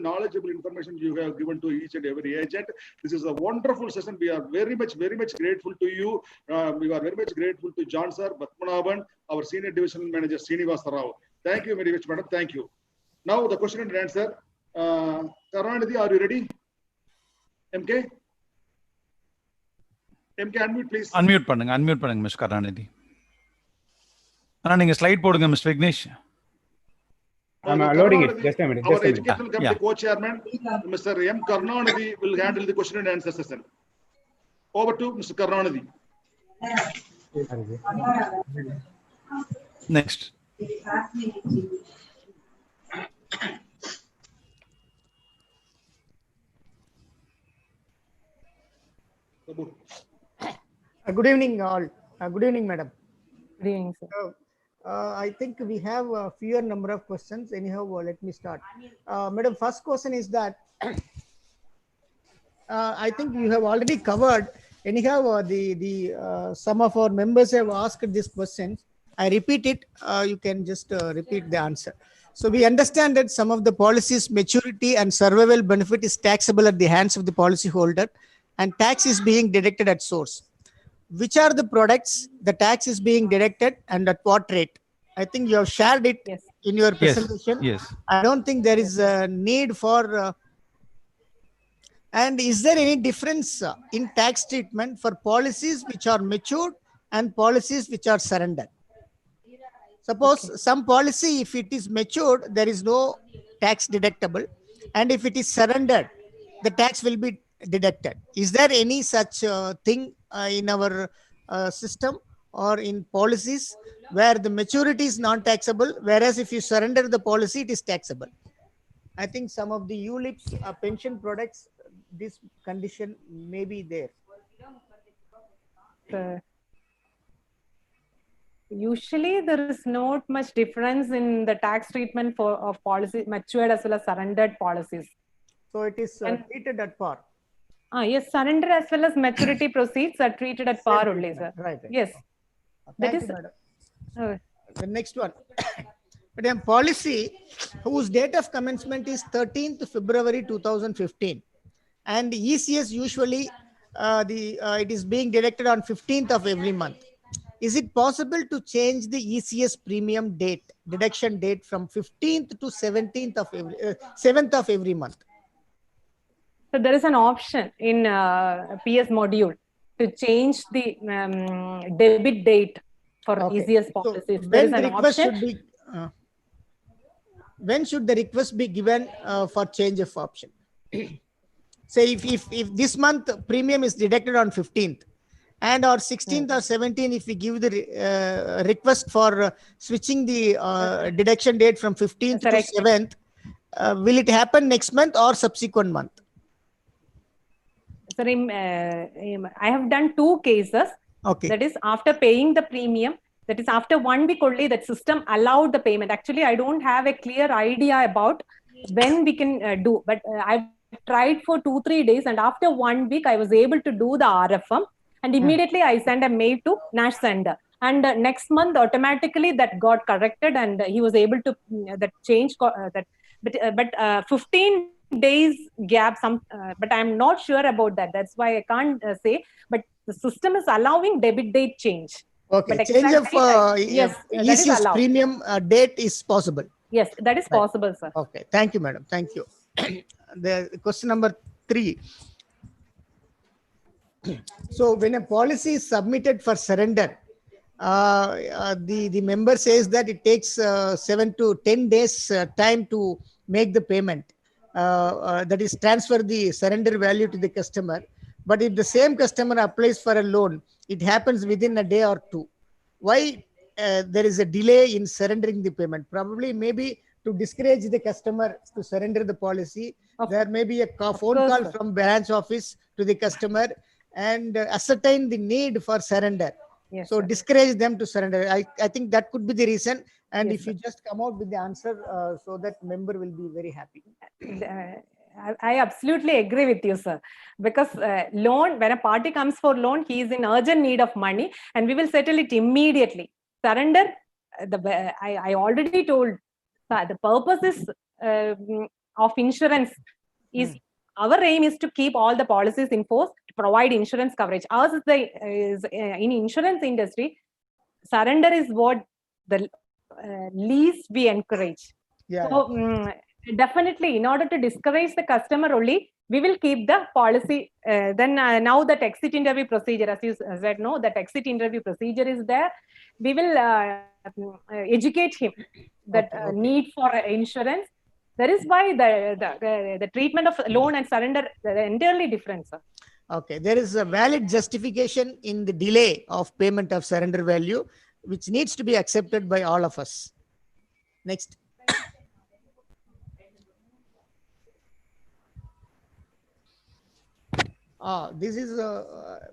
knowledgeable information you have given to each and every agent. This is a wonderful session. We are very much grateful to you. We are very much grateful to John Sir, Batmanaban, our Senior Division Manager, Srinivasa Rao. Thank you very much, madam. Thank you. Now the question and answer. Karunanidhi, are you ready? MK? MK, unmute, please. Unmute பண்ணுங்க miss Karunanidhi. ஆனா நீங்க slide போடுங்க mister Vignesh. I'm loading it. Just a minute. Our Educational Committee Co-Chairman, Mr. M. Karunanidhi, will handle the question and answer session. Over to Mr. Karunanidhi. Next. Good evening, all. Good evening, madam. Good evening, sir. I think we have a fewer number of questions. Anyhow, let me start. Madam, first question is that I think you have already covered. Anyhow, some of our members have asked this question. I repeat it. You can just repeat the answer. So we understand that some of the policies maturity and survival benefit is taxable at the hands of the policyholder, and tax is being deducted at source. Which are the products the tax is being deducted and at what rate? I think you have shared it in your presentation. Yes. I don't think there is a need for. And is there any difference in tax treatment for policies which are matured and policies which are surrendered? Suppose some policy, if it is matured, there is no tax deductible, and if it is surrendered, the tax will be deducted. Is there any such thing in our system or in policies where the maturity is non-taxable, whereas if you surrender the policy, it is taxable? I think some of the ULIPs pension products, this condition may be there. Usually there is not much difference in the tax treatment of policy matured as well as surrendered policies. So it is treated at par. Yes, surrender as well as maturity proceeds are treated at par only, sir. Right. Yes. Thank you, madam. The next one. But a policy whose date of commencement is 13th February 2015, and ECS usually it is being deducted on 15th of every month. Is it possible to change the ECS premium date, deduction date from 15th to 17th of every 7th of every month? So there is an option in PS module to change the debit date for ECS policies. So there is an option. When should the request be given for change of option? Say if this month premium is deducted on 15th, and or 16th or 17th, if we give the request for switching the deduction date from 15th to 7th, will it happen next month or subsequent month? Sir, I have done 2 cases. Okay. That is after paying the premium. That is after 1 week only that system allowed the payment. Actually, I don't have a clear idea about when we can do. But I've tried for 2-3 days, and after 1 week, I was able to do the RFM. And immediately I sent a mail to Nash Sender. And next month, automatically that got corrected, and he was able to that change that. But 15 days gap, but I'm not sure about that. That's why I can't say. But the system is allowing debit date change. Okay, But change of yes, that is ECS allowed. premium date is possible. Yes, that is possible, sir. Okay, thank you, madam. Thank you. The question number 3. So when a policy is submitted for surrender, the member says that it takes 7 to 10 days time to make the payment. That is transfer the surrender value to the customer. But if the same customer applies for a loan, it happens within a day or 2. Why there is a delay in surrendering the payment? Probably maybe to discourage the customer to surrender the policy. There may be a phone call from branch office to the customer and ascertain the need for surrender. Yes, so sir. discourage them to surrender. I think that could be the reason. And Yes, if you just come out with the answer, so that member will be very happy. I absolutely agree with you, sir. Because loan, when a party comes for loan, he is in urgent need of money, and we will settle it immediately. Surrender, I already told, the purpose is of insurance is our aim is to keep all the policies in force to provide insurance coverage. Ours is in insurance industry. Surrender is what the least we encourage. Yeah. So definitely, in order to discourage the customer only, we will keep the policy. Then now that exit interview procedure, as you said, no, that exit interview procedure is there. We will educate him that need for insurance. That is why the treatment of loan and surrender are entirely different, sir. Okay, there is a valid justification in the delay of payment of surrender value, which needs to be accepted by all of us. Next. This is,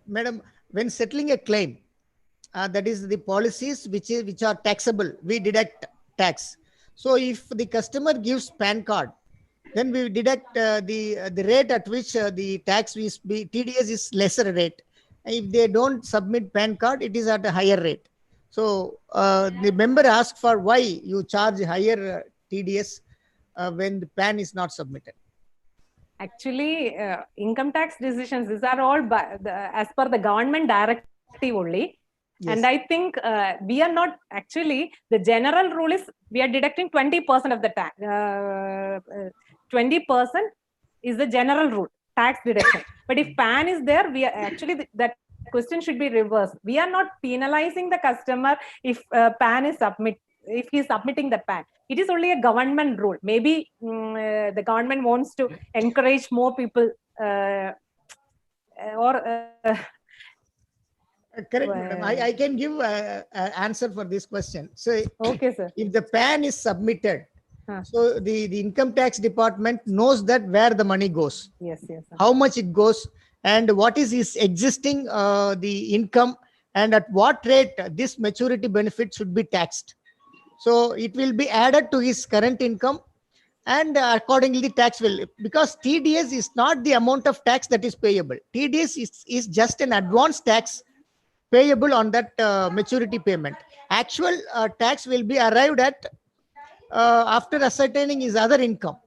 madam, when settling a claim, that is the policies which are taxable, we deduct tax. So if the customer gives PAN card, then we deduct the rate at which the tax TDS is lesser rate. If they don't submit PAN card, it is at a higher rate. So the member asks for why you charge higher TDS when the PAN is not submitted. Actually, income tax decisions, these are all as per the government directive only. Yes. And I think we are not actually, the general rule is we are deducting 20% of the tax. 20% is the general rule, tax deduction. But if PAN is there, we are actually, that question should be reversed. We are not penalizing the customer if PAN is if he is submitting the PAN. It is only a government rule. Maybe the government wants to encourage more people Correct, madam. I can give an answer for this question. So, okay, sir. If the PAN is submitted, so the income tax department knows that where the money goes. Yes, yes. Sir. How much it goes, and what is his existing the income, and at what rate this maturity benefit should be taxed. So it will be added to his current income, and accordingly the tax will, because TDS is not the amount of tax that is payable. TDS is just an advance tax payable on that maturity payment. Actual tax will be arrived at after ascertaining his other income.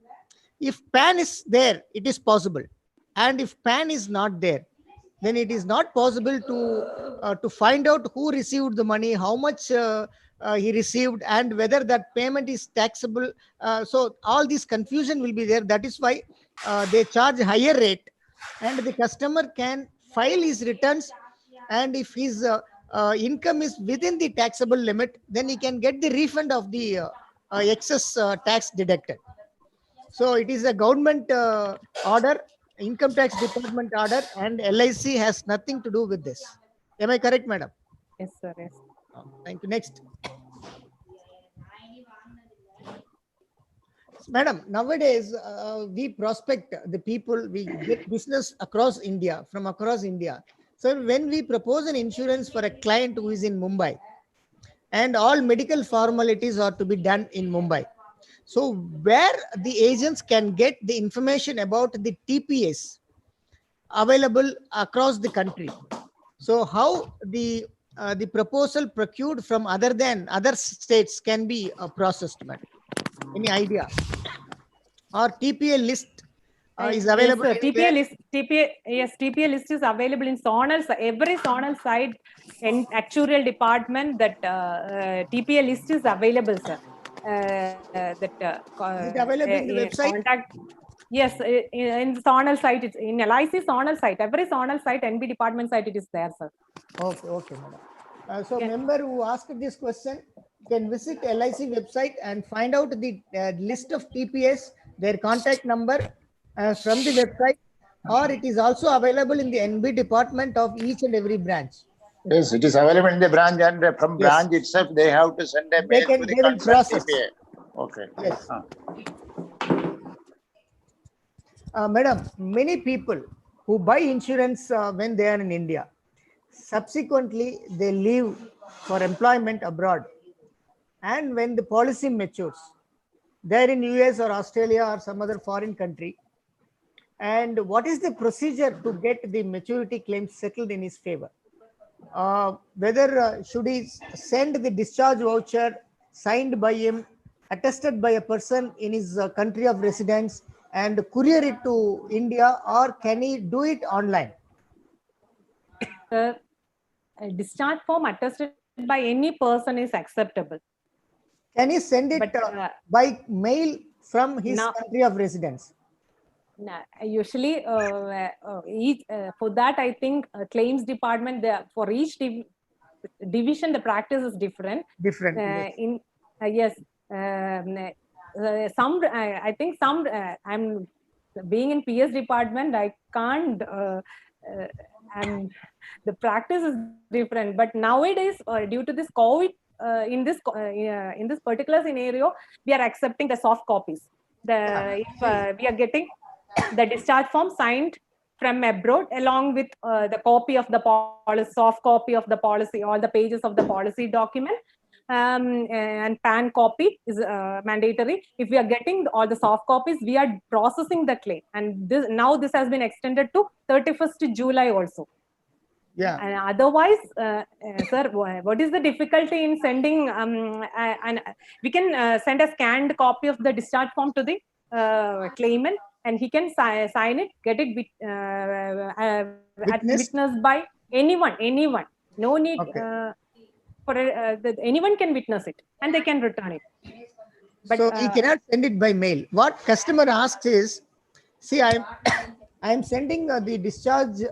If PAN is there, it is possible. And if PAN is not there, then it is not possible to find out who received the money, how much he received, and whether that payment is taxable. So all this confusion will be there. That is why they charge higher rate, and the customer can file his returns. And if his income is within the taxable limit, then he can get the refund of the excess tax deducted. So it is a government order, income tax department order, and LIC has nothing to do with this. Am I correct, madam? Yes, sir. Yes. Thank you. Next. Madam, nowadays we prospect the people, we get business across India, from across India. So when we propose an insurance for a client who is in Mumbai, and all medical formalities are to be done in Mumbai. So where the agents can get the information about the TPS available across the country. So how the proposal procured from other states can be processed, madam? Any idea? Or TPA list is available. Yes, TPA list. TPA list is available in zonal. Every zonal site in actuarial department that TPA list is available, sir. Is it available in the website? Contact. Yes, in the zonal site, it's in LIC zonal site. Every zonal site, NB department site, it is there, sir. Okay, madam. So member who asked this question can visit LIC website and find out the list of TPS, their contact number from the website, or it is also available in the NB department of each and every branch. Yes, it is available in the branch, and from branch itself they have to send a mail to the will concerned process. TPA. Okay. Yes. Madam, many people who buy insurance when they are in India, subsequently they leave for employment abroad, and when the policy matures, they're in US or Australia or some other foreign country, and what is the procedure to get the maturity claims settled in his favor? Whether should he send the discharge voucher signed by him, attested by a person in his country of residence, and courier it to India, or can he do it online? A discharge form attested by any person is acceptable. Can he send it by mail from his country of residence? Usually, for that, I think claims department, for each division, the practice is different. Yes. I think some, I'm being in PS department, I can't, and the practice is different. But nowadays, due to this COVID, in this particular scenario, we are accepting the soft copies. If we are getting the discharge form signed from abroad along with the copy of the policy, soft copy of the policy, all the pages of the policy document, and PAN copy is mandatory. If we are getting all the soft copies, we are processing the claim, and now this has been extended to 31st July also. Yeah. And otherwise, sir, what is the difficulty in sending? And we can send a scanned copy of the discharge form to the claimant, and he can sign it, get it witnessed by anyone. No need anyone can witness it, and they can return it. But so he cannot send it by mail. What customer asks is, see, I'm sending the discharge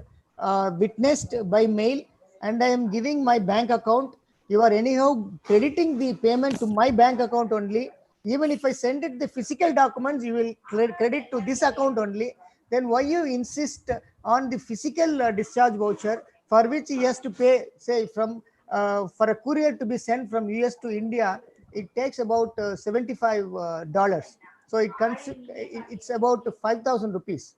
witnessed by mail, and I am giving my bank account. You are anyhow crediting the payment to my bank account only. Even if I send it the physical documents, you will credit to this account only. Then why you insist on the physical discharge voucher, for which he has to pay, say, from for a courier to be sent from US to India, it takes about $75. So it's about 5,000 rupees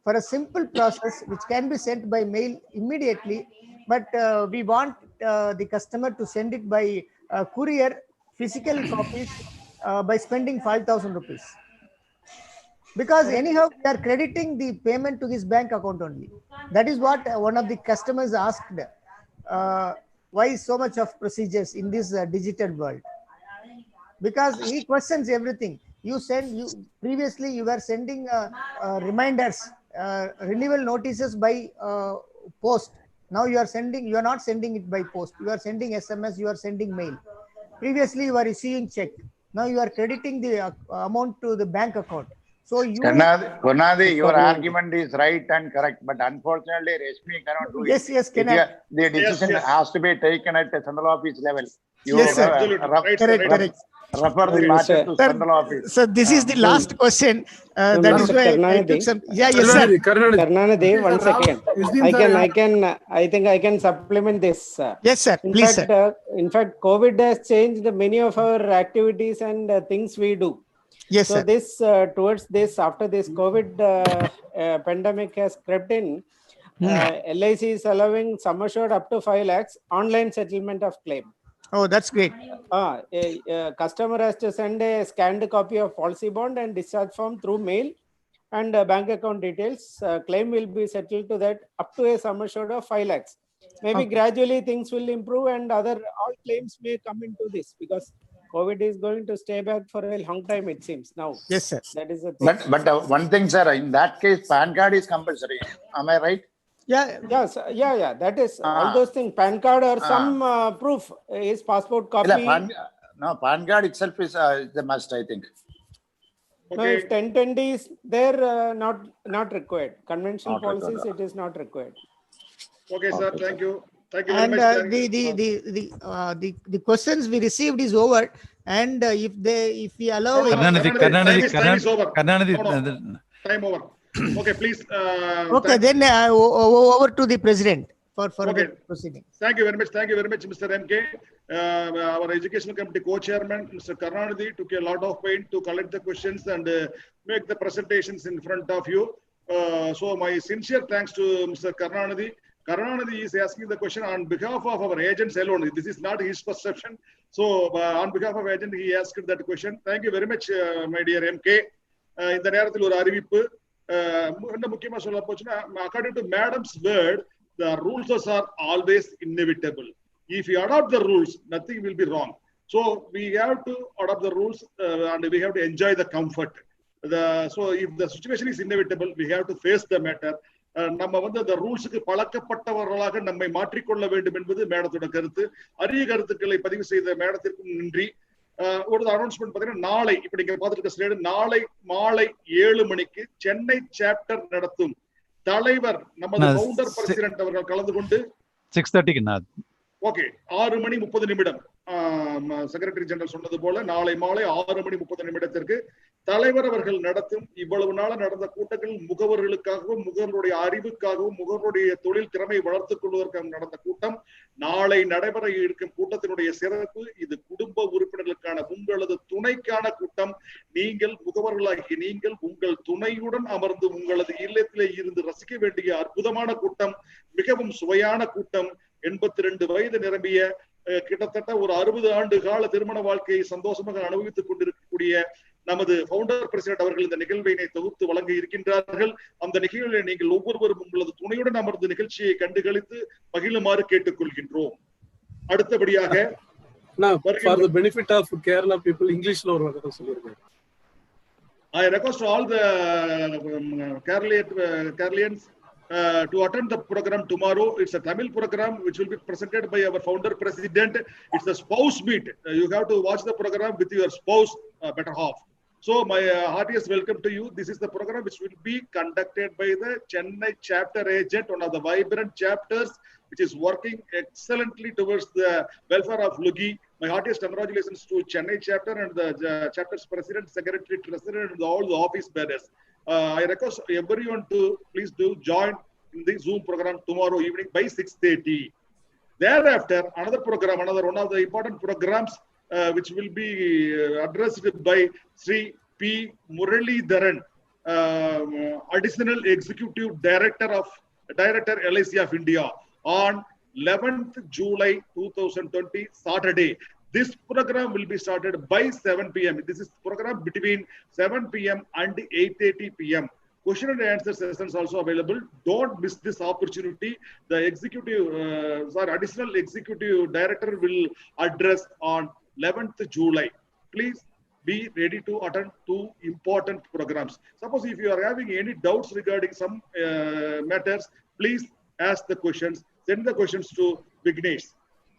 for a simple process which can be sent by mail immediately. But we want the customer to send it by courier, physical copies, by spending 5,000 rupees. Because anyhow, we are crediting the payment to his bank account only. That is what one of the customers asked. Why so much of procedures in this digital world? Because he questions everything. Previously you were sending reminders, renewal notices by post. Now you are not sending it by post. You are sending SMS, you are sending mail. Previously you are issuing check. Now you are crediting the amount to the bank account. So Gurnadi, your argument is right and correct, but unfortunately, Resmi cannot do it. Yes, the decision has to be taken at the central office level. Yes, sir. Correct. Refer the matter to central office. So this is the last question. That is why I took some. Yeah, yes, sir. Karnanade, 1 second. I think I can supplement this. Yes, sir. Please, sir. In fact, COVID has changed many of our activities and things we do. Yes, so sir. This towards this, after this COVID pandemic has crept in, LIC is allowing sum assured up to 5 lakhs online settlement of claim. Oh, that's great. A customer has to send a scanned copy of policy bond and discharge form through mail and bank account details. Claim will be settled to that up to a sum assured of 5 lakhs. Maybe gradually things will improve and all claims may come into this, because COVID is going to stay back for a long time, it seems now. Yes, sir. That is the thing. But one thing, sir, in that case, PAN card is compulsory. Am I right? Yeah. Yes, yeah. That is all those things. PAN card or some proof, his passport copy. No, PAN card itself is the must, I think. No, if 1010D is there, not required. Conventional policies, it is not required. Okay, sir. Thank you. Thank you very And much. the questions we received is over. And if we allow Time is over. Time over. Okay, please. Okay, then over to the president for further proceeding. Thank you very much. Thank you very much, Mr. MK. Our educational committee co-chairman, Mr. Karnanidhi, took a lot of pain to collect the questions and make the presentations in front of you. So my sincere thanks to Mr. Karnanidhi. Karnanidhi is asking the question on behalf of our agents alone. This is not his perception. So on behalf of agent, he asked that question. Thank you very much, my dear MK. இந்த நேரத்தில் ஒரு அறிவிப்பு என்ன முக்கியமா சொல்ல போச்சுன்னா, according to madam's word, the rules are always inevitable. If you adopt the rules, nothing will be wrong. So we have to adopt the rules and we have to enjoy the comfort. So if the situation is inevitable, we have to face the matter. நம்ம வந்து அந்த ரூல்ஸுக்கு பழக்கப்பட்டவர்களாக நம்மை மாற்றிக்கொள்ள வேண்டும் என்பது மேடத்தோட கருத்து. அரிய கருத்துக்களை பதிவு செய்த மேடத்திற்கும் நன்றி. ஒரு அனௌன்ஸ்மெண்ட் பாத்தீங்கன்னா, நாளை இப்ப நீங்க பாத்துருக்க ஸ்லைடு, நாளை மாலை 7 மணிக்கு சென்னை சாப்டர் நடத்தும் தலைவர் நமது ஃபவுண்டர் பிரசிடென்ட் அவர்கள் கலந்து கொண்டு 6:30 ஓகே 6:30 செக்ரட்டரி ஜெனரல் சொன்னது போல நாளை மாலை 6:30 தலைவர் அவர்கள் நடத்தும் இவ்வளவு நாள நடந்த கூட்டங்கள் முகவர்களுக்காகவும் முகவருடைய அறிவுக்காகவும் முகவருடைய தொழில் திறமை வளர்த்துக் கொள்வதற்காக நடந்த கூட்டம். நாளை நடைபெற இருக்கும் கூட்டத்தினுடைய சிறப்பு, இது குடும்ப உறுப்பினர்களுக்கான உங்களது துணைக்கான கூட்டம். நீங்கள் முகவர்களாகி நீங்கள் உங்கள் துணையுடன் அமர்ந்து உங்களது இல்லத்திலே இருந்து ரசிக்க வேண்டிய அற்புதமான கூட்டம், மிகவும் சுவையான கூட்டம். 82 வயது நிரம்பிய கிட்டத்தட்ட ஒரு 60 ஆண்டு கால திருமண வாழ்க்கையை சந்தோஷமாக அனுபவித்துக் கொண்டிருக்கக்கூடிய நமது ஃபவுண்டர் பிரசிடென்ட் அவர்கள் இந்த நிகழ்வினை தொகுத்து வழங்க இருக்கின்றார்கள். அந்த நிகழ்வில் நீங்கள் ஒவ்வொருவரும் உங்களது துணையுடன் அமர்ந்து நிகழ்ச்சியை கண்டுகளித்து மகிழுமாறு கேட்டுக்கொள்கின்றோம். அடுத்தபடியாக for the benefit of Kerala people, இங்கிலீஷ்ல ஒரு வார்த்தை சொல்லிருங்க. I request all the Keralians to attend the program tomorrow. It's a Tamil program which will be presented by our founder president. It's a spouse meet. You have to watch the program with your spouse, better half. So my heartiest welcome to you. This is the program which will be conducted by the Chennai chapter agent, one of the vibrant chapters which is working excellently towards the welfare of Lugi. My heartiest congratulations to Chennai chapter and the chapter's president, secretary, treasurer, and all the office bearers. I request everyone to please do join in the Zoom program tomorrow evening by 6:30. Thereafter, another program, one of the important programs which will be addressed by Sri P. Muralidharan, Additional Executive Director LIC of India, on 11th July 2020, Saturday. This program will be started by 7 p.m. This is program between 7 p.m. and 8:30 p.m. Question and answer sessions also available. Don't miss this opportunity. The Additional Executive Director will address on 11th July. Please be ready to attend two important programs. Suppose if you are having any doubts regarding some matters, please ask the questions. Send the questions to Vignesh.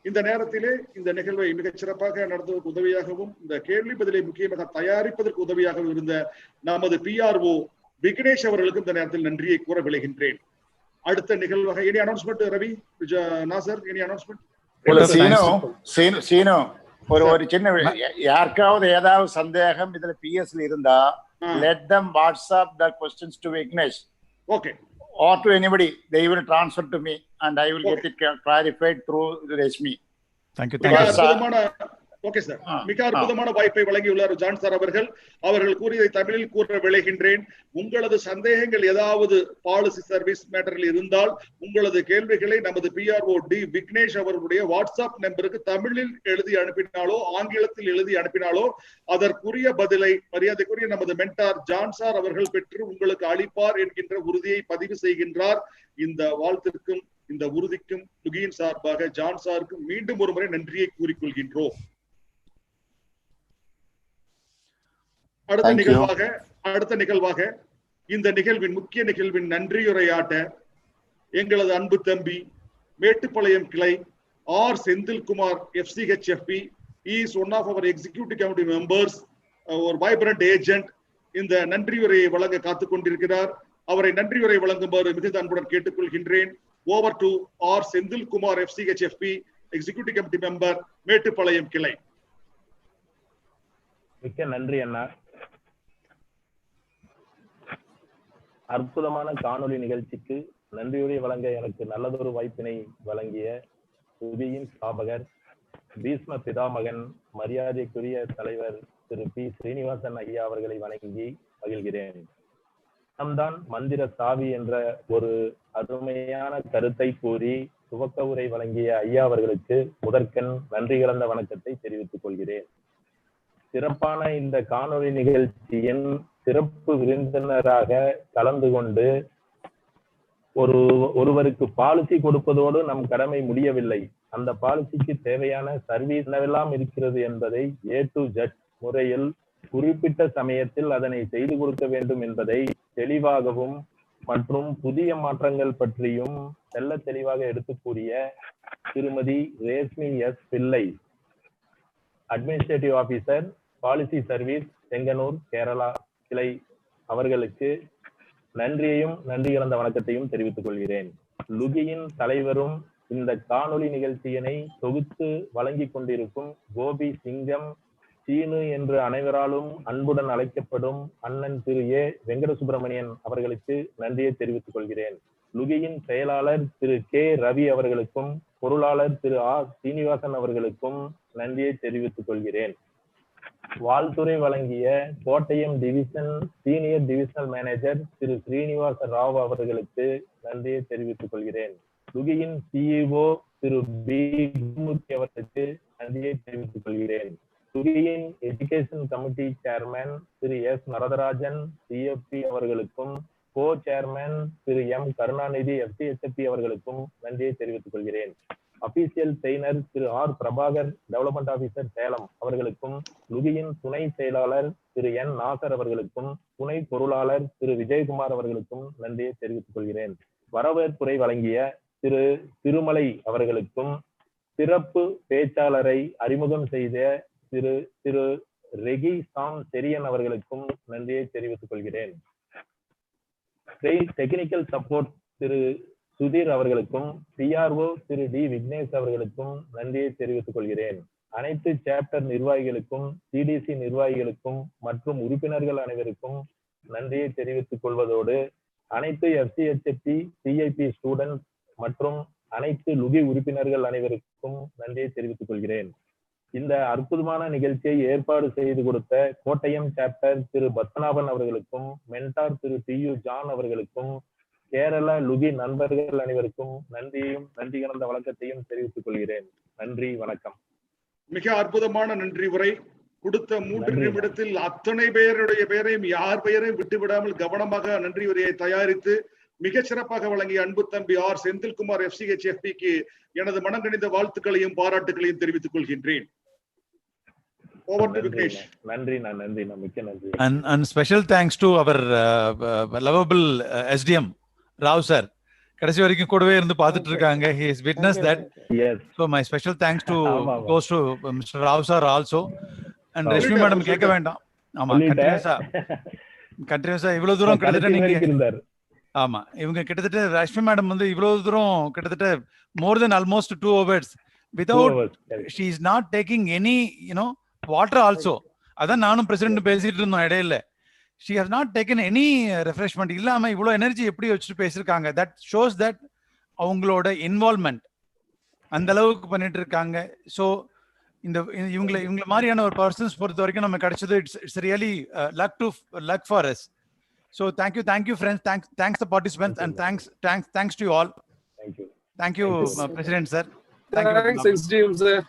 இந்த நேரத்திலே இந்த நிகழ்வை மிகச் சிறப்பாக நடத்துவதற்கு உதவியாகவும் இந்த கேள்வி பதிலை முக்கியமாக தயாரிப்பதற்கு உதவியாகவும் இருந்த நமது PRO விக்னேஷ் அவர்களுக்கு இந்த நேரத்தில் நன்றியை கூற விளைகின்றேன். அடுத்த நிகழ்வாக any announcement Ravi Nasar, any announcement? ஒரு சின்ன யாருக்காவது ஏதாவது சந்தேகம் இதுல பிஎஸ்ல இருந்தா let them WhatsApp the questions to Vignesh. Okay. Or to anybody, they will transfer to me and I will get it clarified through Resmi. Thank you. Okay sir, மிக அற்புதமான வாய்ப்பை வழங்கியுள்ளார் ஜான் சார் அவர்கள். அவர்கள் கூறியதை தமிழில் கூற விளைகின்றேன். உங்களது சந்தேகங்கள் ஏதாவது பாலிசி சர்வீஸ் மேட்டரில் இருந்தால் உங்களது கேள்விகளை நமது PRO டி விக்னேஷ் அவர்களுடைய வாட்ஸ்அப் நம்பருக்கு தமிழில் எழுதி அனுப்பினாலோ ஆங்கிலத்தில் எழுதி அனுப்பினாலோ அதற்குரிய பதிலை மரியாதைக்குரிய நமது மென்டார் ஜான் சார் அவர்கள் பெற்று உங்களுக்கு அளிப்பார் என்கின்ற உறுதியை பதிவு செய்கின்றார். இந்த வாழ்த்திற்கும் இந்த உறுதிக்கும் லுகியின் சார்பாக ஜான் சாருக்கு மீண்டும் ஒரு முறை நன்றியை கூறிக்கொள்கின்றோம். அடுத்த நிகழ்வாக இந்த நிகழ்வின் முக்கிய நிகழ்வின் நன்றியுரையாட்ட எங்களது அன்பு தம்பி மேட்டுப்பாளையம் கிளை R Senthilkumar FCHFP. He is one of our executive committee members, ஒரு vibrant agent. இந்த நன்றியுரையை வழங்க காத்துக் கொண்டிருக்கிறார். அவரை நன்றியுரை வழங்குமாறு மிகுந்த அன்புடன் கேட்டுக்கொள்கின்றேன். Over to R. Senthilkumar FCHFP, executive committee member, Mettupalayam கிளை. மிக்க நன்றி அண்ணா. அற்புதமான காணொளி நிகழ்ச்சிக்கு நன்றியுரை வழங்க எனக்கு நல்லதொரு வாய்ப்பினை வழங்கிய உதயின் ஸ்தாபகர் பீஷ்ம பிதாமகன் மரியாதைக்குரிய தலைவர் திரு P. ஸ்ரீனிவாசன் ஐயா அவர்களை வணங்கி மகிழ்கிறேன். தான் மந்திர சாவி என்ற ஒரு அருமையான கருத்தை கூறி துவக்க உரை வழங்கிய ஐயா அவர்களுக்கு முதற்கண் நன்றி கலந்த வணக்கத்தை தெரிவித்துக் கொள்கிறேன். சிறப்பான இந்த காணொளி நிகழ்ச்சியின் சிறப்பு விருந்தினராக கலந்து கொண்டு ஒருவருக்கு பாலிசி கொடுப்பதோடு நம் கடமை முடியவில்லை. அந்த பாலிசிக்கு தேவையான சர்வீஸ் என்னவெல்லாம் இருக்கிறது என்பதை A to Z முறையில் குறிப்பிட்ட சமயத்தில் அதனை செய்து கொடுக்க வேண்டும் என்பதை தெளிவாகவும் மற்றும் புதிய மாற்றங்கள் பற்றியும் தெல்ல தெளிவாக எடுத்து கூறிய திருமதி Reshmi S Pillai, administrative officer, policy service, Chengannur, Kerala கிளை அவர்களுக்கு நன்றியையும் நன்றி கலந்த வணக்கத்தையும் தெரிவித்துக் கொள்கிறேன். லுகியின் தலைவரும் இந்த காணொளி நிகழ்ச்சியினை தொகுத்து வழங்கி கொண்டிருக்கும் கோபி சிங்கம் சீனு என்று அனைவராலும் அன்புடன் அழைக்கப்படும் அண்ணன் திரு A. வெங்கட சுப்பிரமணியன் அவர்களுக்கு நன்றியை தெரிவித்துக் கொள்கிறேன். லுகியின் செயலாளர் திரு K. ரவி அவர்களுக்கும் பொருளாளர் திரு R. சீனிவாசன் அவர்களுக்கும் நன்றியை தெரிவித்துக் கொள்கிறேன். வாழ்த்துறை வழங்கிய Kottayam division senior divisional manager திரு ஸ்ரீனிவாச ராவ் அவர்களுக்கு நன்றியை தெரிவித்துக் கொள்கிறேன். லுகியின் CEO திரு B. குருமூர்த்தி அவர்களுக்கு நன்றியை தெரிவித்துக் கொள்கிறேன். லுகியின் எஜுகேஷன் கமிட்டி சேர்மன் திரு S. நரதராஜன் CFP அவர்களுக்கும் கோ சேர்மன் திரு M. கருணாநிதி FCHFP அவர்களுக்கும் நன்றியை தெரிவித்துக் கொள்கிறேன். அபிஷியல் ட்ரெய்னர் திரு R. Prabhakar development officer Salem அவர்களுக்கும் லுகியின் துணை செயலாளர் திரு N. நாசர் அவர்களுக்கும் துணை பொருளாளர் திரு விஜயகுமார் அவர்களுக்கும் நன்றியை தெரிவித்துக் கொள்கிறேன். வரவேற்புரை வழங்கிய திரு திருமலை அவர்களுக்கும் சிறப்பு பேச்சாளரை அறிமுகம் செய்த திரு ரெகி சாம் செரியன் அவர்களுக்கும் நன்றியை தெரிவித்துக் கொள்கிறேன். டெக்னிக்கல் சப்போர்ட் திரு சுதீர் அவர்களுக்கும் PRO திரு D. விக்னேஷ் அவர்களுக்கும் நன்றியை தெரிவித்துக் கொள்கிறேன். அனைத்து சாப்டர் நிர்வாகிகளுக்கும் CDC நிர்வாகிகளுக்கும் மற்றும் உறுப்பினர்கள் அனைவருக்கும் நன்றியை தெரிவித்துக் கொள்வதோடு அனைத்து FCHFP CIP ஸ்டூடெண்ட் மற்றும் அனைத்து லுகி உறுப்பினர்கள் அனைவருக்கும் நன்றியை தெரிவித்துக் கொள்கிறேன். இந்த அற்புதமான நிகழ்ச்சியை ஏற்பாடு செய்து கொடுத்த கோட்டயம் சாப்டர் திரு பத்மநாபன் அவர்களுக்கும் மென்டார் திரு TU ஜான் அவர்களுக்கும் கேரளா லுகி நண்பர்கள் அனைவருக்கும் நன்றியையும் நன்றி கலந்த வணக்கத்தையும் தெரிவித்துக் கொள்கிறேன். நன்றி, வணக்கம். மிக அற்புதமான நன்றி உரை கொடுத்த 3 நிமிடத்தில் அத்தனை பேருடைய பெயரையும் யார் பெயரையும் விட்டுவிடாமல் கவனமாக நன்றி உரையை தயாரித்து மிக சிறப்பாக வழங்கிய அன்பு தம்பி R. செந்தில்குமார் FCHFPக்கு எனது மனங்கணிந்த வாழ்த்துக்களையும் பாராட்டுகளையும் தெரிவித்துக் கொள்கின்றேன். நன்றி, மிக்க நன்றி. And special thanks to our lovable SDM Rao sir. கடைசி வரைக்கும் கூடவே இருந்து பார்த்துட்டு இருக்காங்க. He has witnessed that. Yes. So my special thanks to goes to Mr. Rao sir also. And Resmi madam கேட்க வேண்டாம். ஆமா, கண்டினியூஸா இவ்வளவு தூரம் கிட்டத்தட்ட நீங்க ஆமா இவங்க கிட்டத்தட்ட ரஷ்மி மேடம் வந்து இவ்வளவு தூரம் கிட்டத்தட்ட more than almost 2 hours without she is not taking any water also. அதான் நானும் பிரசிடென்ட் பேசிட்டு இருந்தோம் இடையில. She has not taken any refreshment. இல்லாம இவ்வளவு எனர்ஜி எப்படி வச்சுட்டு பேசிருக்காங்க. That shows that அவங்களோட இன்வால்வ்மெண்ட் அந்த அளவுக்கு பண்ணிட்டு இருக்காங்க. ஸோ இவங்கள மாதிரியான ஒரு பர்சன்ஸ் பொறுத்த வரைக்கும் நம்ம கிடைச்சது it's really luck for us. So thank you friends, thanks the participants, and thanks to you all. Thank you President sir. Thanks SDM sir.